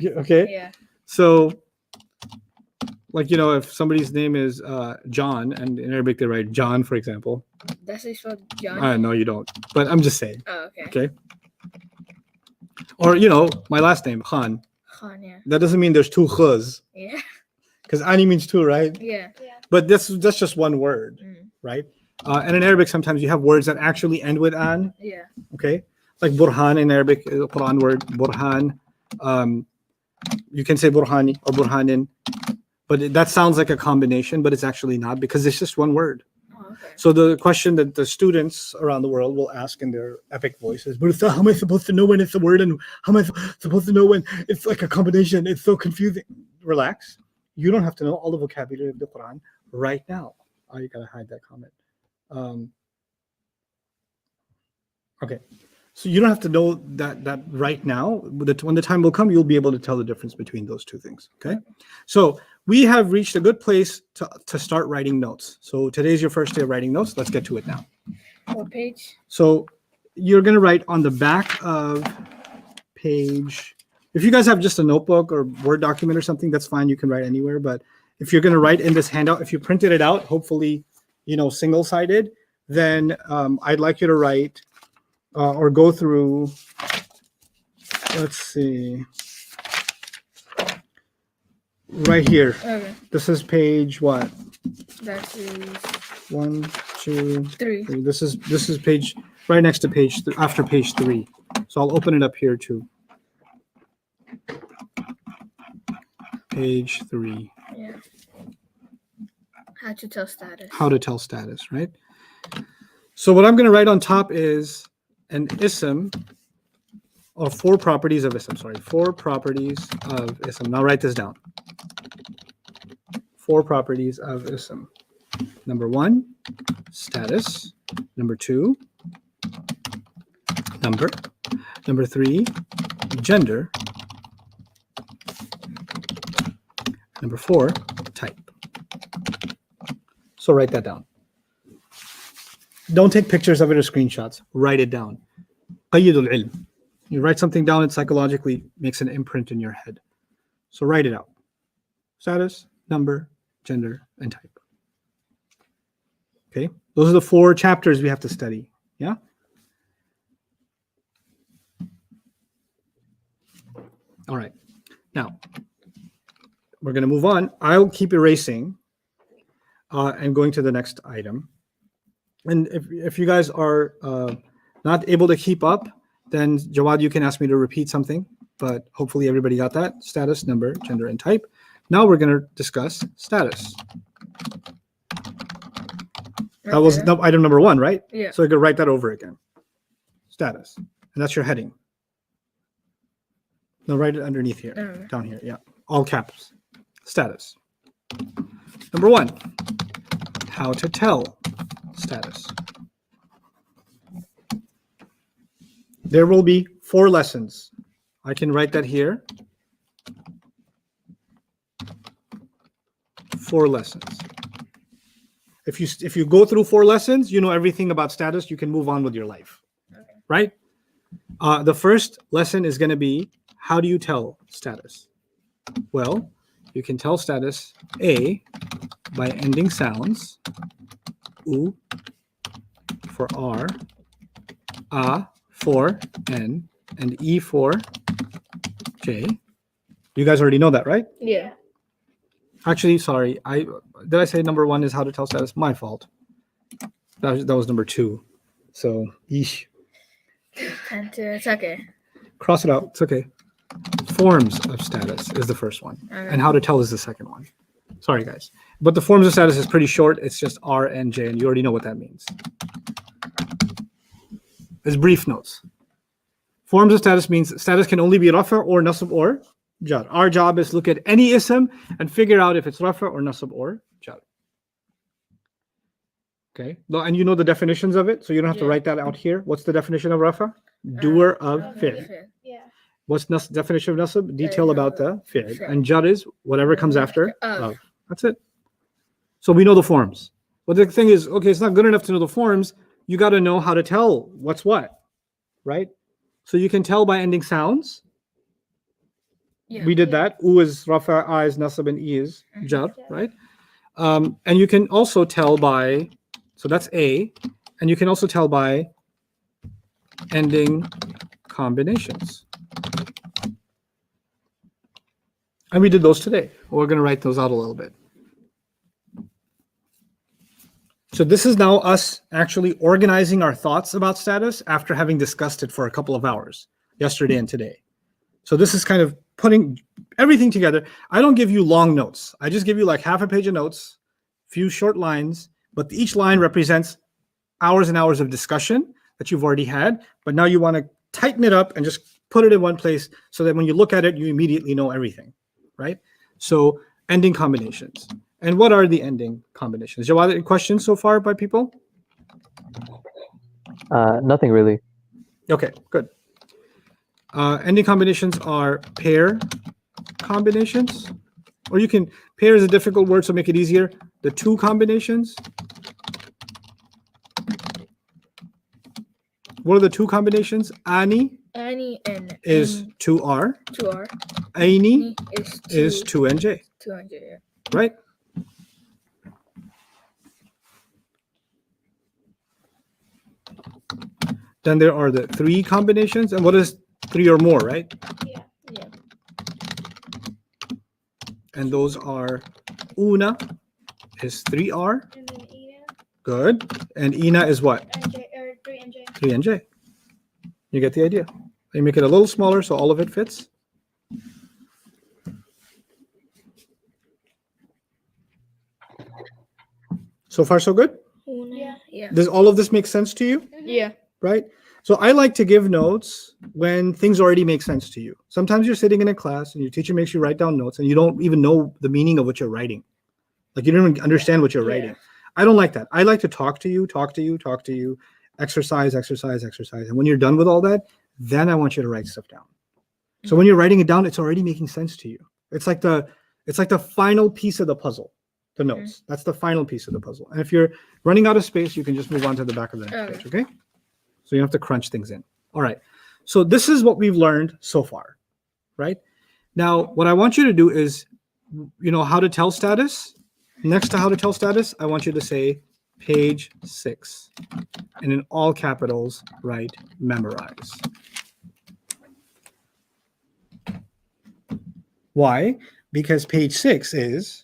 okay. Yeah. So, like if somebody's name is John, and in Arabic they write John, for example. That's it for John. No, you don't. But I'm just saying. Oh, okay. Okay. Or my last name Khan. Khan. Yeah. That doesn't mean there's 2 khuz, Yeah. because ani means 2, right? Yeah. But that's just one word, right? And in Arabic, sometimes you have words that actually end with an. Yeah. Okay, like burhan in Arabic is a Quran word. Burhan. You can say burhani or burhanin, but that sounds like a combination, but it's actually not because it's just one word. Okay. So the question that the students around the world will ask in their epic voices, but how am I supposed to know when it's a word and how am I supposed to know when it's like a combination? It's so confusing. Relax. You don't have to know all the vocabulary of the Quran right now. Oh, you gotta hide that comment. Okay. So you don't have to know that right now. When the time will come, you'll be able to tell the difference between those two things. Okay. So we have reached a good place to start writing notes. So today's your first day of writing notes. Let's get to it now. What page? So you're going to write on the back of page. If you guys have just a notebook or Word document or something, that's fine. You can write anywhere. But if you're going to write in this handout, if you printed it out, hopefully, single-sided, then I'd like you to write or go through, let's see, right here. Okay. This is page what? That is 1, 2, 3. 3. This is page right next to after page 3. So I'll open it up here too. Page 3. Yeah. How to tell status. How to tell status, right? So what I'm going to write on top is an ism, or 4 properties of ism. Sorry, 4 properties of ism. Now write this down. 4 properties of ism. Number 1, status. Number 2, number. Number 3, gender. Number 4, type. So write that down. Don't take pictures of it or screenshots. Write it down. Qayyidul ilm. You write something down, it psychologically makes an imprint in your head. So write it out. Status, number, gender, and type. Okay? Those are the 4 chapters we have to study. Yeah? All right. Now, we're going to move on. I'll keep erasing and going to the next item. And if you guys are not able to keep up, then Jawad, you can ask me to repeat something, but hopefully everybody got that. Status, number, gender, and type. Now we're going to discuss status. That was item number 1, right? Yeah. So I could write that over again. Status. And that's your heading. No, write it underneath here, down here. Yeah. All caps. Status. Number 1, how to tell status. There will be 4 lessons. I can write that here. 4 lessons. If you go through 4 lessons, you know everything about status, you can move on with your life. Okay. Right? The first lesson is going to be, how do you tell status? Well, you can tell status A by ending sounds. U for R, A for N, and E for J. You guys already know that, right? Yeah. Actually, sorry. Did I say number 1 is how to tell status? My fault. That was number 2. So, yeesh. It's okay. Cross it out. It's okay. Forms of status is the first one. Okay. And how to tell is the second one. Sorry, guys. But the forms of status is pretty short. It's just R and J, and you already know what that means. It's brief notes. Forms of status means status can only be rafa or nasab or jar. Our job is look at any ism and figure out if it's rafa or nasab or jar. Okay. And you know the definitions of it, so you don't have to write that out here. What's the definition of rafa? Doer of fi'l. Yeah. What's definition of nasab? Detail about the fi'l. And jar is whatever comes after of. That's it. So we know the forms. But the thing is, okay, it's not good enough to know the forms. You got to know how to tell what's what, right? So you can tell by ending sounds. Yeah. We did that. U is rafa, A is nasab, and E is jar, right? And you can also tell by, so that's A, and you can also tell by ending combinations. And we did those today. We're going to write those out a little bit. So this is now us actually organizing our thoughts about status after having discussed it for a couple of hours, yesterday and today. So this is kind of putting everything together. I don't give you long notes. I just give you like half a page of notes, few short lines but each line represents hours and hours of discussion that you've already had, but now you want to tighten it up and just put it in one place so that when you look at it, you immediately know everything, right? So ending combinations. And what are the ending combinations? Jawad, any questions so far by people? Nothing really. Okay, good. Ending combinations are pair combinations, or you can, pair is a difficult word, so make it easier. The two combinations. What are the two combinations? Ani Ani and is 2R. 2R. Aini is 2NJ, 200. Yeah. right? Then there are the three combinations. And what is three or more, right? Yeah. Yeah. And those are Una is 3R. And then Ina Good. And Ina is what? and J, or 3 and J. 3NJ. You get the idea. You make it a little smaller so all of it fits. So far, so good? Yeah. Yeah. Does all of this make sense to you? Yeah. Right? So I like to give notes when things already make sense to you. Sometimes you're sitting in a class and your teacher makes you write down notes and you don't even know the meaning of what you're writing. Like you don't even understand what you're writing. I don't like that. I like to talk to you, exercise. And when you're done with all that, then I want you to write stuff down. So when you're writing it down, it's already making sense to you. It's like the final piece of the puzzle, the notes. That's the final piece of the puzzle. And if you're running out of space, you can just move on to the back of the next page, okay? So you don't have to crunch things in. All right. So this is what we've learned so far, right? Now, what I want you to do is, you know, how to tell status. Next to how to tell status, I want you to say page 6. And in all capitals, write memorize. Why? Because page 6 is,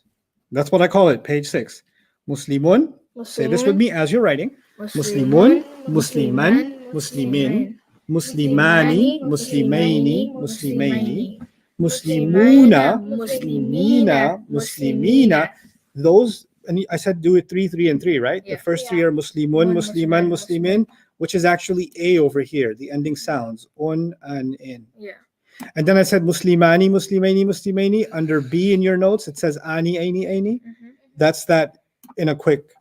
that's what I call it, page 6. Muslimun. Say this with me as you're writing. Muslimun, Musliman, Muslimin, Muslimani, Muslimaini, Muslimaini, Muslimuna, Muslimina, Muslimina. Those, and I said do it 3, 3, and 3, right? Yeah. The first three are Muslimun, Musliman, Muslimin, which is actually A over here, the ending sounds, un and in. Yeah. And then I said Muslimani, Muslimaini, Muslimaini. Under B in your notes, it says Ani, Aini, Aini. That's that in a quick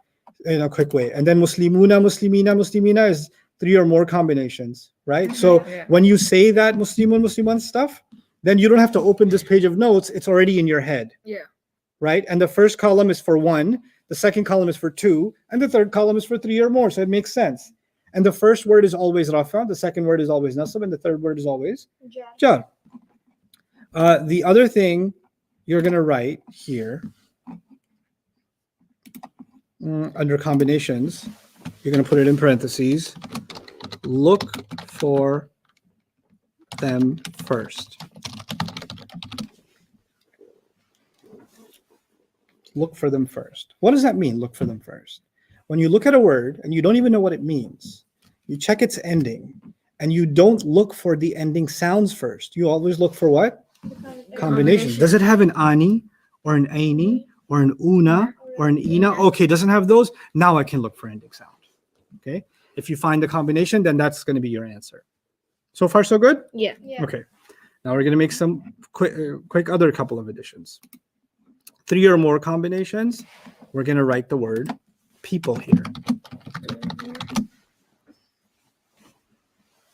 way. And then Muslimuna, Muslimina, Muslimina is 3 or more combinations, right? So when you say that Muslimun, Musliman stuff, then you don't have to open this page of notes. It's already in your head. Yeah. Right? And the first column is for 1, the second column is for 2, and the third column is for 3 or more. So it makes sense. And the first word is always Rafa, the second word is always Nasab, and the third word is always Jar. The other thing you're going to write here under combinations, you're going to put it in parentheses. Look for them first. Look for them first. What does that mean, look for them first? When you look at a word and you don't even know what it means, you check its ending, and you don't look for the ending sounds first. You always look for what? Combination. Does it have an ani, or an aini, or an una, or an ina? Okay, doesn't have those. Now I can look for ending sound. Okay. If you find the combination, then that's going to be your answer. So far, so good? Yeah. Okay. Now we're going to make some quick other couple of additions. 3 or more combinations. We're going to write the word people here.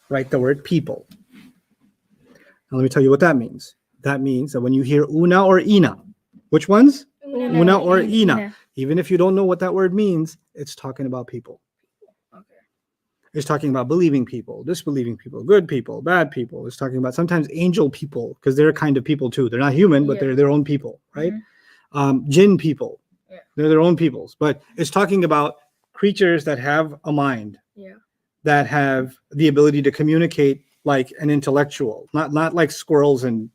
Write the word people. Now let me tell you what that means. That means that when you hear una or ina, which ones? Una or ina. Even if you don't know what that word means, it's talking about people. Okay. It's talking about believing people, disbelieving people, good people, bad people. It's talking about sometimes angel people, because they're kind of people too. They're not human, but they're their own people, right? Jinn people. Yeah. They're their own peoples. But it's talking about creatures that have a mind. Yeah. That have the ability to communicate like an intellectual, not like squirrels and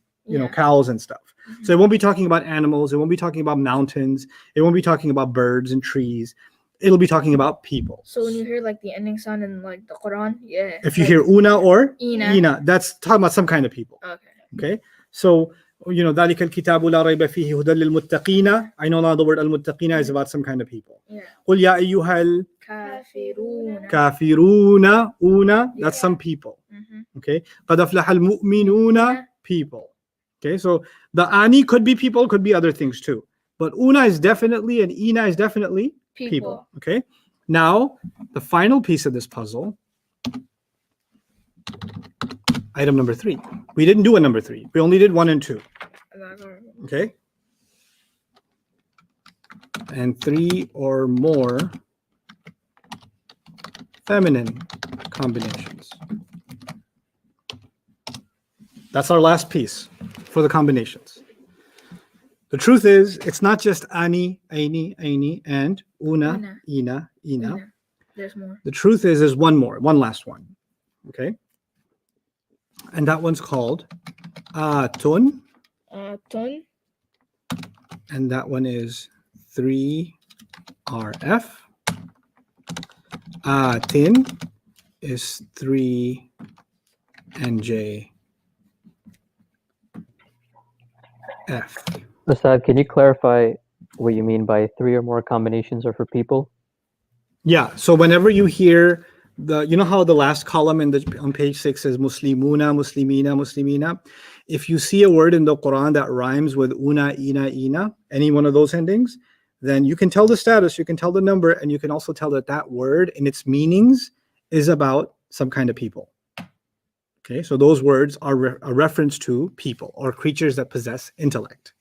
cows and stuff. So it won't be talking about animals. It won't be talking about mountains. It won't be talking about birds and trees. It'll be talking about people. So when you hear like the ending sound in like the Quran, If you hear una or ina, that's talking about some kind of people. Okay. Okay. So ذَلِكَ الْكِتَابُ لَا رَيْبَ فِيهِ هُدًى لِلْمُتَّقِينَ. I know now the word al-muttaqina is about some kind of people. Yeah. قُلْ يَا أَيُّهَا Kafiruna. الْكَافِرُونَ. Una, that's some people. Okay. قَدْ أَفْلَحَ الْمُؤْمِنُونَ. People. Okay. So the ani could be people, could be other things too. But una is definitely and ina is definitely people. Okay. Now, the final piece of this puzzle, item number 3. We didn't do a number 3. We only did 1 and 2. Okay. And 3 or more feminine combinations. That's our last piece for the combinations. The truth is, it's not just ani, aini, aini, and una, ina, ina. There's more. The truth is, there's one more, one last one. Okay. And that one's called atun. Atun. And that one is 3RF. Atin is 3NJ. F. Ustad, can you clarify what you mean by 3 or more combinations are for people? Yeah. So whenever you hear you know how the last column on page 6 says Muslimuna, Muslimina, Muslimina? If you see a word in the Quran that rhymes with una, ina, any one of those endings, then you can tell the status, you can tell the number, and you can also tell that that word in its meanings is about some kind of people. Okay, so those words are a reference to people or creatures that possess intellect.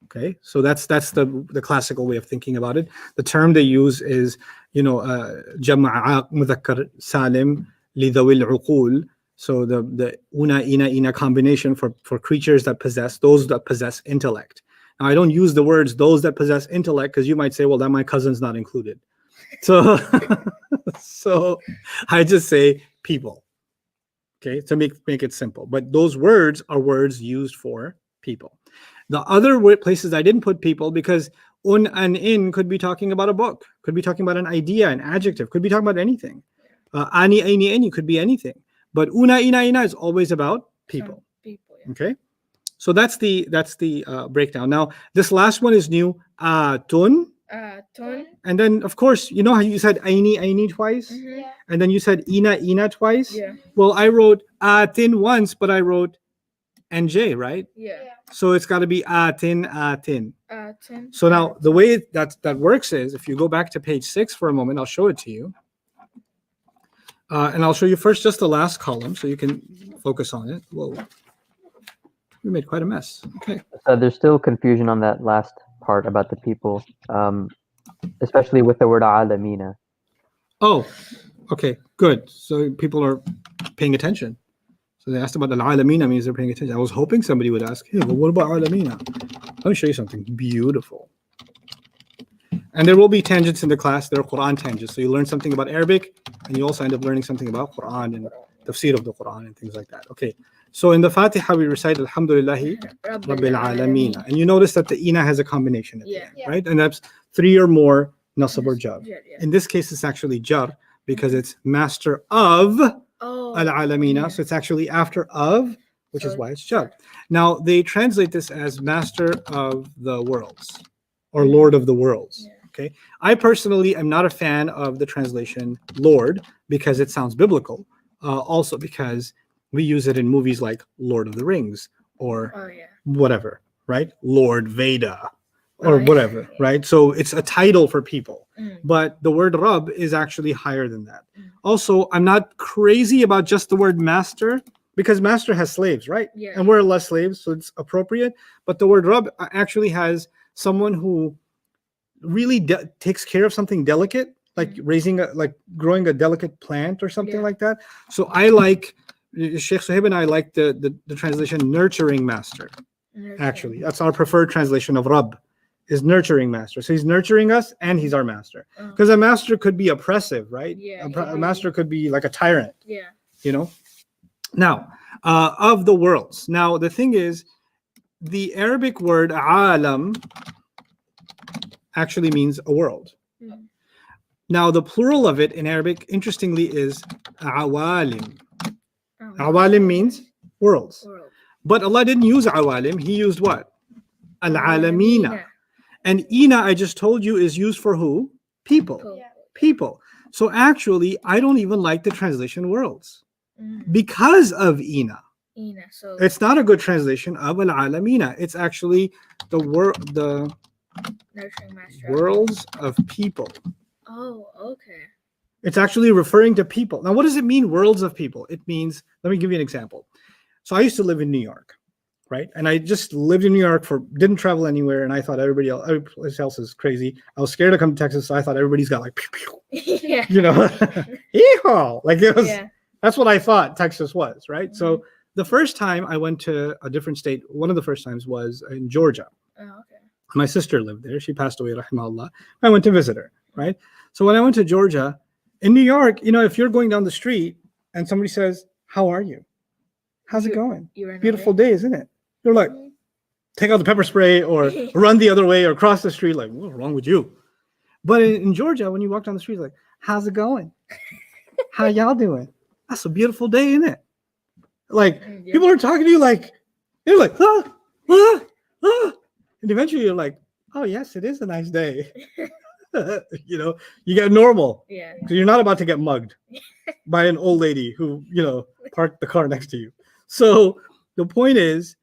Okay, so that's the classical way of thinking about it. The term they use is, jama'a mudhakkar salim li dhawil uqul. So the una, ina combination for creatures that possess intellect. Now I don't use the words those that possess intellect because you might say, well, that my cousin's not included. So so I just say people. Okay, to make it simple. But those words are words used for people. The other places I didn't put people because un and in could be talking about a book, could be talking about an idea, an adjective, could be talking about anything. Ani, aini, any could be anything. But una, ina is always about people. People. Yeah. Okay, so that's the breakdown. Now this last one is new. Atun. Tun. And then of course you know how you said aini twice, Yeah. and then you said ina twice. Yeah. Well, I wrote atin once, but I wrote NJ, right? Yeah. So it's got to be atin. Tun. So now the way that works is, if you go back to page 6 for a moment, I'll show it to you. And I'll show you first just the last column so you can focus on it. Whoa, we made quite a mess. Okay. There's still confusion on that last part about the people, especially with the word alamina. Oh, okay, good. So people are paying attention. So they asked about al-alamina means they're paying attention. I was hoping somebody would ask, hey, well, what about alamina? Let me show you something beautiful. And there will be tangents in the class. There are Quran tangents. So you learn something about Arabic, and you also end up learning something about Quran and tafseer of the Quran and things like that. Okay. So in the Fatiha, we recite Alhamdulillahi Rabbil Alameen. And you notice that the ina has a combination at the end, right? And that's 3 or more nasab or jar. In this case, it's actually jar because it's master of al-alamina. So it's actually after of, which is why it's jar. Now, they translate this as master of the worlds or lord of the worlds. Okay. I personally am not a fan of the translation Lord because it sounds biblical. Also because we use it in movies like Lord of the Rings or whatever, right? Lord Veda or whatever, right? So it's a title for people. But the word Rabb is actually higher than that. Also, I'm not crazy about just the word master because master has slaves, right? Yeah. And we're less slaves, so it's appropriate. But the word Rabb actually has someone who really takes care of something delicate, like growing a delicate plant or something like that. So I like Sheikh Suhaib and I like the translation nurturing master. Actually, that's our preferred translation of Rabb, is nurturing master. So he's nurturing us and he's our master. Because a master could be oppressive, right? A master could be like a tyrant. Yeah. You know. Now, of the worlds. Now the thing is, the Arabic word alam actually means a world. Now, the plural of it in Arabic, interestingly, is awalim. Awalim means worlds. But Allah didn't use awalim. He used what? Al-alamina. And ina, I just told you, is used for who? People. Yeah. People. So actually, I don't even like the translation worlds because of ina. Ina. So It's not a good translation of al-alamina. It's actually the nurturing master. worlds of people. Oh, okay. It's actually referring to people. Now, what does it mean, worlds of people? It means, let me give you an example. So I used to live in New York, right? And I just lived in New York didn't travel anywhere. And I thought everybody else is crazy. I was scared to come to Texas. So I thought everybody's got like, pew, pew, Yeah. you know, yeehaw. Like it was, Yeah. that's what I thought Texas was, right? So the first time I went to a different state, one of the first times was in Georgia. Oh, okay. My sister lived there. She passed away, rahimahullah. I went to visit her, right? So when I went to Georgia, in New York, you know, if you're going down the street and somebody says, "How are you? How's it going? Beautiful day, isn't it?" You're like, take out the pepper spray or run the other way or cross the street. Like, what's wrong with you? But in Georgia, when you walk down the street, like, "How's it going? How y'all doing? That's a beautiful day, isn't it?" Like, people are talking to you like, you're like, ah, ah, ah. And eventually you're like, "Oh, yes, it is a nice day." You know, you get normal. Yeah. So you're not about to get mugged by an old lady who, you know, parked the car next to you. So the point is,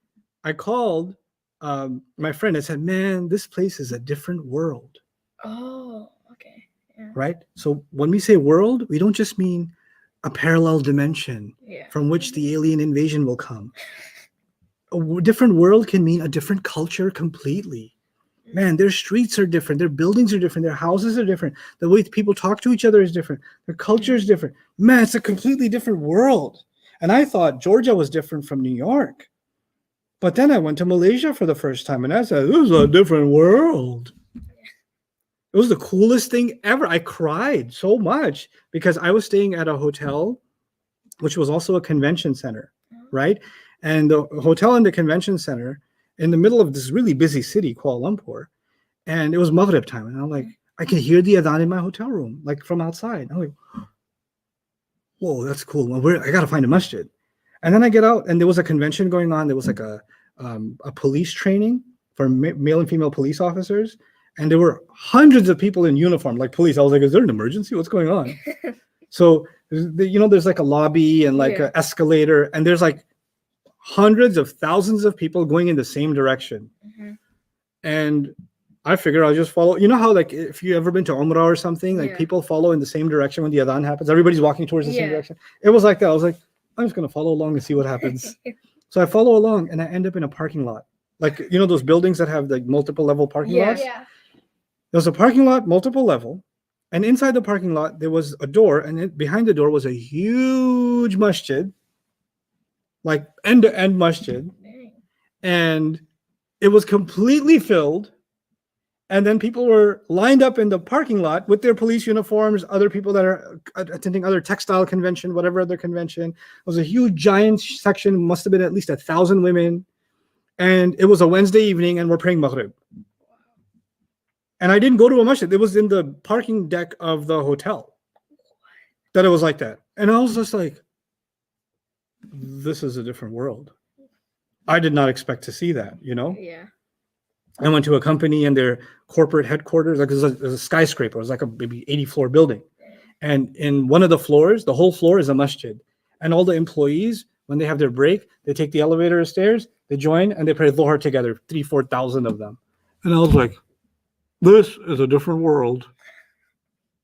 I called my friend and said, "Man, this place is a different world." Oh, okay. Yeah. Right? So when we say world, we don't just mean a parallel dimension Yeah. from which the alien invasion will come. A different world can mean a different culture completely. Man, their streets are different. Their buildings are different. Their houses are different. The way people talk to each other is different. Their culture is different. Man, it's a completely different world. And I thought Georgia was different from New York. But then I went to Malaysia for the first time and I said, "This is a different world." It was the coolest thing ever. I cried so much because I was staying at a hotel, which was also a convention center, right? And the hotel and the convention center in the middle of this really busy city, Kuala Lumpur. And it was Maghrib time. And I'm like, I can hear the adhan in my hotel room, like from outside. I'm like, whoa, that's cool. Well, I got to find a masjid. And then I get out and there was a convention going on. There was like a police training for male and female police officers. And there were hundreds of people in uniform, like police. I was like, is there an emergency? What's going on? So, you know, there's like a lobby and like an escalator. And there's like hundreds of thousands of people going in the same direction. And I figure I'll just follow. You know how, like, if you ever been to Umrah or something, like people follow in the same direction when the adhan happens. Everybody's walking towards the same direction. It was like that. I was like, I'm just going to follow along and see what happens. So I follow along and I end up in a parking lot. Like, you know, those buildings that have like multiple level parking lots? Yeah. There was a parking lot, multiple level. And inside the parking lot, there was a door. And behind the door was a huge masjid. Like end-to-end masjid. And it was completely filled. And then people were lined up in the parking lot with their police uniforms, other people that are attending other textile convention, whatever other convention. It was a huge, giant section, must have been at least 1,000 women. And it was a Wednesday evening and we're praying Maghrib. And I didn't go to a masjid. It was in the parking deck of the hotel that it was like that. And I was just like, this is a different world. I did not expect to see that, you know? Yeah. I went to a company and their corporate headquarters, like it was a skyscraper. It was like a maybe 80-floor building. And in one of the floors, the whole floor is a masjid. And all the employees, when they have their break, they take the elevator or stairs, they join, and they pray Dhuhr together, 4,000 of them. And I was like, this is a different world.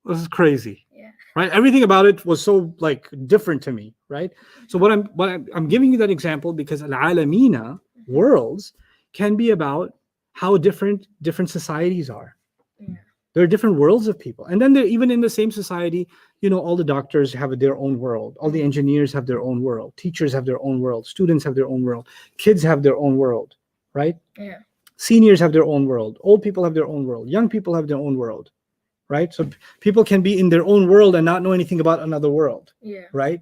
This is crazy. Yeah. Right? Everything about it was so like different to me, right? So what I'm giving you that example because al-alamina, worlds, can be about how different societies are. Yeah. There are different worlds of people. And then even in the same society, you know, all the doctors have their own world. All the engineers have their own world. Teachers have their own world. Students have their own world. Kids have their own world, right? Yeah. Seniors have their own world. Old people have their own world. Young people have their own world, right? So people can be in their own world and not know anything about another world, Yeah. right?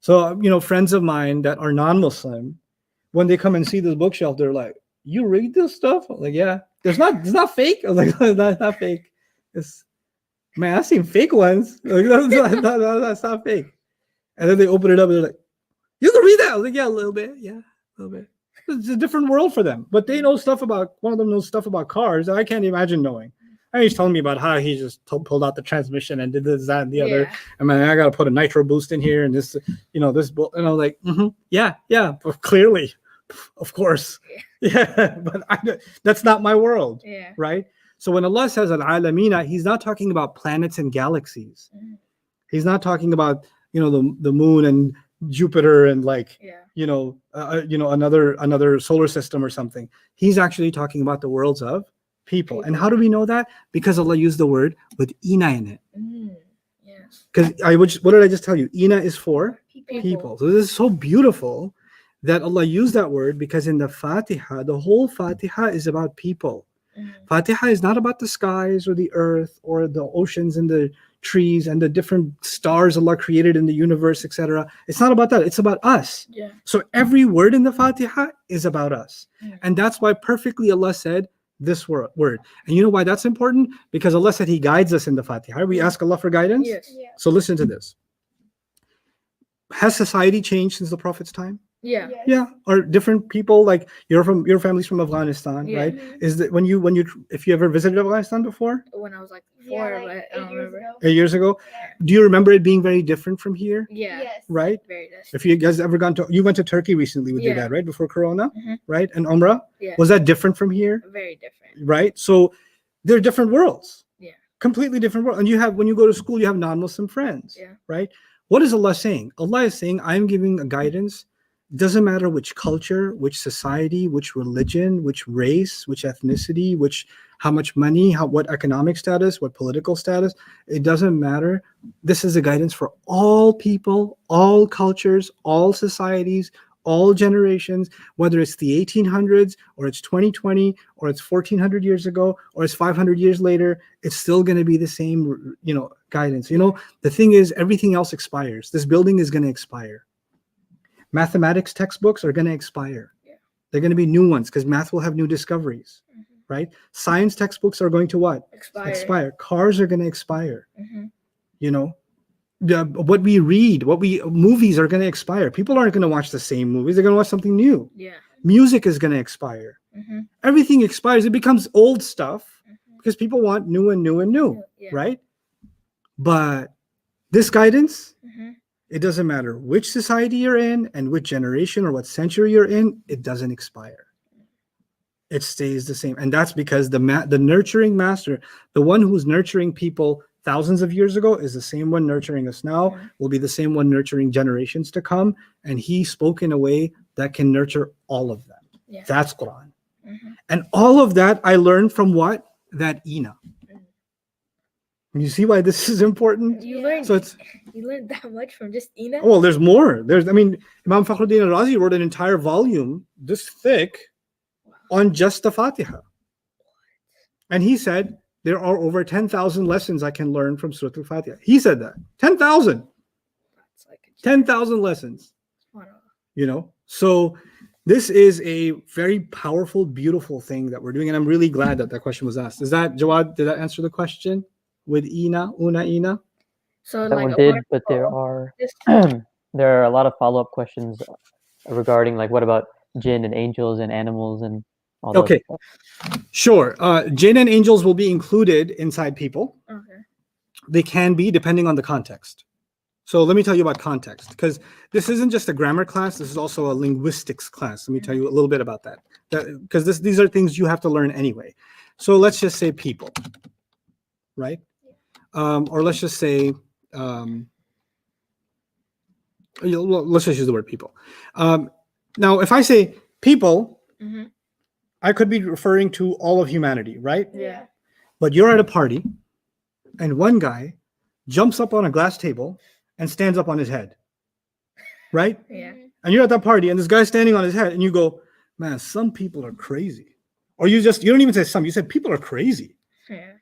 So, you know, friends of mine that are non-Muslim, when they come and see this bookshelf, they're like, "You read this stuff?" I'm like, "Yeah." It's not fake. I was like, "That's not fake. It's, man, I've seen fake ones. Like, that's not fake." And then they open it up and they're like, "You can read that?" I was like, "Yeah, a little bit. Yeah, a little bit." It's a different world for them. But they know stuff about, one of them knows stuff about cars that I can't imagine knowing. And he's telling me about how he just pulled out the transmission and did this, that, and the other. Yeah. I mean, I got to put a nitro boost in here and this, and I'm like, yeah, but clearly, of course. Yeah, but that's not my world, Yeah. right? So when Allah says al-alamina, he's not talking about planets and galaxies. He's not talking about, the moon and Jupiter and another solar system or something. He's actually talking about the worlds of people. And how do we know that? Because Allah used the word with ina in it. Yes. Because what did I just tell you? Ina is for People. people. So this is so beautiful that Allah used that word, because in the Fatiha, the whole Fatiha is about people. Fatiha is not about the skies or the earth or the oceans and the trees and the different stars Allah created in the universe, etc. It's not about that. It's about us. Yeah. So every word in the Fatiha is about us. And that's why perfectly Allah said this word. And you know why that's important? Because Allah said He guides us in the Fatiha. We ask Allah for guidance. Yes. Yeah. So listen to this. Has society changed since the Prophet's time? Yeah. Yeah. Are different people, like your family's from Afghanistan, Yeah. right? Is that if you ever visited Afghanistan before? When I was like 4, Yeah, but like I don't 8 years remember. ago. 8 years ago? Yeah. Do you remember it being very different from here? Yeah. Yes. Right? Very nice. If you guys ever you went to Turkey recently with your Yeah. dad, right? Before Corona, Mhm. right? And Umrah? Yeah. Was that different from here? Very different. Right? So they're different worlds. Yeah. Completely different world. And when you go to school, you have non-Muslim friends. Yeah. Right? What is Allah saying? Allah is saying, I'm giving a guidance. Doesn't matter which culture, which society, which religion, which race, which ethnicity, how much money, what economic status, what political status. It doesn't matter. This is a guidance for all people, all cultures, all societies, all generations, whether it's the 1800s or it's 2020 or it's 1400 years ago or it's 500 years later. It's still going to be the same, guidance. The thing is, everything else expires. This building is going to expire. Mathematics textbooks are going to expire. Yeah. They're going to be new ones because math will have new discoveries, right? Science textbooks are going to what? Expire. Cars are going to expire. What we read, movies are going to expire. People aren't going to watch the same movies. They're going to watch something new. Yeah. Music is going to expire. Everything expires. It becomes old stuff because people want new and new and new, Yeah. right? But this guidance, it doesn't matter which society you're in and which generation or what century you're in, it doesn't expire. It stays the same. And that's because the nurturing master, the one who's nurturing people thousands of years ago, is the same one nurturing us now, will be the same one nurturing generations to come. And he spoke in a way that can nurture all of them. Yeah. That's Quran. And all of that I learned from what? That Ina. You see why this is important? You learned that much from just Ina? Oh, well, there's more. Imam Fakhruddin al-Razi wrote an entire volume this thick on just the Fatiha. And he said, there are over 10,000 lessons I can learn from Surah al-Fatiha. He said that. 10,000. That's like 10,000 lessons. Wow. So this is a very powerful, beautiful thing that we're doing. And I'm really glad that question was asked. Jawad, did that answer the question? With Ina? So That like one did, but there are a lot of follow-up questions regarding what about jinn and angels and animals and all that. Okay, sure. Jinn and angels will be included inside people. Okay. They can be, depending on the context. So let me tell you about context, because this isn't just a grammar class. This is also a linguistics class. Let me tell you a little bit about that, because these are things you have to learn anyway. So let's just say people, right? Or let's just say, let's just use the word people. Now, if I say people, I could be referring to all of humanity, right? Yeah. But you're at a party, and one guy jumps up on a glass table and stands up on his head, right? Yeah. And you're at that party, and this guy's standing on his head, and you go, man, some people are crazy. Or you don't even say some, you said people are crazy. Yeah.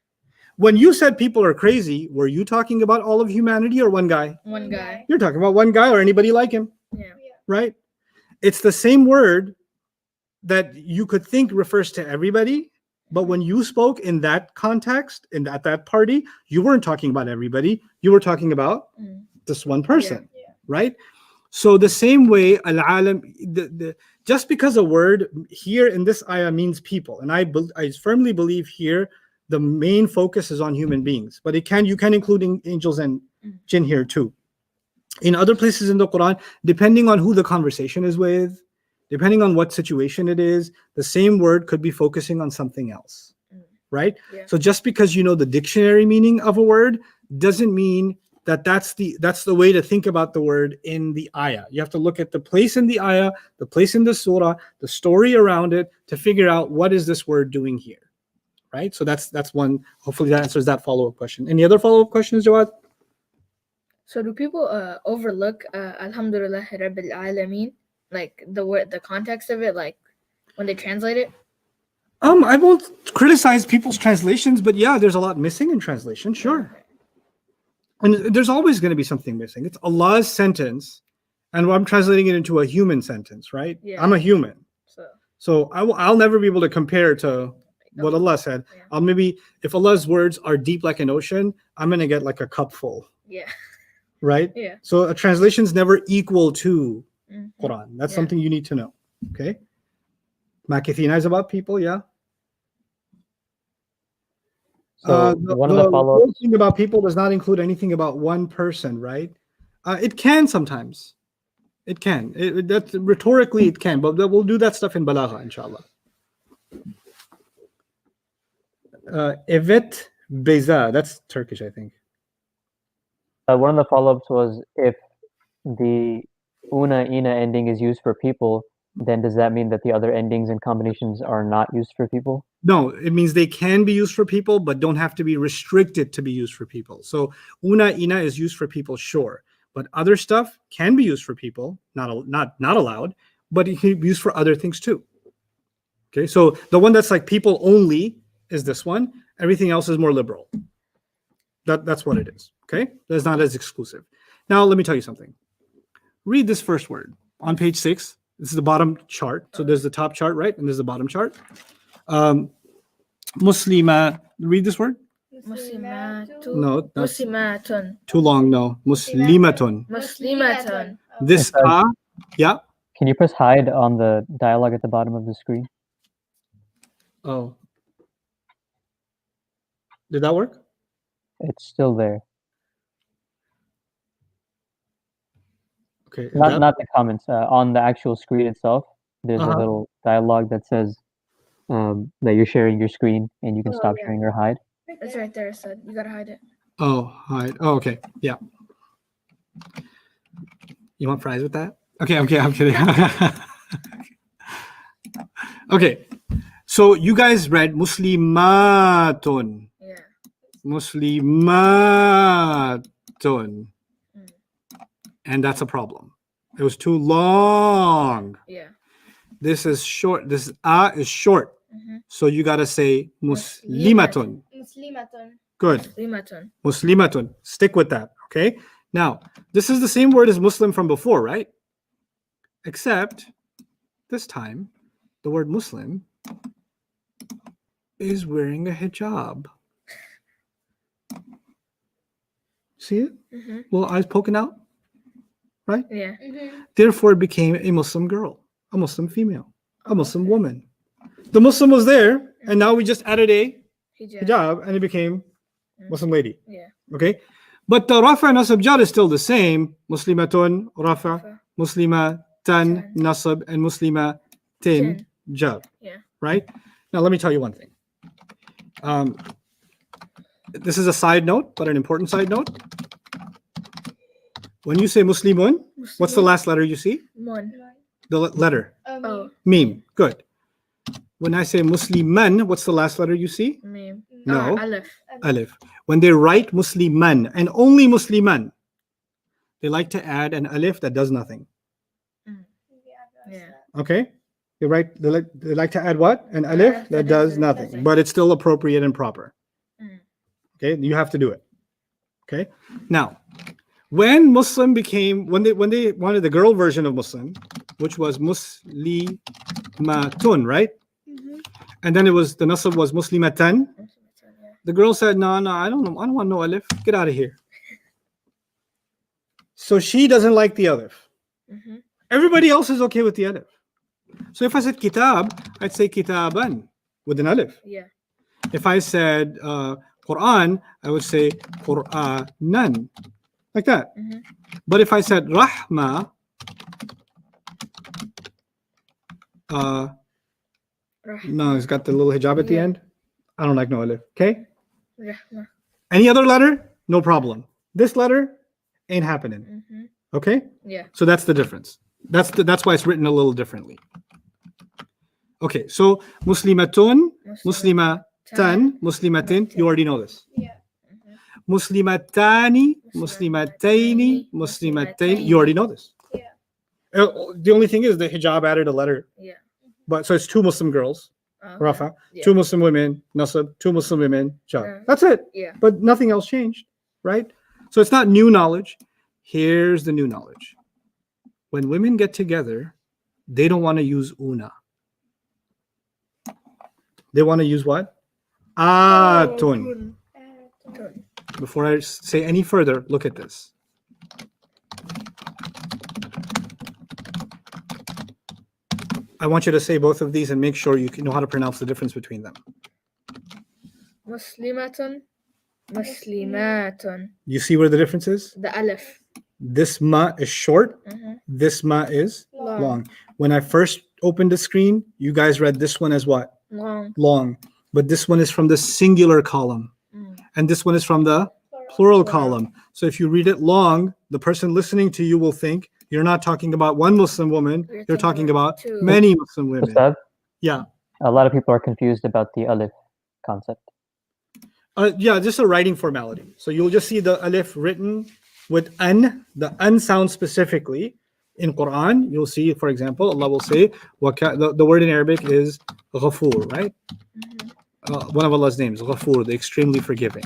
When you said people are crazy, were you talking about all of humanity or one guy? One guy. You're talking about one guy or anybody like him, Yeah. right? It's the same word that you could think refers to everybody, but when you spoke in that context, at that party, you weren't talking about everybody. You were talking about this one person, right? So the same way, al-alam, just because a word here in this ayah means people, and I firmly believe here the main focus is on human beings, but you can include angels and jinn here too. In other places in the Quran, depending on who the conversation is with, depending on what situation it is, the same word could be focusing on something else, right? Yeah. So just because you know the dictionary meaning of a word doesn't mean that that's the way to think about the word in the ayah. You have to look at the place in the ayah, the place in the surah, the story around it to figure out what is this word doing here, right? So that's one. Hopefully that answers that follow-up question. Any other follow-up questions, Jawad? So do people overlook Alhamdulillah Rabbil Alameen, like the word, the context of it, like when they translate it? I won't criticize people's translations, but yeah, there's a lot missing in translation, sure. And there's always going to be something missing. It's Allah's sentence, and I'm translating it into a human sentence, right? Yeah. I'm a human. So I'll never be able to compare to what Allah said. Yeah. I'll maybe, if Allah's words are deep like an ocean, I'm going to get like a cup full, yeah. right? Yeah. So a translation's never equal to Mhm. Quran. That's Yeah. something you need to know, okay? Makithina is about people, yeah? So one of the whole follow-ups. thing about people does not include anything about one person, right? It can sometimes. It can. That's rhetorically it can, but we'll do that stuff in Balagha, inshallah. Evet Beza, that's Turkish, I think. One of the follow-ups was, if the una, ina ending is used for people, then does that mean that the other endings and combinations are not used for people? No, it means they can be used for people, but don't have to be restricted to be used for people. So una, ina is used for people, sure, but other stuff can be used for people, not allowed, but it can be used for other things too. Okay, so the one that's like people only is this one. Everything else is more liberal. That's what it is. Okay, that's not as exclusive. Now let me tell you something. Read this first word on page 6. This is the bottom chart. So there's the top chart, right? And there's the bottom chart. Muslima. Read this word. Muslimatu. No, that's Muslimatun. too long. No, muslimatun. Muslimatun. This yeah. Can you press hide on the dialogue at the bottom of the screen? Oh, did that work? It's still there. Okay. Not the comments. On the actual screen itself, there's a little dialogue that says that you're sharing your screen and you can stop sharing or hide. It's right there, so you gotta hide it. Oh, hide. Oh, okay. Yeah. You want fries with that? Okay, I'm kidding. Okay. So you guys read Muslimatun. Yeah. Muslimatun. And that's a problem. It was too long. Yeah. This is short. This is short. So you got to say Muslimatun. Muslimatun. Good. Muslimatun. Muslimatun. Stick with that. Okay. Now, this is the same word as Muslim from before, right? Except this time, the word Muslim is wearing a hijab. See it? Little eyes poking out, right? Yeah. Therefore, it became a Muslim girl, a Muslim female, a Muslim woman. The Muslim was there, and now we just added a hijab, and it became Muslim lady. Yeah. Okay? But the rafa and nasab jar is still the same. Muslimatun, rafa, muslimatan, nasab, and muslimatin, jar. Yeah. Right? Now, let me tell you one thing. This is a side note, but an important side note. When you say Muslimun, what's the last letter you see? Mun. The letter. Oh. Mim. Good. When I say Musliman, what's the last letter you see? Mim. No. Alif. Alif. When they write Musliman and only Musliman, they like to add an alif that does nothing. Yeah. Okay? They like to add what? An alif that does nothing, but it's still appropriate and proper. Okay? You have to do it. Okay? Now, when Muslim became, when they wanted the girl version of Muslim, which was Muslimatun, right? And then it was, the nasab was Muslimatan. The girl said, no, I don't want no alif. Get out of here. So she doesn't like the alif. Everybody else is okay with the alif. So if I said kitab, I'd say kitaban with an alif. Yeah. If I said Quran, I would say Qur'anan, like that. But if I said Rahma, no, it's got the little hijab at the Yeah. end. I don't like no alif. Okay. Rahma. Any other letter, no problem. This letter ain't happening. Okay. Yeah. So that's the difference. That's why it's written a little differently. Okay. So muslimatun, muslimatan, muslimatin. You already know this. Yeah. Muslimatani, muslimataini, muslimatain. You already know this. Yeah. The only thing is the hijab added a letter. Yeah. But so it's 2 Muslim girls, Rafa, Yeah. 2 Muslim women, Nasab, 2 Muslim women, Jab. Yeah. That's it. Yeah. But nothing else changed, right? So it's not new knowledge. Here's the new knowledge. When women get together, they don't want to use una. They want to use what? Atun. Before I say any further, look at this. I want you to say both of these and make sure you know how to pronounce the difference between them. Muslimatun. Muslimatun. You see where the difference is? The alif. This ma is short. This ma is Long. long. When I first opened the screen, you guys read this one as what? Long. Long. But this one is from the singular column. And this one is from the plural column. So if you read it long, the person listening to you will think you're not talking about one Muslim woman, you're talking about two. many Muslim women. Ustad, Yeah. a lot of people are confused about the alif concept. Yeah, just a writing formality. So you'll just see the alif written with an, the an sound specifically. In Quran, you'll see, for example, Allah will say, the word in Arabic is Ghafoor, right? One of Allah's names, Ghafoor, the extremely forgiving.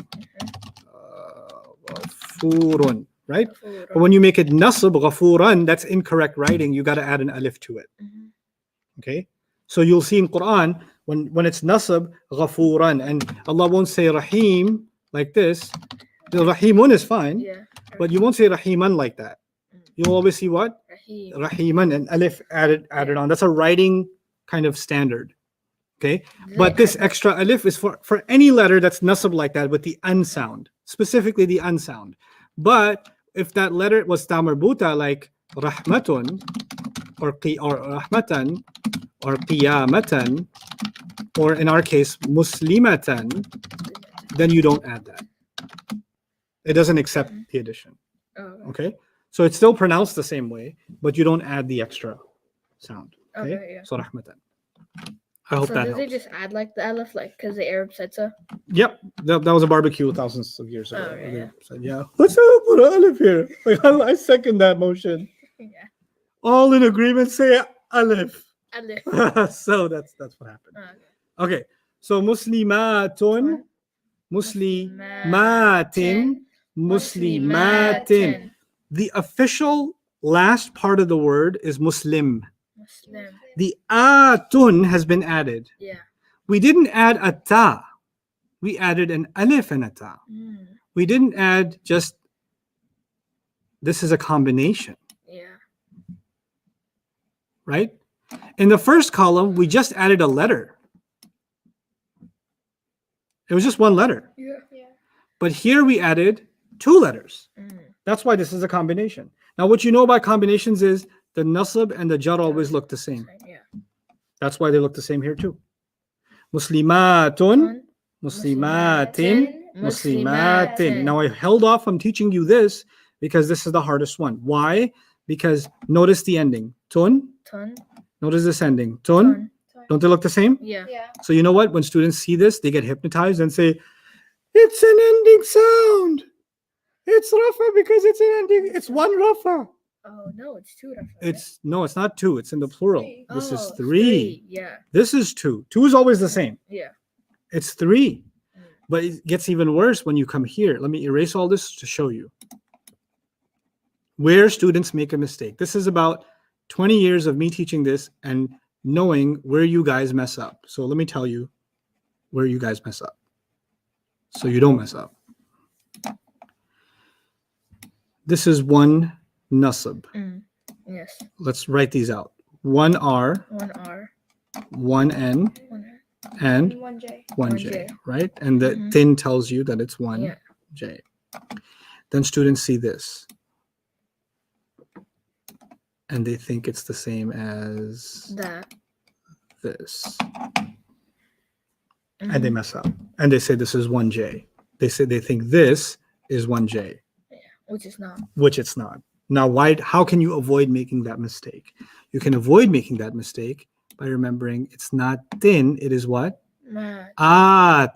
Ghafoorun, right? But when you make it nasab, Ghafooran, that's incorrect writing. You got to add an alif to it. Okay? So you'll see in Quran, when it's nasab, Ghafooran, and Allah won't say Rahim like this. The Rahimun is fine, Yeah. but you won't say Rahiman like that. You'll always see what? Rahim. Rahiman and alif added on. That's a writing kind of standard. Okay? But this extra alif is for any letter that's nasab like that with the un sound, specifically the un sound. But if that letter was tamarbuta like rahmatun or rahmatan or qiyamatan, or in our case muslimatan, then you don't add that. It doesn't accept the addition. Okay? So it's still pronounced the same way, but you don't add the extra sound. Okay? Okay, yeah. So rahmatan. I hope So that did they helps. just add like the alif, like because the Arab said so? Yep, that was a barbecue thousands of years ago. Oh, yeah, They yeah. said, yeah, let's put an alif here. Like, I second that motion. Yeah. All in agreement, say alif. Alif. So that's what happened. Okay. Okay, so muslimatun, muslimatin, muslimatin. The official last part of the word is muslim. Muslim. The atun has been added. Yeah. We didn't add a ta. We added an alif and a ta. We didn't add just, this is a combination, Yeah. right? In the first column, we just added a letter. It was just one letter. Yeah. But here we added 2 letters. That's why this is a combination. Now, what you know about combinations is the nasab and the jar always look the same. Yeah. That's why they look the same here too. Muslimatun, muslimatin, muslimatin. Now I held off from teaching you this because this is the hardest one. Why? Because notice the ending. Tun. Tun. Notice this ending. Tun. Don't they look the same? Yeah. Yeah. So you know what? When students see this, they get hypnotized and say, it's an ending sound. It's rafa because it's an ending. It's one rafa. Oh no, it's 2 rafa. It's not 2. It's in the plural. Three. This is Oh, 3. Yeah. This is 2. 2 is always the same. Yeah. It's 3. But it gets even worse when you come here. Let me erase all this to show you where students make a mistake. This is about 20 years of me teaching this and knowing where you guys mess up. So let me tell you where you guys mess up so you don't mess up. This is one nasab. Yes. Let's write these out. 1 R, 1 R, 1 N, 1 R. and 1J. 1 J, right? And the Mhm. thin tells you that it's 1 Yeah. J. Then students see this. And they think it's the same as That. this. And they mess up. And they say this is 1 J. They think this is 1 J, Which is not. which it's not. Now, how can you avoid making that mistake? You can avoid making that mistake by remembering it's not thin, it is what? Thin.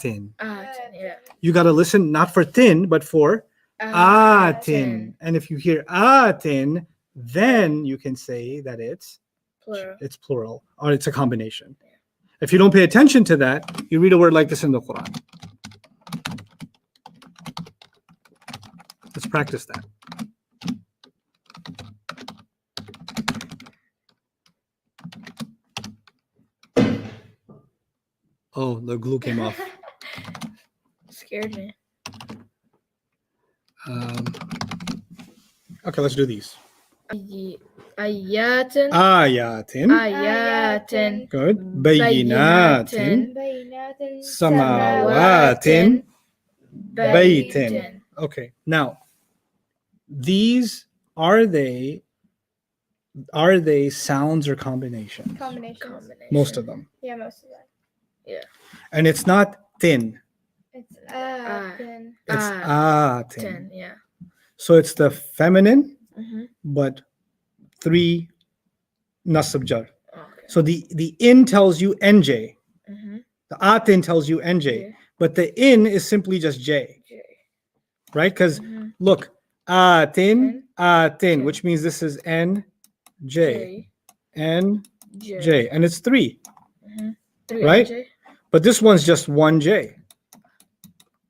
Thin. Yeah. You got to listen not for thin, but for thin. And if you hear thin, then you can say that it's plural or it's a combination. If you don't pay attention to that, you read a word like this in the Quran. Let's practice that. Oh, the glue came off. Scared me. Okay, let's do these. Ayatin. Ayatin. Good. Bayyinatin. Bayyinatin. Samawatin. Baytin. Okay. Now, these are they sounds or combinations? Combinations. Most of them. Yeah, most of them. And it's not thin. It's thin. It's thin. 10. Yeah. So it's the feminine, Mm-hmm. but 3 nasab jar. Okay. So the in tells you NJ. Mm-hmm. The atin tells you NJ. Yeah. But the in is simply just J. J. Right? Because Mhm. look, atin, Tin. which means this is NJ. J. NJ. And it's 3. Mm-hmm. 3 Right? J. But this one's just 1J.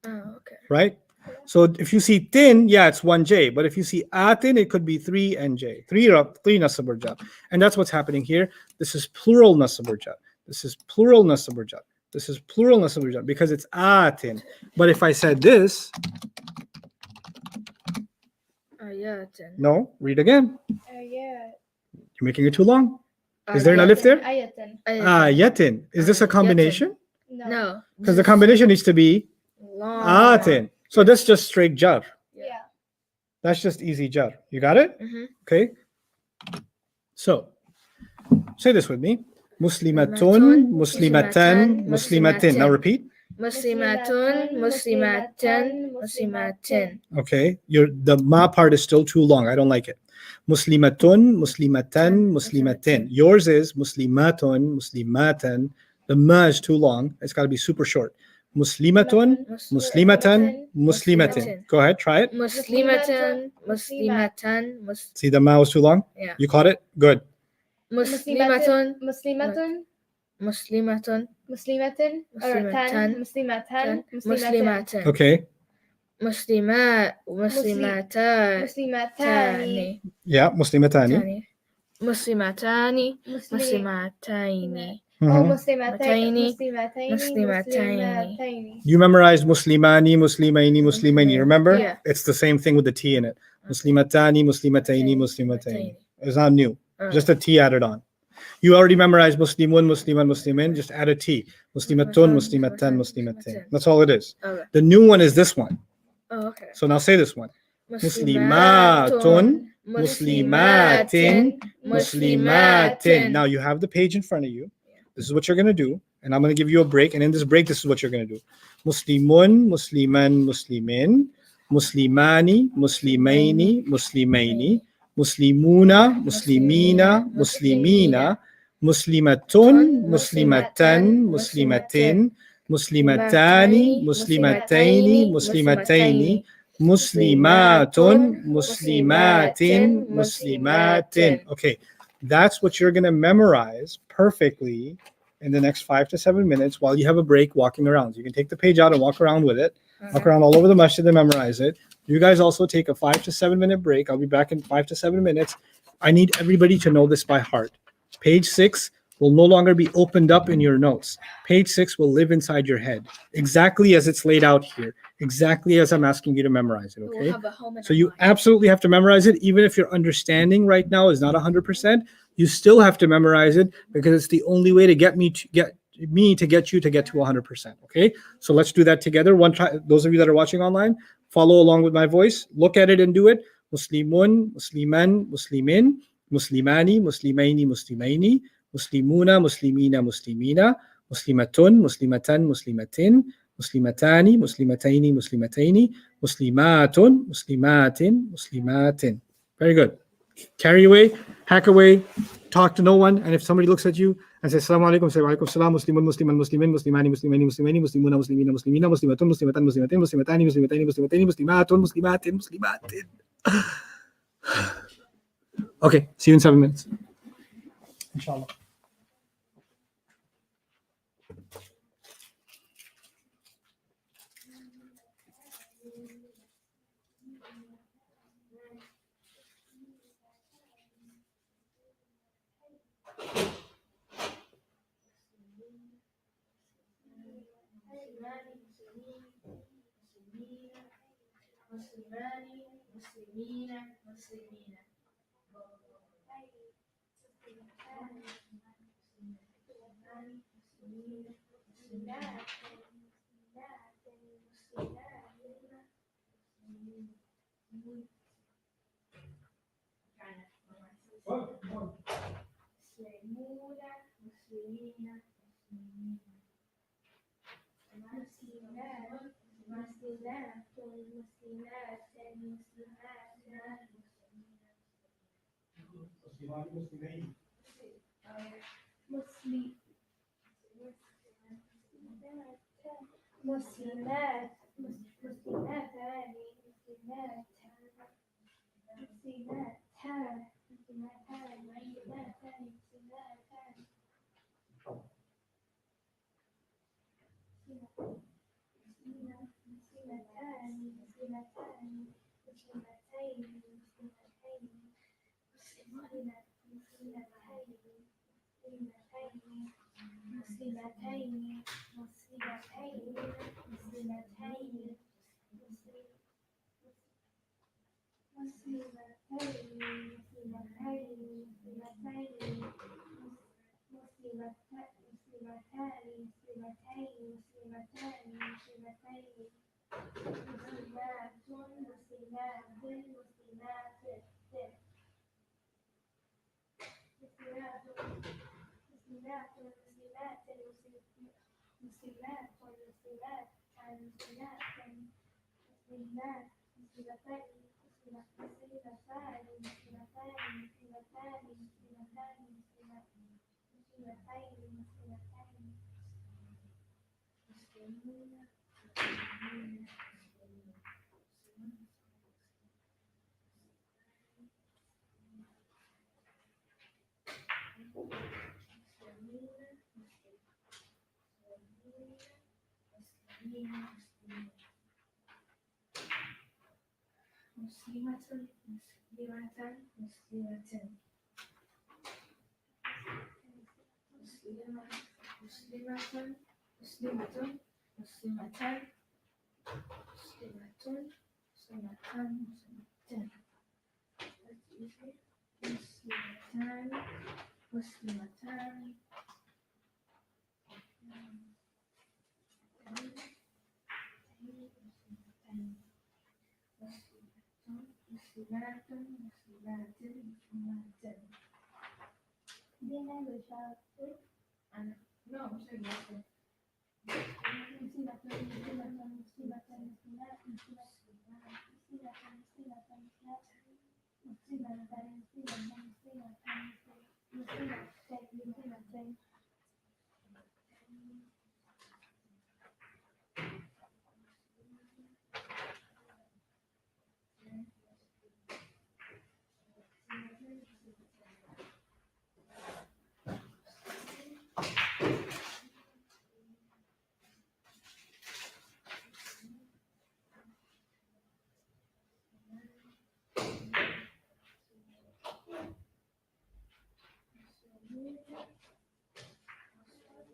Oh, okay. Right? So if you see tin, yeah, it's 1J. But if you see atin, it could be 3 NJ. 3 nasab or jar. And that's what's happening here. This is plural nasab or jar. This is plural nasab or jar. This is plural nasab or jar because it's atin. But if I said this, Ayatin. no, read again. Yeah. You're making it too long. Is there an alif there? Ayatin. Yatin. Is this a Ayatin. combination? No. Because the combination needs to be Long. atin. So that's just straight jar. Yeah. That's just easy jar. You got it? Mm-hmm. Okay. So say this with me. Muslimatun, muslimatan, muslimatin. Now repeat. Muslimatun, muslimatan, muslimatin. Okay. The ma part is still too long. I don't like it. Muslimatun, muslimatan, muslimatin. Yours is muslimatun, muslimatan. The ma is too long. It's got to be super short. Muslimatun, muslimatan, muslimatin. Go ahead, try it. Muslimatan, muslimatan, See, the ma was too long? Yeah. You caught it? Good. Muslimatun, Muslimatun. muslimatun, Muslimatin. Or tan. Muslimatan. muslimatin. Okay. Muslimatani. Muslimatani. Yeah, muslimatani. Muslimatani. Muslimataini. Oh, Mhm. muslimataini. Muslimataini. Muslimataini. You memorized muslimani, muslimaini, muslimaini. Remember? Yeah. It's the same thing with the T in it. Muslimatani, muslimataini, muslimataini. It's not new. Just a T added on. You already memorized muslimun, musliman, muslimin. Just add a T. Muslimatun, muslimatan, muslimatin. That's all it is. Okay. The new one is this one. Oh, okay. So now say this one. Muslimatun, muslimatin, muslimatin. Now you have the page in front of you. This is what you're going to do. And I'm going to give you a break. And in this break, this is what you're going to do. Muslimun, musliman, muslimin. Muslimani, muslimaini, muslimaini. Muslimuna, muslimina, muslimina. Muslimatun, muslimatan, muslimatin. Muslimatani, muslimataini, muslimataini. Muslimatun, muslimatin, muslimatin. Okay, that's what you're going to memorize perfectly in the next 5 to 7 minutes while you have a break walking around. You can take the page out and walk around with it, walk around all over the masjid and memorize it. You guys also take a 5 to 7 minute break. I'll be back in 5 to 7 minutes. I need everybody to know this by heart. Page 6, will no longer be opened up in your notes. Page 6 will live inside your head, exactly as it's laid out here, exactly as I'm asking you to memorize it, It will okay? have a home in So our you mind. absolutely have to memorize it, even if your understanding right now is not 100%. You still have to memorize it because it's the only way to get you to get to 100%. Okay, so let's do that together. One try. Those of you that are watching online, follow along with my voice. Look at it and do it. Muslimun, Musliman, Muslimin, Muslimani, Muslimaini, Muslimaini, Muslimuna, Muslimina, Muslimina, Muslimatun, Muslimatan, Muslimatin, Muslimatani, Muslimataini, Muslimataini, Muslimatun, Muslimatin, Muslimatin. Very good. Carry away, hack away, talk to no one. And if somebody looks at you and says, Assalamu alaikum, say, Walaikum salam, Muslimun, Musliman, Muslimin, Muslimani, Muslimani, Muslimani, Muslimuna, Muslimina, Muslimina, Muslimatun, Muslimatan, Muslimatin, Muslimatani, Muslimatani, Muslimatani, Muslimatun, Muslimatin, Muslimatin. Okay, see you in 7 minutes. Inshallah.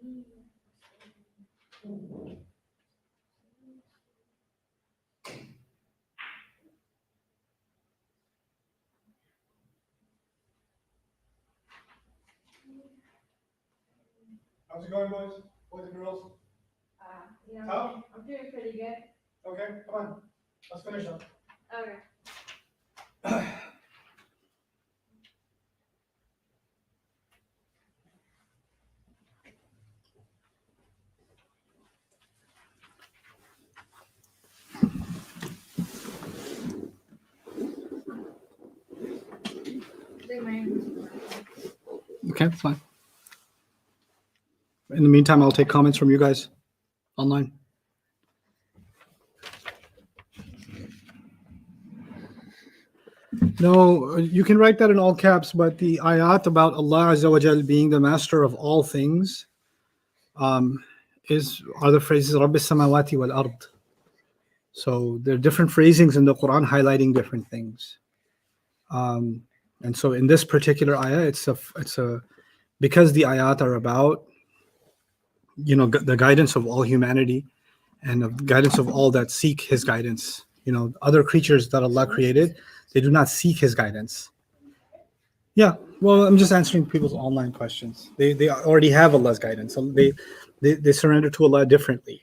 How's it going, boys? Boys and girls? Tough? I'm doing pretty good. Okay, come on. Let's finish up. Okay. Okay, fine. In the meantime, I'll take comments from you guys online. No, you can write that in all caps, but the ayat about Allah Azza wa Jal being the master of all things are the phrases Rabbis samawati wal ard. So there are different phrasings in the Quran highlighting different things. And so in this particular ayah, it's a because the ayat are about the guidance of all humanity and the guidance of all that seek His guidance. Other creatures that Allah created, they do not seek His guidance. Yeah, well, I'm just answering people's online questions. They already have Allah's guidance. So they surrender to Allah differently.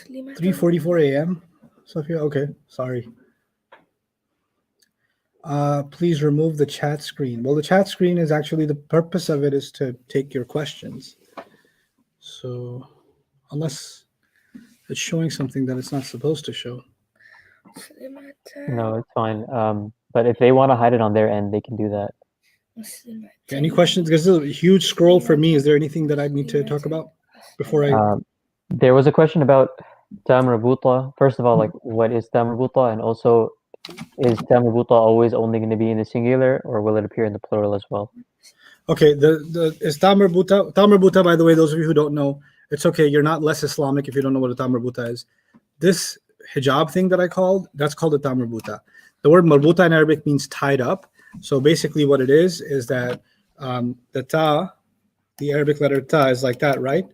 3:44 a.m. Sophia, okay, sorry. Please remove the chat screen. Well, the chat screen is actually, the purpose of it is to take your questions. So unless it's showing something that it's not supposed to show. No, it's fine. But if they want to hide it on their end, they can do that. Okay, any questions? Because this is a huge scroll for me. Is there anything that I need to talk about before I... There was a question about tam marbuta. First of all, like, what is tam marbuta? And also, is tam marbuta always only going to be in the singular, or will it appear in the plural as well? Okay, is tam marbuta. Tam marbuta, by the way, those of you who don't know, it's okay. You're not less Islamic if you don't know what a tam marbuta is. This hijab thing that I called, that's called a tam marbuta. The word marbuta in Arabic means tied up. So basically what it is that the ta, the Arabic letter ta, is like that, right?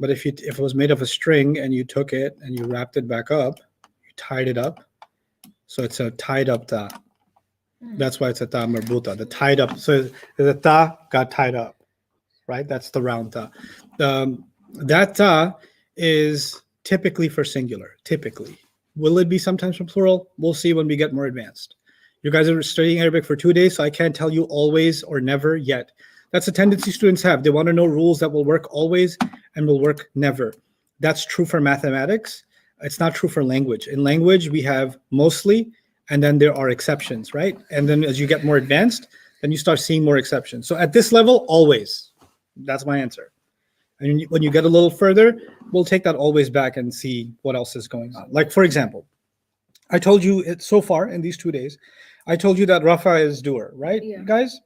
But if it was made of a string and you took it and you wrapped it back up, you tied it up. So it's a tied up ta. That's why it's a ta marbuta, the tied up. So the ta got tied up, right? That's the round ta. That ta is typically for singular, typically. Will it be sometimes for plural? We'll see when we get more advanced. You guys are studying Arabic for 2 days, so I can't tell you always or never yet. That's a tendency students have. They want to know rules that will work always and will work never. That's true for mathematics. It's not true for language. In language, we have mostly, and then there are exceptions, right? And then as you get more advanced, then you start seeing more exceptions. So at this level, always. That's my answer. And when you get a little further, we'll take that always back and see what else is going on. Like, for example, I told you it so far in these 2 days, I told you that rafa is doer, right, guys?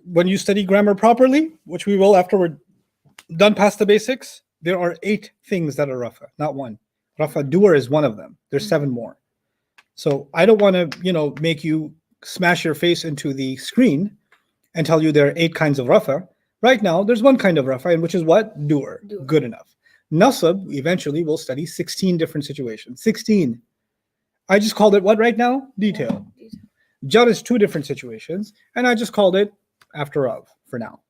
When you study grammar properly, which we will after we're done past the basics, there are 8 things that are rafa, not 1. Rafa doer is one of them. There's 7 more. So I don't want to, make you smash your face into the screen and tell you there are 8 kinds of rafa. Right now, there's 1 kind of rafa, and which is what? Doer. Good enough. Nasab, eventually, we'll study 16 different situations. 16. I just called it what right now? Detail. Jar is 2 different situations, and I just called it after of for now.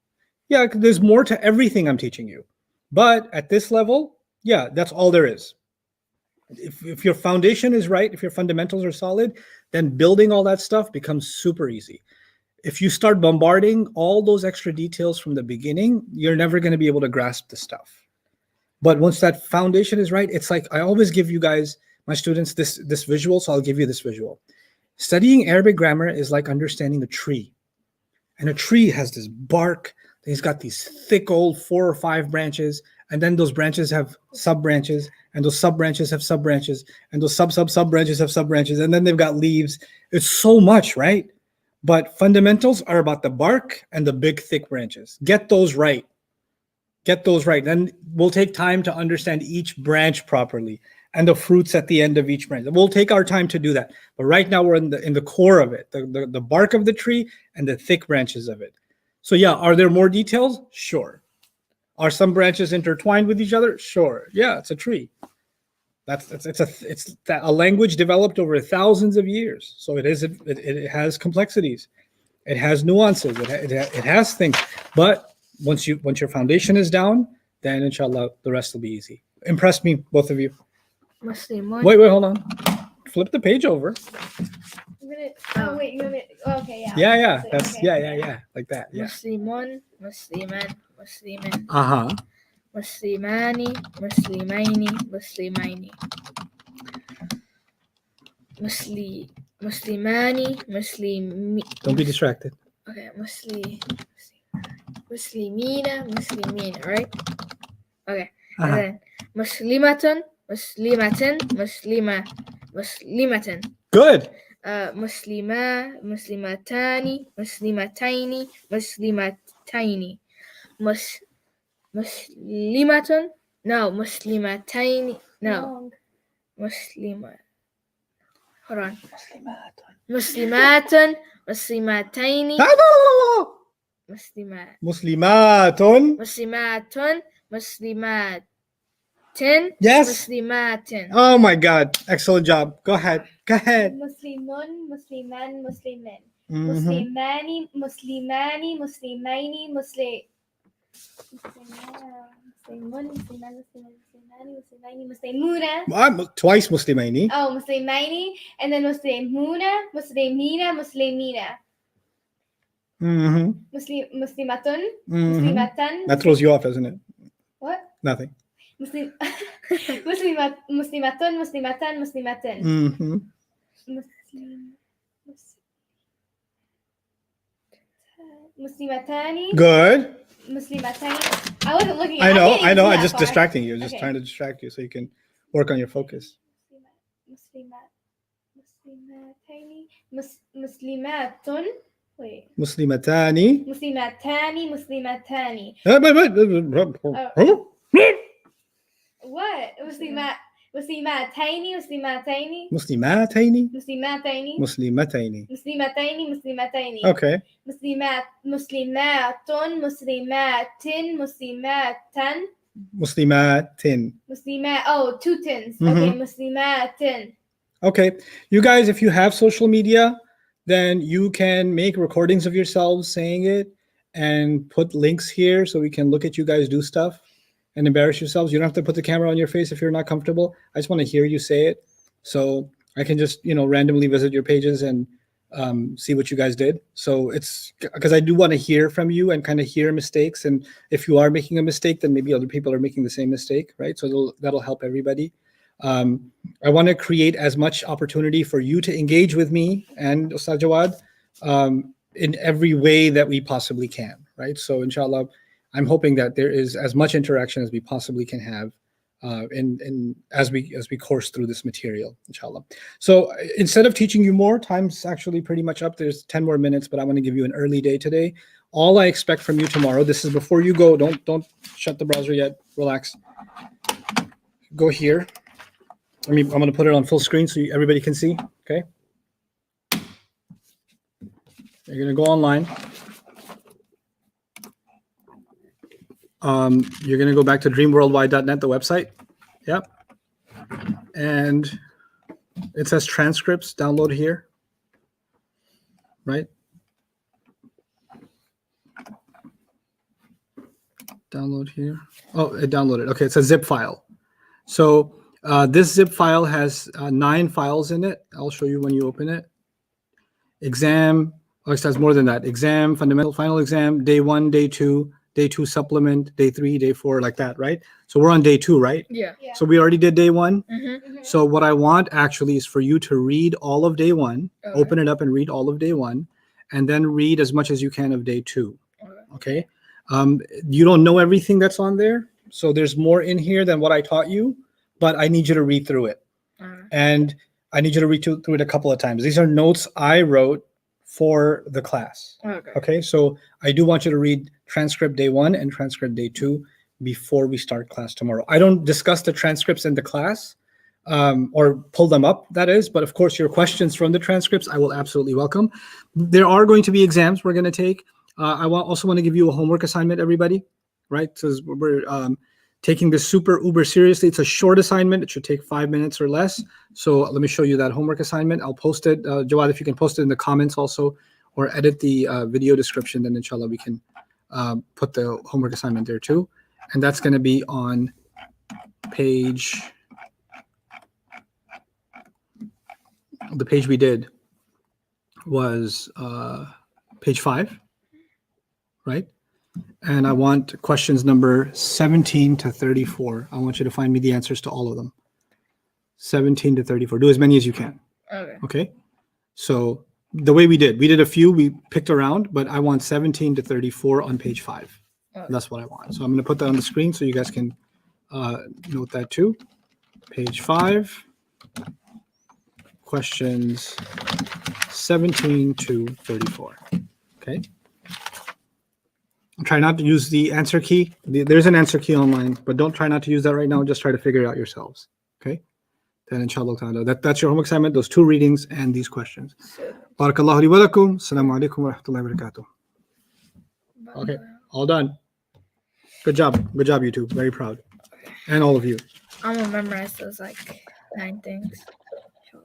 Yeah, there's more to everything I'm teaching you. But at this level, yeah, that's all there is. If your foundation is right, if your fundamentals are solid, then building all that stuff becomes super easy. If you start bombarding all those extra details from the beginning, you're never going to be able to grasp the stuff. But once that foundation is right, it's like I always give you guys, my students, this visual, so I'll give you this visual. Studying Arabic grammar is like understanding a tree. And a tree has this bark, it's got these thick old 4 or 5 branches, and then those branches have sub-branches, and those sub-branches have sub-branches, and those sub-branches have sub-branches, and then they've got leaves. It's so much, right? But fundamentals are about the bark and the big, thick branches. Get those right. Get those right. Then we'll take time to understand each branch properly. and the fruits at the end of each branch. We'll take our time to do that. But right now we're in the core of it, the bark of the tree and the thick branches of it. So yeah, are there more details? Sure. Are some branches intertwined with each other? Sure. Yeah, it's a tree. It's a language developed over thousands of years. So it has complexities. It has nuances. It has things. But once your foundation is down, then inshallah the rest will be easy. Impress me, both of you. Muslimun. Wait, hold on. Flip the page over. Oh wait, you want me? Okay, yeah. Yeah. That's That's yeah. Like that. Yeah. Muslimun, Musliman, Muslimin. Uh-huh. Muslimani, Muslimaini, Muslimaini. Muslimani, Muslimi. Don't be distracted. Okay, Muslimina, Muslimina, right? Okay. Uh-huh. And then Muslimatun, Muslimatin, Muslimatin. Good. Muslima, Muslimatani, Muslimataini, Muslimataini. Muslimatun? No, Muslimataini. No. Muslima. Hold on. Muslimatun, Muslimataini, Muslimat. Muslimatun. Muslimatun, Muslimatin. Yes. Muslimatin. Oh my God. Excellent job. Go ahead. Muslimun, Musliman, Muslimin. Mhm. Muslimani, Muslimaini, Muslimun, Musliman, Muslimani, Muslimani, Muslimuna. Twice Muslimaini. Oh, Muslimaini, and then Muslimuna, Muslimina, Muslimina. Mm-hmm. Muslimatun, Mhm. Muslimatan. That throws you off, doesn't it? What? Nothing. Muslimatun, Muslimatan, Muslimatin. Mm-hmm. Muslimatani. Good. Muslimatani. I wasn't looking. I know. can't even see I'm that just far. distracting you. Just Okay. trying to distract you so you can work on your focus. Muslimatun. Wait. Muslimatani. Muslimatani. What? Muslimataini. Muslimataini. Muslimataini. Muslimataini. Okay. Muslimatun. Muslimatin. Muslimatan. Muslimatin. Oh, two tins. Mhm. Okay, Muslimatin. Okay. You guys, if you have social media, then you can make recordings of yourselves saying it and put links here so we can look at you guys do stuff and embarrass yourselves. You don't have to put the camera on your face if you're not comfortable. I just want to hear you say it. So I can just, randomly visit your pages and see what you guys did. So it's because I do want to hear from you and kind of hear mistakes. And if you are making a mistake, then maybe other people are making the same mistake, right? So that'll help everybody. I want to create as much opportunity for you to engage with me and Ustad Jawad in every way that we possibly can, right? So inshallah, I'm hoping that there is as much interaction as we possibly can have as we course through this material, inshallah. So instead of teaching you more, time's actually pretty much up. There's 10 more minutes, but I want to give you an early day today. All I expect from you tomorrow, this is before you go, don't shut the browser yet, relax. Go here. I'm going to put it on full screen so everybody can see, okay? You're going to go online. You're going to go back to dreamworldwide.net, the website. Yep. And it says transcripts, download here, right? Download here. Oh, it downloaded. Okay, it's a zip file. So this zip file has 9 files in it. I'll show you when you open it. Exam, it has more than that. Exam, fundamental, final exam, day 1, day 2, day 2 supplement, day 3, day 4, like that, right? So we're on day 2, right? Yeah. So we already did day 1. Mm-hmm. So what I want actually is for you to read all of day 1, Okay. open it up and read all of day 1, and then read as much as you can of day 2. Okay. You don't know everything that's on there. So there's more in here than what I taught you, but I need you to read through it. And I need you to read through it a couple of times. These are notes I wrote for the class. Okay. So I do want you to read transcript day 1 and transcript day 2 before we start class tomorrow. I don't discuss the transcripts in the class, or pull them up, that is. But of course, your questions from the transcripts, I will absolutely welcome. There are going to be exams we're going to take. I also want to give you a homework assignment, everybody, right? So we're taking this super uber seriously. It's a short assignment. It should take 5 minutes or less. So let me show you that homework assignment. I'll post it. Jawad, if you can post it in the comments also, or edit the video description, then inshallah we can put the homework assignment there too. And that's going to be on page, the page we did was page 5, right? And I want questions number 17 to 34. I want you to find me the answers to all of them. 17 to 34. Do as many as you can. Okay. Okay. So the way we did a few, we picked around, but I want 17 to 34 on page 5. Okay. That's what I want. So I'm going to put that on the screen so you guys can note that too. Page 5. Questions 17 to 34. Okay. Try not to use the answer key. There's an answer key online, but don't try not to use that right now. Just try to figure it out yourselves. Okay. Then inshallah ta'ala, that's your homework assignment, those 2 readings and these questions. Barakallahu li wa lakum. Assalamu alaikum wa rahmatullahi wa barakatuh. Okay. All done. Good job. Good job, you two. Very proud. And all of you. I'm gonna memorize those like 9 things.